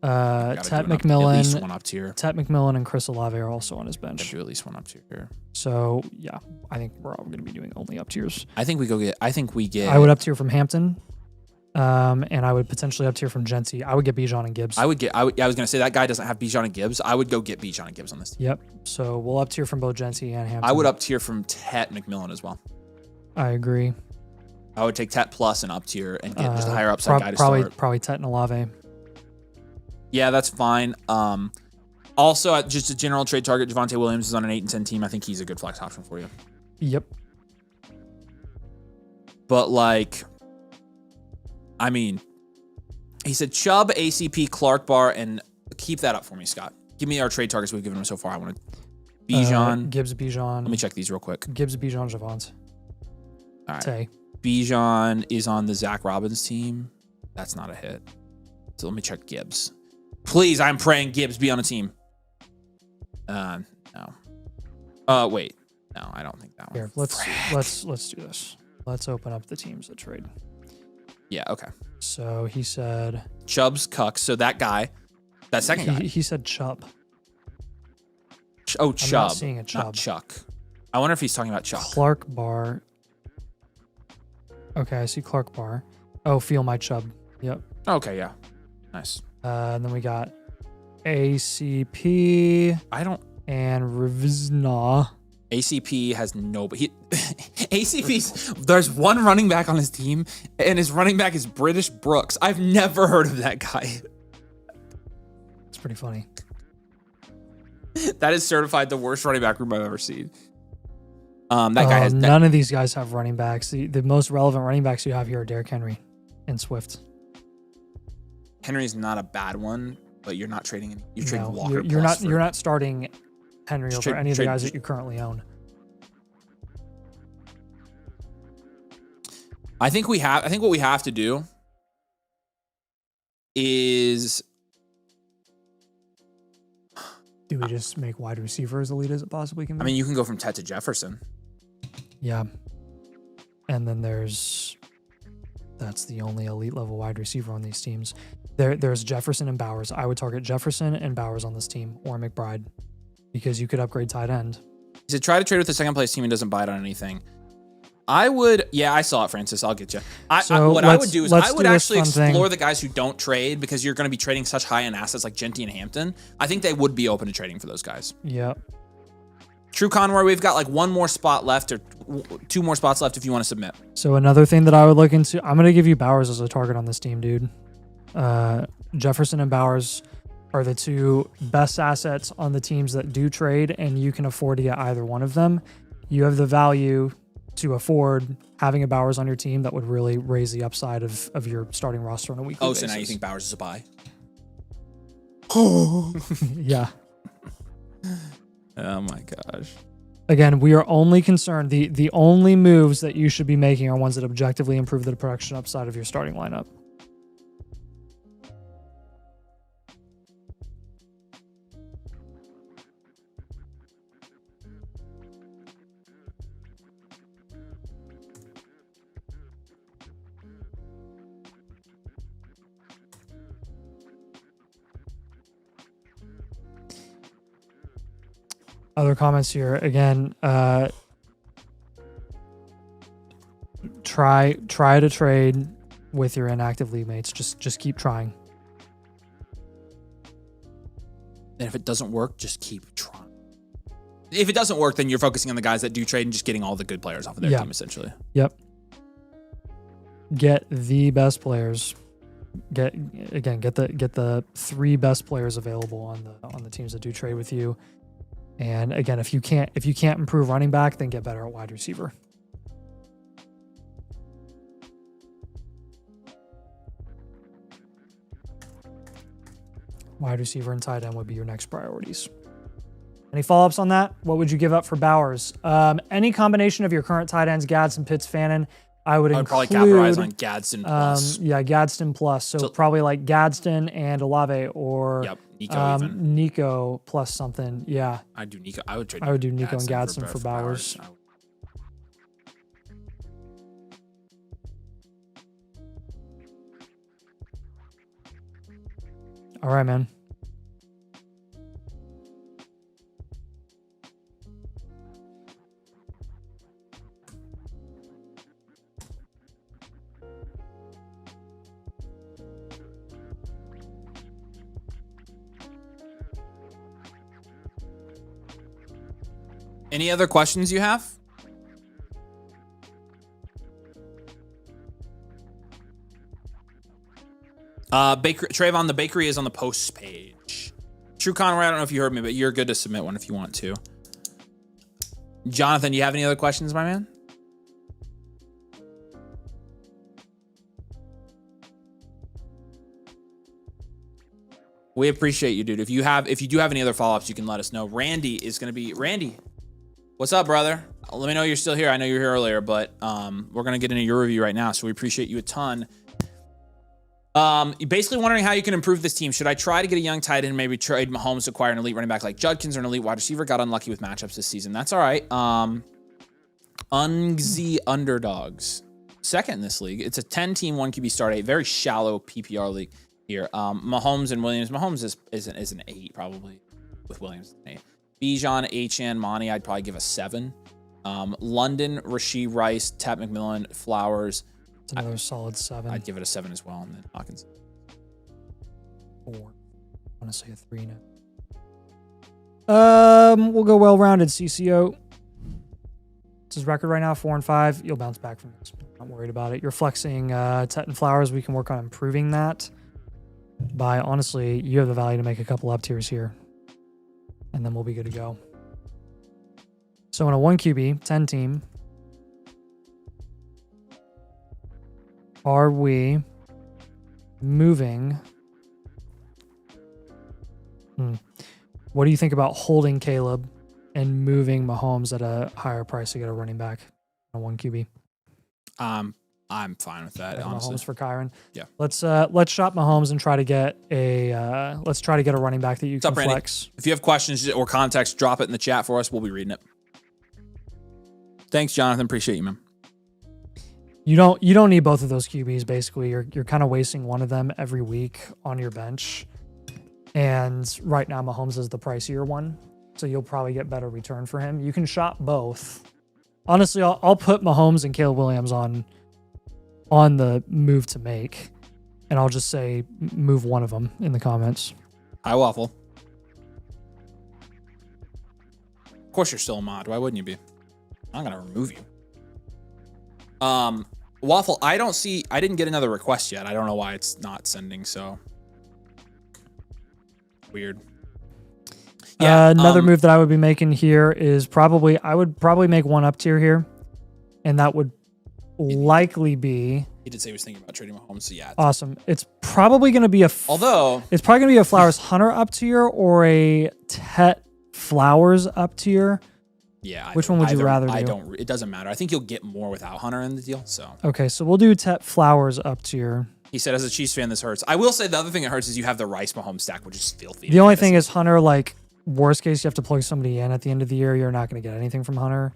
Tet At least McMillan, one up tier. Tet McMillan, and Chris Olave are also on his bench. Gotta do at least one up tier here. So yeah, I think we're all going to be doing only up tiers. I think we get. I would up tier from Hampton, and I would potentially up tier from Genty. I would get Bijan and Gibbs. I was gonna say that guy doesn't have Bijan and Gibbs. I would go get Bijan and Gibbs on this team. Yep. So we'll up tier from both Genty and Hampton. I would up tier from Tet McMillan as well. I agree. I would take Tet plus and up tier and get just a higher upside guy to start. Probably Tet and Olave. Yeah, that's fine. Also, just a general trade target, Javonte Williams is on an 8 and 10 team. I think he's a good flex option for you. Yep. But like, I mean, he said Chubb, ACP, Clark Bar, and keep that up for me, Scott. Give me our trade targets we've given him so far. I want to Bijan, Gibbs, Bijan. Let me check these real quick. Gibbs, Bijan, Javonte. All right. Tay. Bijan is on the Zach Robbins team. That's not a hit. So let me check Gibbs. Please, I'm praying Gibbs be on a team. No. Wait. No, I don't think that one. Here, let's do this. Let's open up the teams that trade. Yeah, okay. So he said Chubb's cuck. So that guy, that second guy. He said Chubb. Oh, Chubb. I'm not seeing a Chubb. Not Chuck. I wonder if he's talking about Chuck. Clark Bar. Okay, I see Clark Bar. Oh, feel my Chubb. Yep. Okay, yeah. Nice. And then we got ACP. And Rivizna. ACP has nobody. ACP's, there's one running back on his team, and his running back is British Brooks. I've never heard of that guy. It's pretty funny. That is certified the worst running back room I've ever seen. That guy has none of these guys have running backs. The most relevant running backs you have here are Derrick Henry and Swift. Henry's not a bad one, but you're not trading any. You're trading Walker. You're not starting Henry over any of the guys that you currently own. I think what we have to do is, do we just make wide receiver as elite as it possibly can be? I mean, you can go from Ted to Jefferson. Yeah. And then that's the only elite level wide receiver on these teams. There's Jefferson and Bowers. I would target Jefferson and Bowers on this team, or McBride, because you could upgrade tight end. He said, try to trade with the second place team and doesn't bite on anything. I would, yeah, I saw it, Francis. I'll get you. What I would do is I would actually explore the guys who don't trade, because you're going to be trading such high-end assets like Genty and Hampton. I think they would be open to trading for those guys. Yep. True Conroy, we've got like one more spot left, or two more spots left if you want to submit. So another thing that I would look into, I'm going to give you Bowers as a target on this team, dude. Jefferson and Bowers are the two best assets on the teams that do trade, and you can afford to get either one of them. You have the value to afford having a Bowers on your team that would really raise the upside of your starting roster on a weekly basis. So now you think Bowers is a buy? Yeah. Oh my gosh. Again, we are only concerned, the only moves that you should be making are ones that objectively improve the production upside of your starting lineup. Other comments here. Again, try to trade with your inactive league mates. Just keep trying. And if it doesn't work, just keep trying. If it doesn't work, then you're focusing on the guys that do trade and just getting all the good players off of their team, essentially. Yep. Get the best players. Get the three best players available on the teams that do trade with you. And again, if you can't improve running back, then get better at wide receiver. Wide receiver and tight end would be your next priorities. Any follow-ups on that? What would you give up for Bowers? Any combination of your current tight ends, Gadsden, Pitts, Fannin. I would probably capitalize on Gadsden plus. Yeah, Gadsden plus. So probably like Gadsden and Olave, or Nico plus something. Yeah. I'd do Nico. I would do Nico and Gadsden for Bowers. All right, man. Any other questions you have? Trayvon, the bakery is on the posts page. True Conway, I don't know if you heard me, but you're good to submit one if you want to. Jonathan, do you have any other questions, my man? We appreciate you, dude. If you do have any other follow-ups, you can let us know. Randy is going to be Randy. What's up, brother? Let me know you're still here. I know you were here earlier, but we're going to get into your review right now, so we appreciate you a ton. You're basically wondering how you can improve this team. Should I try to get a young tight end, maybe trade Mahomes to acquire an elite running back like Judkins or an elite wide receiver? Got unlucky with matchups this season. That's all right. Ungzy Underdogs. Second in this league. It's a 10-team, 1 QB start, a very shallow PPR league here. Mahomes and Williams. Mahomes is an 8 probably with Williams. An 8. Bijan, Achane, Monty, I'd probably give a 7. London, Rasheed Rice, Tat McMillan, Flowers. It's another solid 7. I'd give it a 7 as well. And then Hawkins. 4. I want to say a 3 now. We'll go well-rounded CCO. It's his record right now, 4-5. You'll bounce back from this. Not worried about it. You're flexing Tet and Flowers. We can work on improving that by, honestly, you have the value to make a couple up tiers here. And then we'll be good to go. So in a 1 QB, 10 team, are we moving? What do you think about holding Caleb and moving Mahomes at a higher price to get a running back on a 1 QB? I'm fine with that. Like honestly, Mahomes for Kyron. Yeah. Let's shop Mahomes and try to get a running back that you can flex. If you have questions or context, drop it in the chat for us. We'll be reading it. Thanks, Jonathan. Appreciate you, man. You don't need both of those QBs. Basically, you're kind of wasting one of them every week on your bench. And right now, Mahomes is the pricier one, so you'll probably get better return for him. You can shop both. Honestly, I'll put Mahomes and Caleb Williams on the move to make, and I'll just say move one of them in the comments. Hi, Waffle. Of course, you're still a mod. Why wouldn't you be? I'm gonna remove you. Waffle, I didn't get another request yet. I don't know why it's not sending, so weird. Yeah, another move that I would be making here is I would probably make one up tier here, and that would likely be. He did say he was thinking about trading Mahomes, so yeah. Awesome. It's probably going to be a Flowers Hunter up tier or a Tet Flowers up tier. Yeah. Which one would you rather do? It doesn't matter. I think you'll get more without Hunter in the deal. So. Okay, so we'll do Tet Flowers up tier. He said, as a Chiefs fan, this hurts. I will say the other thing that hurts is you have the Rice Mahomes stack, which is filthy. The only thing is Hunter, like, worst case, you have to plug somebody in at the end of the year. You're not going to get anything from Hunter.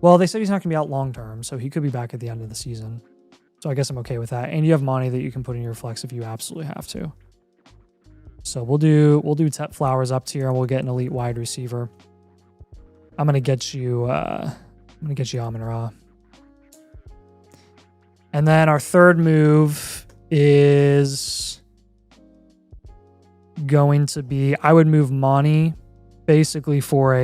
Well, they said he's not going to be out long term, so he could be back at the end of the season. So I guess I'm okay with that. And you have money that you can put in your flex if you absolutely have to. So we'll do Tet Flowers up tier, and we'll get an elite wide receiver. I'm gonna get you Amon-Ra. And then our third move is going to be, I would move Monty basically for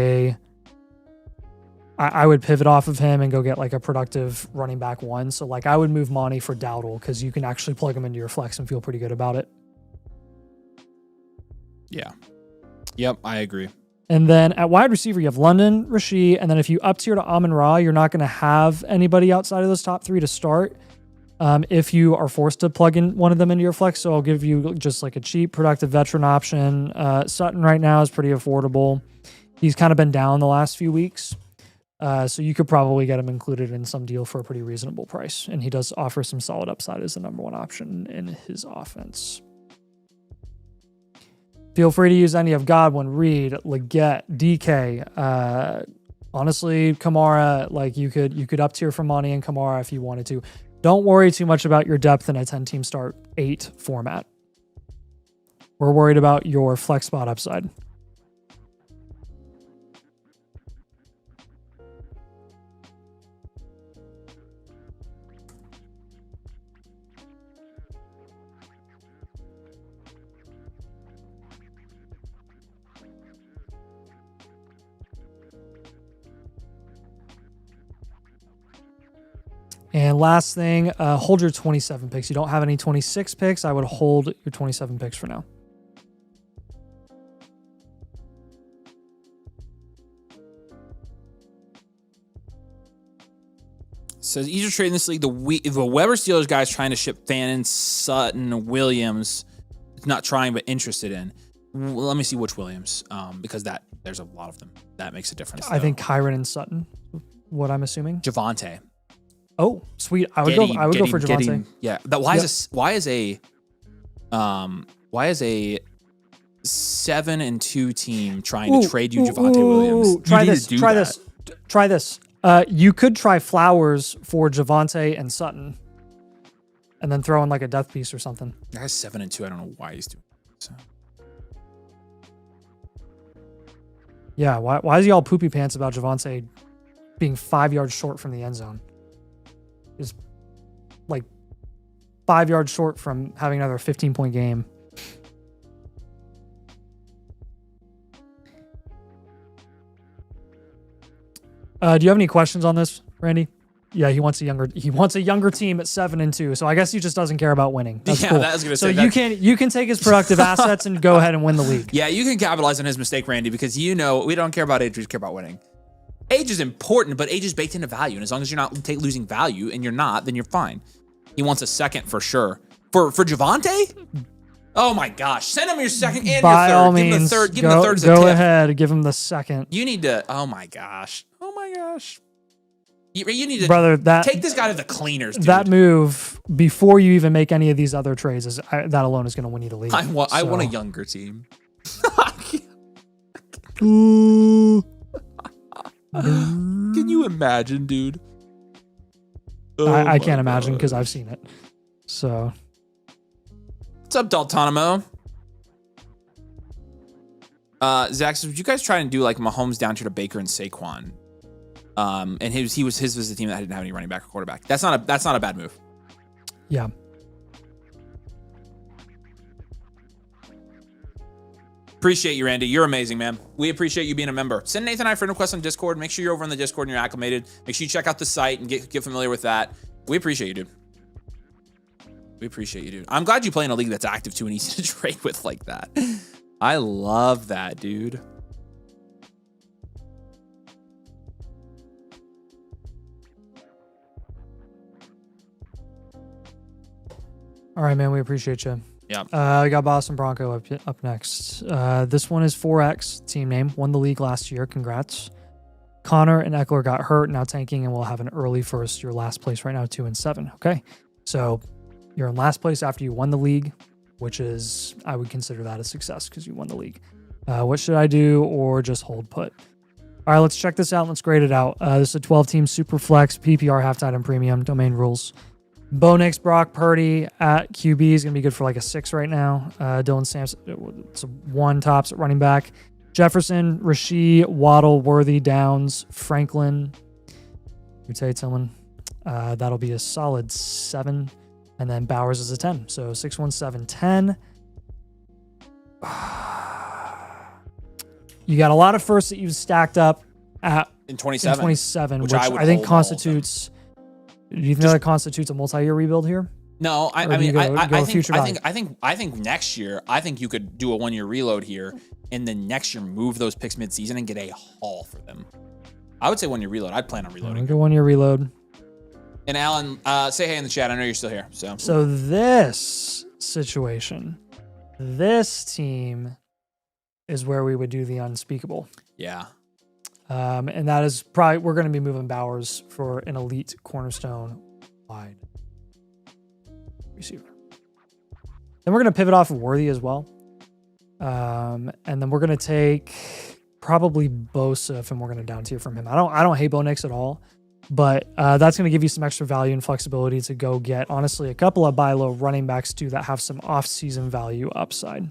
I would pivot off of him and go get like a productive running back 1. So like I would move Monty for Dowdle because you can actually plug him into your flex and feel pretty good about it. Yeah. Yep, I agree. And then at wide receiver, you have London, Rasheed, and then if you up tier to Amon-Ra, you're not going to have anybody outside of those top 3 to start if you are forced to plug in one of them into your flex. So I'll give you just like a cheap, productive veteran option. Sutton right now is pretty affordable. He's kind of been down the last few weeks. So you could probably get him included in some deal for a pretty reasonable price. And he does offer some solid upside as the number 1 option in his offense. Feel free to use any of Godwin, Reed, Leggett, DK. Honestly, Kamara, like you could up tier for Monty and Kamara if you wanted to. Don't worry too much about your depth in a 10-team start 8 format. We're worried about your flex spot upside. And last thing, hold your 27 picks. You don't have any 26 picks. I would hold your 27 picks for now. Says easier trade in this league. The Weber Steelers guy's trying to ship Fannin, Sutton, Williams. Not trying, but interested in. Well, let me see which Williams, because there's a lot of them. That makes a difference. I think Kyron and Sutton. What I'm assuming. Javonte. Oh, sweet. I would go for Javonte. Yeah. Why is a 7-2 team trying to trade you Javonte Williams? Try this. You could try Flowers for Javonte and Sutton, and then throw in like a death piece or something. That guy's 7-2. I don't know why he's doing it. So. Yeah. Why is he all poopy pants about Javonte being 5 yards short from the end zone? Is like 5 yards short from having another 15-point game. Do you have any questions on this, Randy? Yeah, he wants a younger team at 7-2. So I guess he just doesn't care about winning. That's cool. That was gonna say. So you can take his productive assets and go ahead and win the league. Yeah, you can capitalize on his mistake, Randy, because we don't care about age, we just care about winning. Age is important, but age is baked into value. And as long as you're not losing value, and you're not, then you're fine. He wants a second for sure. For Javonte? Oh my gosh. Send him your second and your third. By all means, give him the third as a tip. Go ahead. Give him the second. You need to, oh my gosh. You need to take this guy to the cleaners, dude. That move, before you even make any of these other trades, that alone is going to win you the league. I want a younger team. Can you imagine, dude? I can't imagine because I've seen it. So, what's up, Daltonimo? Zach says, would you guys try and do like Mahomes down to Baker and Saquon? And his was the team that didn't have any running back or quarterback. That's not a bad move. Yeah. Appreciate you, Randy. You're amazing, man. We appreciate you being a member. Send Nathan and I a friend request on Discord. Make sure you're over on the Discord and you're acclimated. Make sure you check out the site and get familiar with that. We appreciate you, dude. We appreciate you, dude. I'm glad you play in a league that's active too and easy to trade with like that. I love that, dude. All right, man. We appreciate you. Yeah. We got Boston Bronco up next. This one is 4X, team name. Won the league last year. Congrats. Connor and Eckler got hurt, now tanking, and we'll have an early first. Your last place right now, 2-7. Okay. So you're in last place after you won the league, which is, I would consider that a success because you won the league. What should I do or just hold put? All right, let's check this out. Let's grade it out. This is a 12-team super flex, PPR, half tight and premium, domain rules. Bo Nix, Brock Purdy at QB is going to be good for like a 6 right now. Dylan Sampson, it's a 1 tops at running back. Jefferson, Rasheed, Waddle, Worthy, Downs, Franklin, Uday Tillman. That'll be a solid 7. And then Bowers is a 10. So 6, 1, 7, 10. You got a lot of firsts that you've stacked up in 27, which I think constitutes. Do you think that constitutes a multi-year rebuild here? No, I think next year, I think you could do a 1-year reload here, and then next year move those picks mid-season and get a haul for them. I would say 1-year reload. I'd plan on reloading. Go 1-year reload. And Alan, say hey in the chat. I know you're still here. So this situation, this team is where we would do the unspeakable. Yeah. And that is probably, we're going to be moving Bowers for an elite cornerstone wide receiver. Then we're going to pivot off of Worthy as well. And then we're going to take probably Bosa, and we're going to down tier from him. I don't hate Bo Nix at all, but that's going to give you some extra value and flexibility to go get, honestly, a couple of buy low running backs too that have some off-season value upside.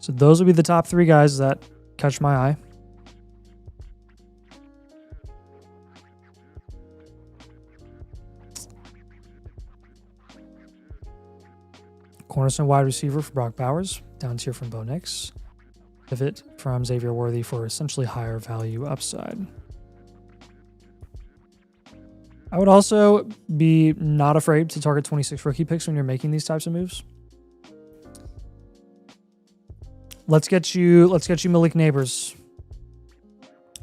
So those would be the top 3 guys that catch my eye. Cornerstone wide receiver for Brock Bowers, down tier from Bo Nix. Pivot from Xavier Worthy for essentially higher value upside. I would also be not afraid to target 26 rookie picks when you're making these types of moves. Let's get you Malik Neighbors.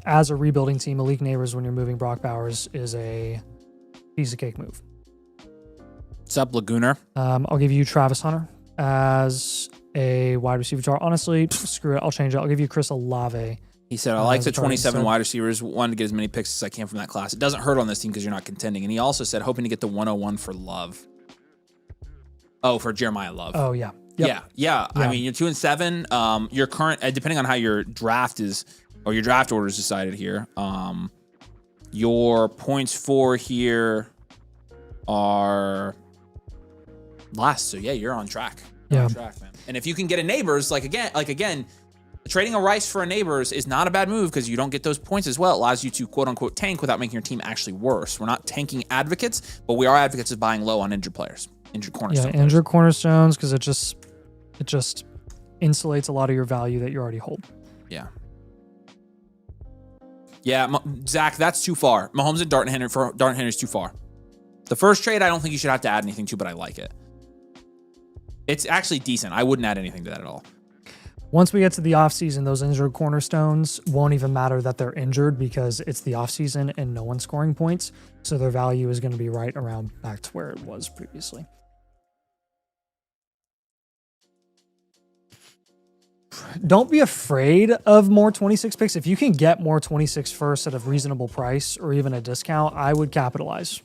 As a rebuilding team, Malik Neighbors when you're moving Brock Bowers is a piece of cake move. What's up, Lagooner? I'll give you Travis Hunter as a wide receiver target. Honestly, screw it. I'll change it. I'll give you Chris Olave. He said, I like the 27 wide receivers. Wanted to get as many picks as I can from that class. It doesn't hurt on this team because you're not contending. And he also said, hoping to get the 101 for Love. Oh, for Jeremiah Love. Oh, yeah. Yep. Yeah. I mean, you're 2 and 7. Your current, depending on how your draft is, or your draft order is decided here, your points for here are last. So yeah, you're on track. You're on track, man. And if you can get a Neighbors, like again, trading a Rice for a Neighbors is not a bad move because you don't get those points as well. It allows you to quote unquote tank without making your team actually worse. We're not tanking advocates, but we are advocates of buying low on injured players, injured cornerstones. Yeah, injured cornerstones because it just insulates a lot of your value that you already hold. Yeah. Yeah, Zach, that's too far. Mahomes and Darton Henry is too far. The first trade, I don't think you should have to add anything to, but I like it. It's actually decent. I wouldn't add anything to that at all. Once we get to the offseason, those injured cornerstones won't even matter that they're injured because it's the offseason and no one's scoring points. So their value is going to be right around back to where it was previously. Don't be afraid of more 26 picks. If you can get more 26 first at a reasonable price or even a discount, I would capitalize.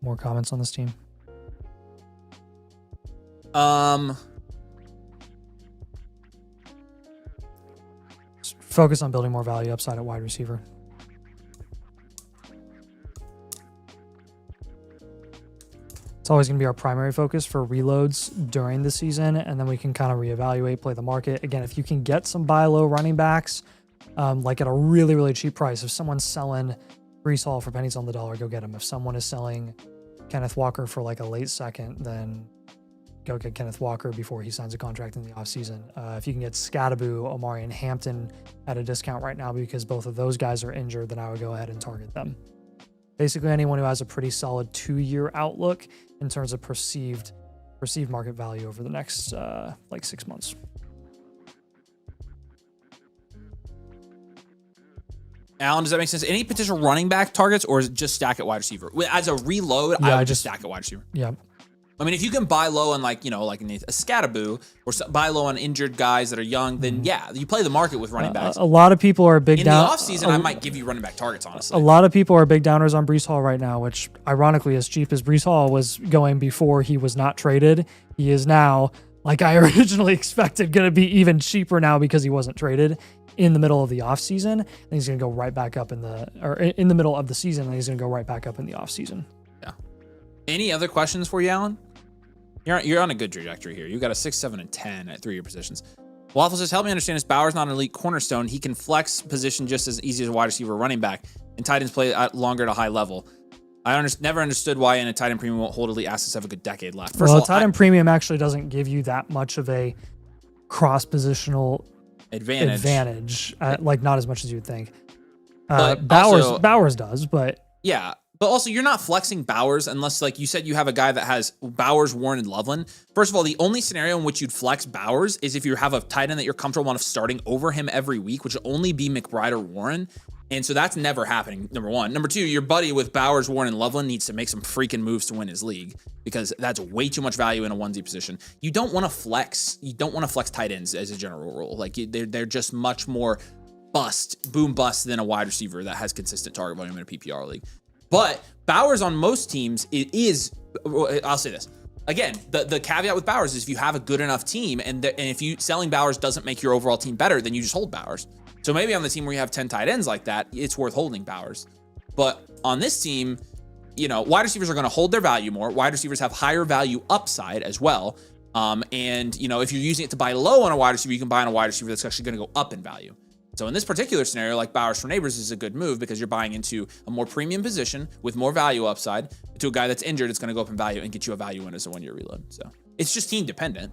More comments on this team? Just focus on building more value upside at wide receiver. It's always going to be our primary focus for reloads during the season, and then we can kind of reevaluate, play the market. Again, if you can get some buy low running backs, like at a really, really cheap price, if someone's selling Breece Hall for pennies on the dollar, go get him. If someone is selling Kenneth Walker for like a late second, then go get Kenneth Walker before he signs a contract in the offseason. If you can get Scattaboo, Omari, and Hampton at a discount right now because both of those guys are injured, then I would go ahead and target them. Basically, anyone who has a pretty solid 2-year outlook in terms of perceived market value over the next like 6 months. Alan, does that make sense? Any potential running back targets, or is it just stack at wide receiver? As a reload, Yeah, I would just stack at wide receiver. Yeah. I mean, if you can buy low on like a Scattaboo or buy low on injured guys that are young, then yeah, you play the market with running backs. A lot of people are big in down. the offseason, I might give you running back targets, honestly. A lot of people are big downers on Breece Hall right now, which ironically, as cheap as Breece Hall was going before he was not traded, he is now, like I originally expected, going to be even cheaper now because he wasn't traded in the middle of the offseason. And he's going to go right back up in the middle of the season, and he's going to go right back up in the offseason. Yeah. Any other questions for you, Alan? You're on a good trajectory here. You got a 6, 7, and 10 at 3-year positions. Waffle says, help me understand this. Bauer's not an elite cornerstone. He can flex position just as easy as a wide receiver or running back, and tight ends play longer at a high level. I never understood why in a tight end premium won't hold elite assets have a good decade left. First of all, tight end premium actually doesn't give you that much of a cross-positional advantage. Like not as much as you would think. Bowers does, but yeah. But also, you're not flexing Bowers unless, like you said, you have a guy that has Bowers, Warren, and Loveland. First of all, the only scenario in which you'd flex Bowers is if you have a tight end that you're comfortable enough starting over him every week, which would only be McBride or Warren. And so that's never happening, number one. Number two, your buddy with Bowers, Warren, and Loveland needs to make some freaking moves to win his league because that's way too much value in a onesie position. You don't want to flex. You don't want to flex tight ends as a general rule. Like they're just much more boom bust than a wide receiver that has consistent target volume in a PPR league. But Bowers on most teams I'll say this. again, the caveat with Bowers is if you have a good enough team and if you selling Bowers doesn't make your overall team better, then you just hold Bowers. So maybe on the team where you have 10 tight ends like that, it's worth holding Bowers. But on this team, wide receivers are going to hold their value more. Wide receivers have higher value upside as well. And if you're using it to buy low on a wide receiver, you can buy on a wide receiver that's actually going to go up in value. So in this particular scenario, like Bowers for Neighbors is a good move because you're buying into a more premium position with more value upside to a guy that's injured. It's going to go up in value and get you a value win as a 1-year reload. So it's just team dependent.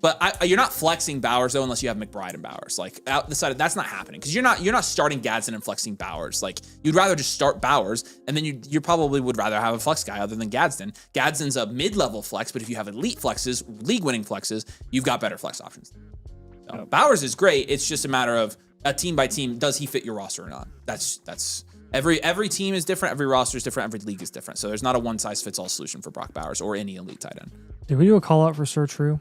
But you're not flexing Bowers though unless you have McBride and Bowers. Like out the side, that's not happening because you're not starting Gadsden and flexing Bowers. Like you'd rather just start Bowers, and then you probably would rather have a flex guy other than Gadsden. Gadsden's a mid-level flex, but if you have elite flexes, league-winning flexes, you've got better flex options. So Bowers is great. It's just a matter of a team by team. Does he fit your roster or not? That's every team is different. Every roster is different. Every league is different. So there's not a one-size-fits-all solution for Brock Bowers or any elite tight end. Did we do a call out for Sir True?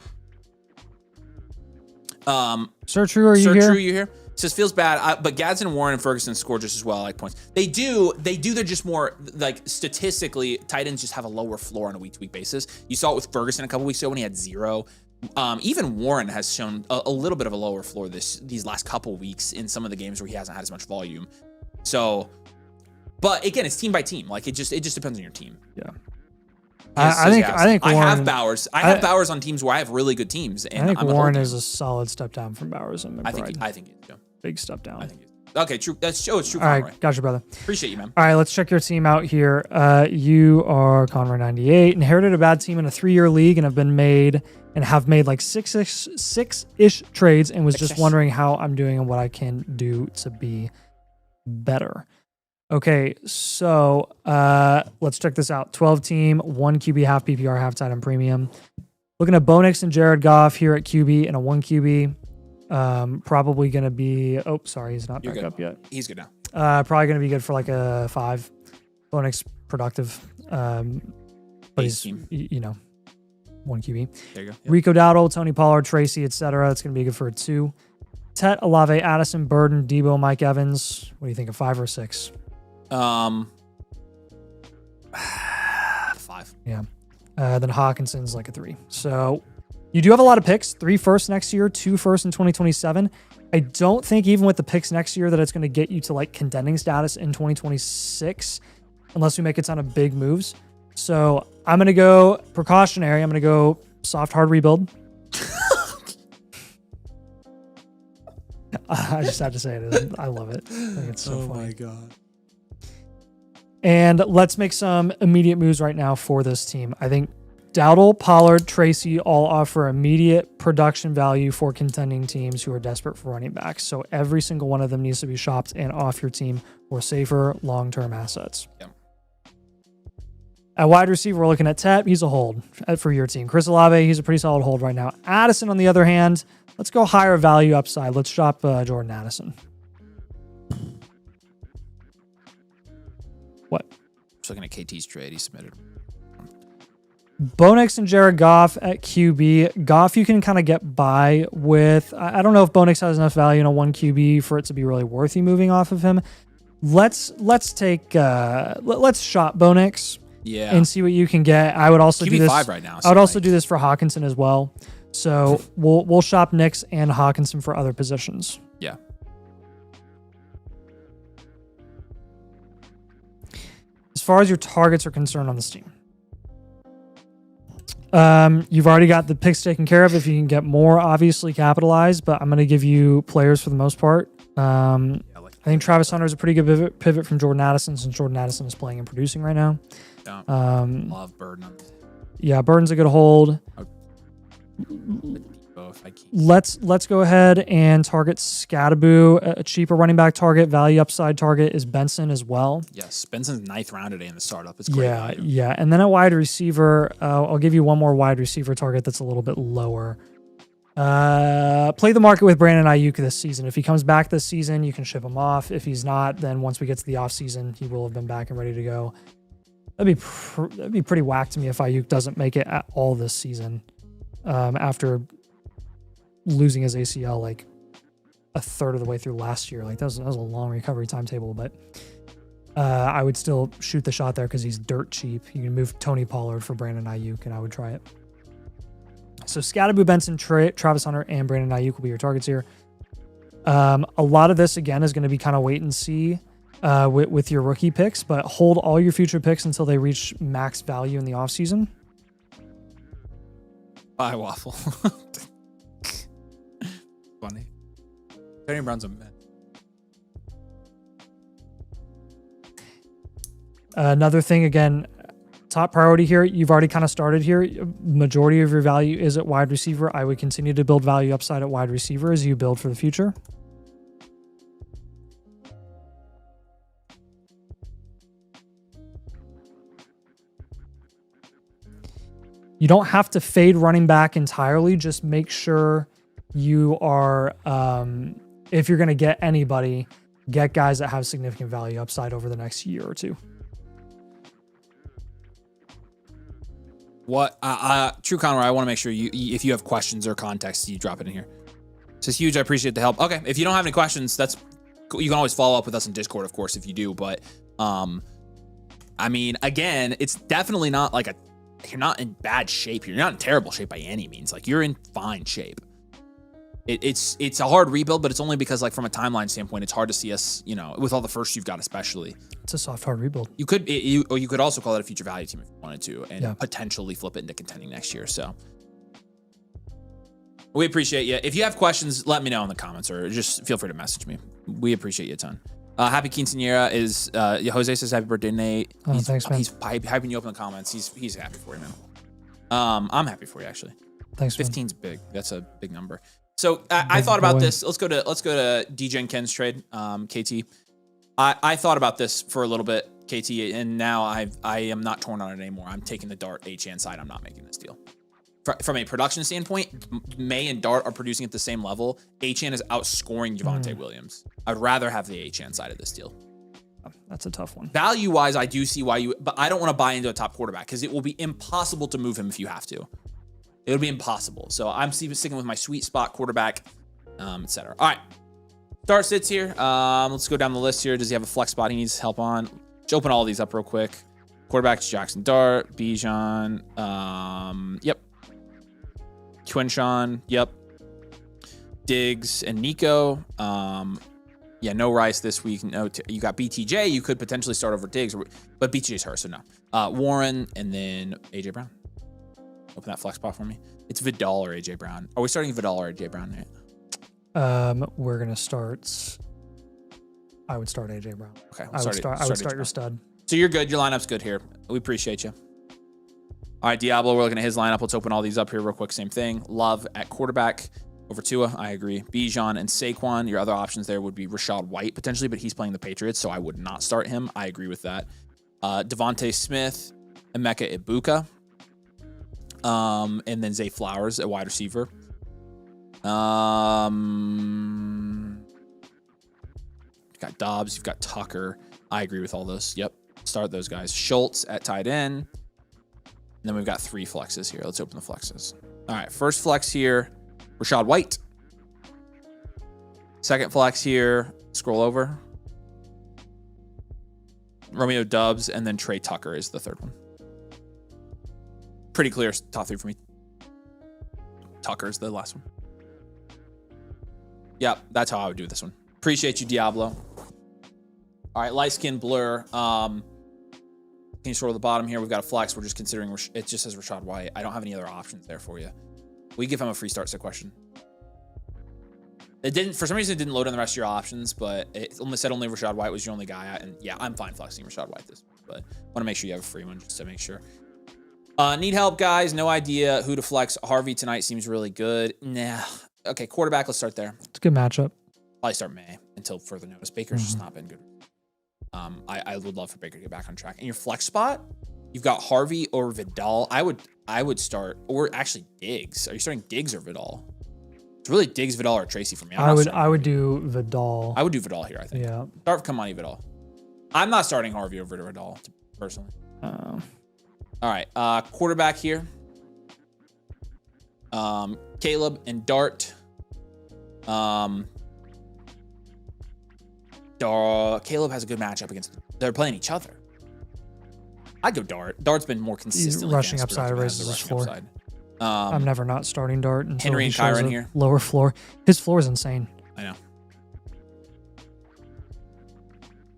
Sir True, are you Sir here? True, you here? Says feels bad, but Gadsden, Warren, and Ferguson score just as well. I like points. They do. They're just more like statistically. Tight ends just have a lower floor on a week-to-week basis. You saw it with Ferguson a couple weeks ago when he had 0. Even Warren has shown a little bit of a lower floor these last couple weeks in some of the games where he hasn't had as much volume. So, but again, it's team by team. Like it just depends on your team. Yeah. I think Warren, I have Bowers. I have Bowers on teams where I have really good teams. And I think Warren is a solid step down from Bowers and McBride. I think he is too. Big step down. I think he is. Okay, true. It's true. All Conroy. right, gotcha, brother. Appreciate you, man. All right, let's check your team out here. You are Conroy 98. Inherited a bad team in a 3-year league and have made like six-ish trades and was just wondering how I'm doing and what I can do to be better. Okay, so let's check this out. 12 team, 1 QB, half PPR, half tight end premium. Looking at Bo Nix and Jared Goff here at QB and a 1 QB. Probably going to be, he's not back up yet. He's good now. Probably going to be good for like a 5. Bo Nix productive. But he's, 1 QB. There you go. Yep. Rico Dowdle, Tony Pollard, Tracy, etc. That's going to be good for a 2. Tet, Olave, Addison, Burden, Debo, Mike Evans. What do you think, a 5 or 6? 5. Yeah. Then Hawkinson's like a 3. So you do have a lot of picks. 3 firsts next year, 2 firsts in 2027. I don't think even with the picks next year that it's going to get you to like contending status in 2026 unless we make a ton of big moves. So I'm going to go precautionary. I'm going to go soft, hard rebuild. I just have to say it. I love it. I think it's so funny. My God. And let's make some immediate moves right now for this team. I think Dowdle, Pollard, Tracy all offer immediate production value for contending teams who are desperate for running backs. So every single one of them needs to be shopped and off your team for safer long-term assets. Yep. At wide receiver, we're looking at Tet. He's a hold for your team. Chris Olave, he's a pretty solid hold right now. Addison, on the other hand, let's go higher value upside. Let's shop Jordan Addison. What? Just looking at KT's trade he submitted. Bo Nix and Jared Goff at QB. Goff you can kind of get by with. I don't know if Bo Nix has enough value in a 1 QB for it to be really worth you moving off of him. Let's shop Bo Nix. Yeah. And see what you can get. I would also QB do this 5 right now. I would also do this for Hawkinson as well. So we'll shop Nix and Hawkinson for other positions. Yeah. As far as your targets are concerned on this team, you've already got the picks taken care of. If you can get more, obviously capitalize. But I'm going to give you players for the most part. I think Travis Hunter is a pretty good pivot from Jordan Addison since Jordan Addison is playing and producing right now. Love Burden. Yeah, Burden's a good hold. Let's go ahead and target Scattaboo. A cheaper running back target, value upside target is Benson as well. Yes, Benson's 9th round today in the startup. It's great value. Yeah. And then a wide receiver, I'll give you one more wide receiver target that's a little bit lower. Play the market with Brandon Ayuk this season. If he comes back this season, you can ship him off. If he's not, then once we get to the off season, he will have been back and ready to go. That'd be pretty whack to me if Ayuk doesn't make it at all this season. After losing his ACL like a third of the way through last year. Like that was a long recovery timetable, but I would still shoot the shot there because he's dirt cheap. You can move Tony Pollard for Brandon Ayuk, and I would try it. So Scatterboo Benson, Travis Hunter, and Brandon Ayuk will be your targets here. A lot of this, again, is going to be kind of wait and see with your rookie picks, but hold all your future picks until they reach max value in the offseason. Bye, Waffle. Funny. Tony Brown's a man. Another thing, again, top priority here, you've already kind of started here. Majority of your value is at wide receiver. I would continue to build value upside at wide receiver as you build for the future. You don't have to fade running back entirely. Just make sure you are, if you're going to get anybody, get guys that have significant value upside over the next year or two. What True Conroy, I want to make sure if you have questions or context, you drop it in here. This is huge. I appreciate the help. Okay, if you don't have any questions, that's cool. You can always follow up with us in Discord, of course, if you do. But I mean, again, it's definitely not like you're not in bad shape. You're not in terrible shape by any means. Like, you're in fine shape. It's a hard rebuild, but it's only because, like, from a timeline standpoint, it's hard to see us, with all the firsts you've got, especially. It's a soft, hard rebuild. You could also call it a future value team if you wanted to, and potentially flip it into contending next year. So we appreciate you. If you have questions, let me know in the comments, or just feel free to message me. We appreciate you a ton. Happy Quinceañera is Jose says happy birthday, Nate. Thanks, man. He's hyping you up in the comments. He's happy for you, man. I'm happy for you, actually. Thanks, man. 15's big. That's a big number. So I thought about this. Let's go to DJ and Ken's trade, KT. I thought about this for a little bit, KT, and now I am not torn on it anymore. I'm taking the Dart Achane side. I'm not making this deal. From a production standpoint, May and Dart are producing at the same level. Achane is outscoring Javonte Williams. I'd rather have the Achane side of this deal. That's a tough one. Value-wise, I do see why but I don't want to buy into a top quarterback because it will be impossible to move him if you have to. It would be impossible. So I'm sticking with my sweet spot quarterback, etc. All right. Start sits here. Let's go down the list here. Does he have a flex spot he needs help on? Let's open all these up real quick. Quarterbacks, Jackson Dart, Bijan. Yep. Quinshawn. Yep. Diggs and Nico. Yeah, no Rice this week. No, you got BTJ. You could potentially start over Diggs, but BTJ's hurt, so no. Warren and then AJ Brown. Open that flex spot for me. It's Vidal or AJ Brown. Are we starting Vidal or AJ Brown, Nate? We're gonna start. I would start AJ Brown. Okay, I would start your stud. So you're good. Your lineup's good here. We appreciate you. All right, Diablo. We're looking at his lineup. Let's open all these up here real quick. Same thing. Love at quarterback over Tua. I agree. Bijan and Saquon. Your other options there would be Rashad White potentially, but he's playing the Patriots, so I would not start him. I agree with that. Devontae Smith, Emeka Ibuka. And then Zay Flowers at wide receiver. You've got Dobbs, you've got Tucker. I agree with all those. Yep. Start those guys. Schultz at tight end. And then we've got 3 flexes here. Let's open the flexes. All right. First flex here, Rashad White. Second flex here, scroll over. Romeo Doubs, and then Trey Tucker is the third one. Pretty clear top 3 for me. Tucker's the last one. Yep, that's how I would do this one. Appreciate you, Diablo. All right, light skin blur. Can you scroll to the bottom here? We've got a flex. We're just considering, it just says Rashad White. I don't have any other options there for you. We give him a free start set question. It didn't, for some reason, it didn't load in the rest of your options, but it only said only Rashad White was your only guy. And yeah, I'm fine flexing Rashad White this week, but I want to make sure you have a free one just to make sure. Need help, guys. No idea who to flex. Harvey tonight seems really good. Nah. Okay, quarterback. Let's start there. It's a good matchup. Probably start May until further notice. Baker's just not been good. I would love for Baker to get back on track. In your flex spot, you've got Harvey or Vidal. I would start, or actually Diggs. Are you starting Diggs or Vidal? It's really Diggs, Vidal, or Tracy for me. I would do Vidal. I would do Vidal here, I think. Yeah. Start Kamani Vidal. I'm not starting Harvey over Vidal, personally. All right, quarterback here. Caleb and Dart. Caleb has a good matchup against They're playing each other. I'd go Dart. Dart's been more consistently rushing advanced, upside but raises his rushing floor. upside. I'm never not starting Dart until Henry he and shows Kyron a here. lower floor. His floor is insane. I know.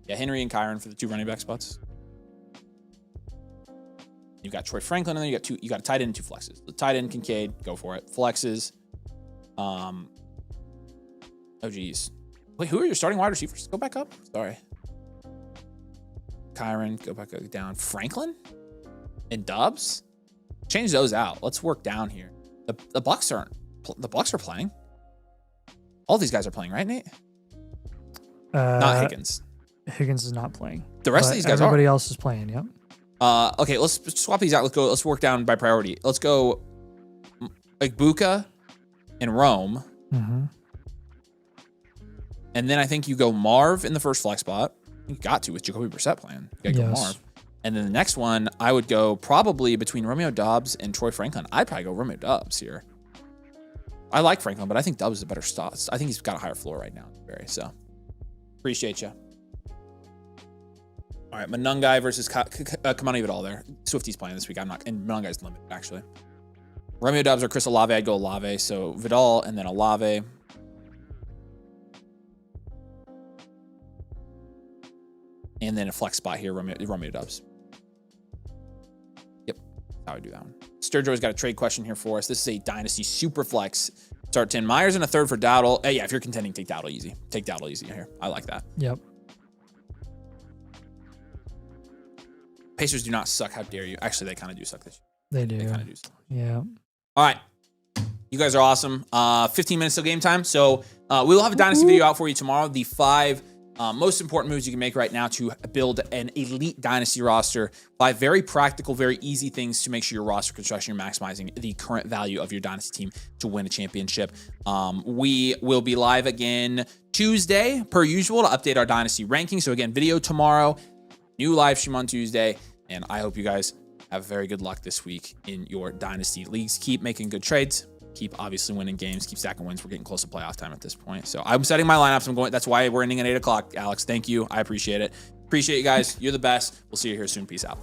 Yeah, Henry and Kyron for the 2 running back spots. You've got Troy Franklin, and then you got a tight end and 2 flexes. The tight end, Kincaid, go for it. Flexes. Oh geez. Wait, who are your starting wide receivers? Go back up. Sorry. Kyron, go back down. Franklin and Dubs. Change those out. Let's work down here. The Bucks aren't. The Bucks are playing. All these guys are playing, right, Nate? Not Higgins. Higgins is not playing. The rest of these guys everybody are. else is playing. Yep. Okay, let's swap these out. Let's work down by priority. Let's go like Buka and Rome. Mm-hmm. And then I think you go Marv in the first flex spot. You got to with Jacoby Brissett playing. You gotta go Marv. And then the next one, I would go probably between Romeo Doubs and Troy Franklin. I'd probably go Romeo Doubs here. I like Franklin, but I think Doubs is a better start. I think he's got a higher floor right now, Barry. So appreciate you. All right, Manungai versus Kamani Vidal there. Swifty's playing this week. I'm not, and Manungai's limited actually. Romeo Doubs or Chris Olave. I'd go Olave. So Vidal and then Olave. And then a flex spot here, Romeo Doubs. Yep, that's how I do that one. Sturgeon's got a trade question here for us. This is a Dynasty super flex. Start 10 Myers and a third for Dowdle. Yeah, if you're contending, take Dowdle easy. Take Dowdle easy here. I like that. Yep. Pacers do not suck. How dare you? Actually, they kind of do suck this They year. do. They kind of do suck. Yeah. All right. You guys are awesome. 15 minutes till game time. So we will have a Dynasty video out for you tomorrow. The 5 most important moves you can make right now to build an elite Dynasty roster. 5 very practical, very easy things to make sure your roster construction, you're maximizing the current value of your Dynasty team to win a championship. We will be live again Tuesday, per usual, to update our Dynasty ranking. So again, video tomorrow, new live stream on Tuesday. And I hope you guys have very good luck this week in your Dynasty leagues. Keep making good trades. Keep obviously winning games. Keep stacking wins. We're getting close to playoff time at this point. So I'm setting my lineups. I'm going. That's why we're ending at 8 o'clock. Alex, thank you. I appreciate it. Appreciate you guys. You're the best. We'll see you here soon. Peace out.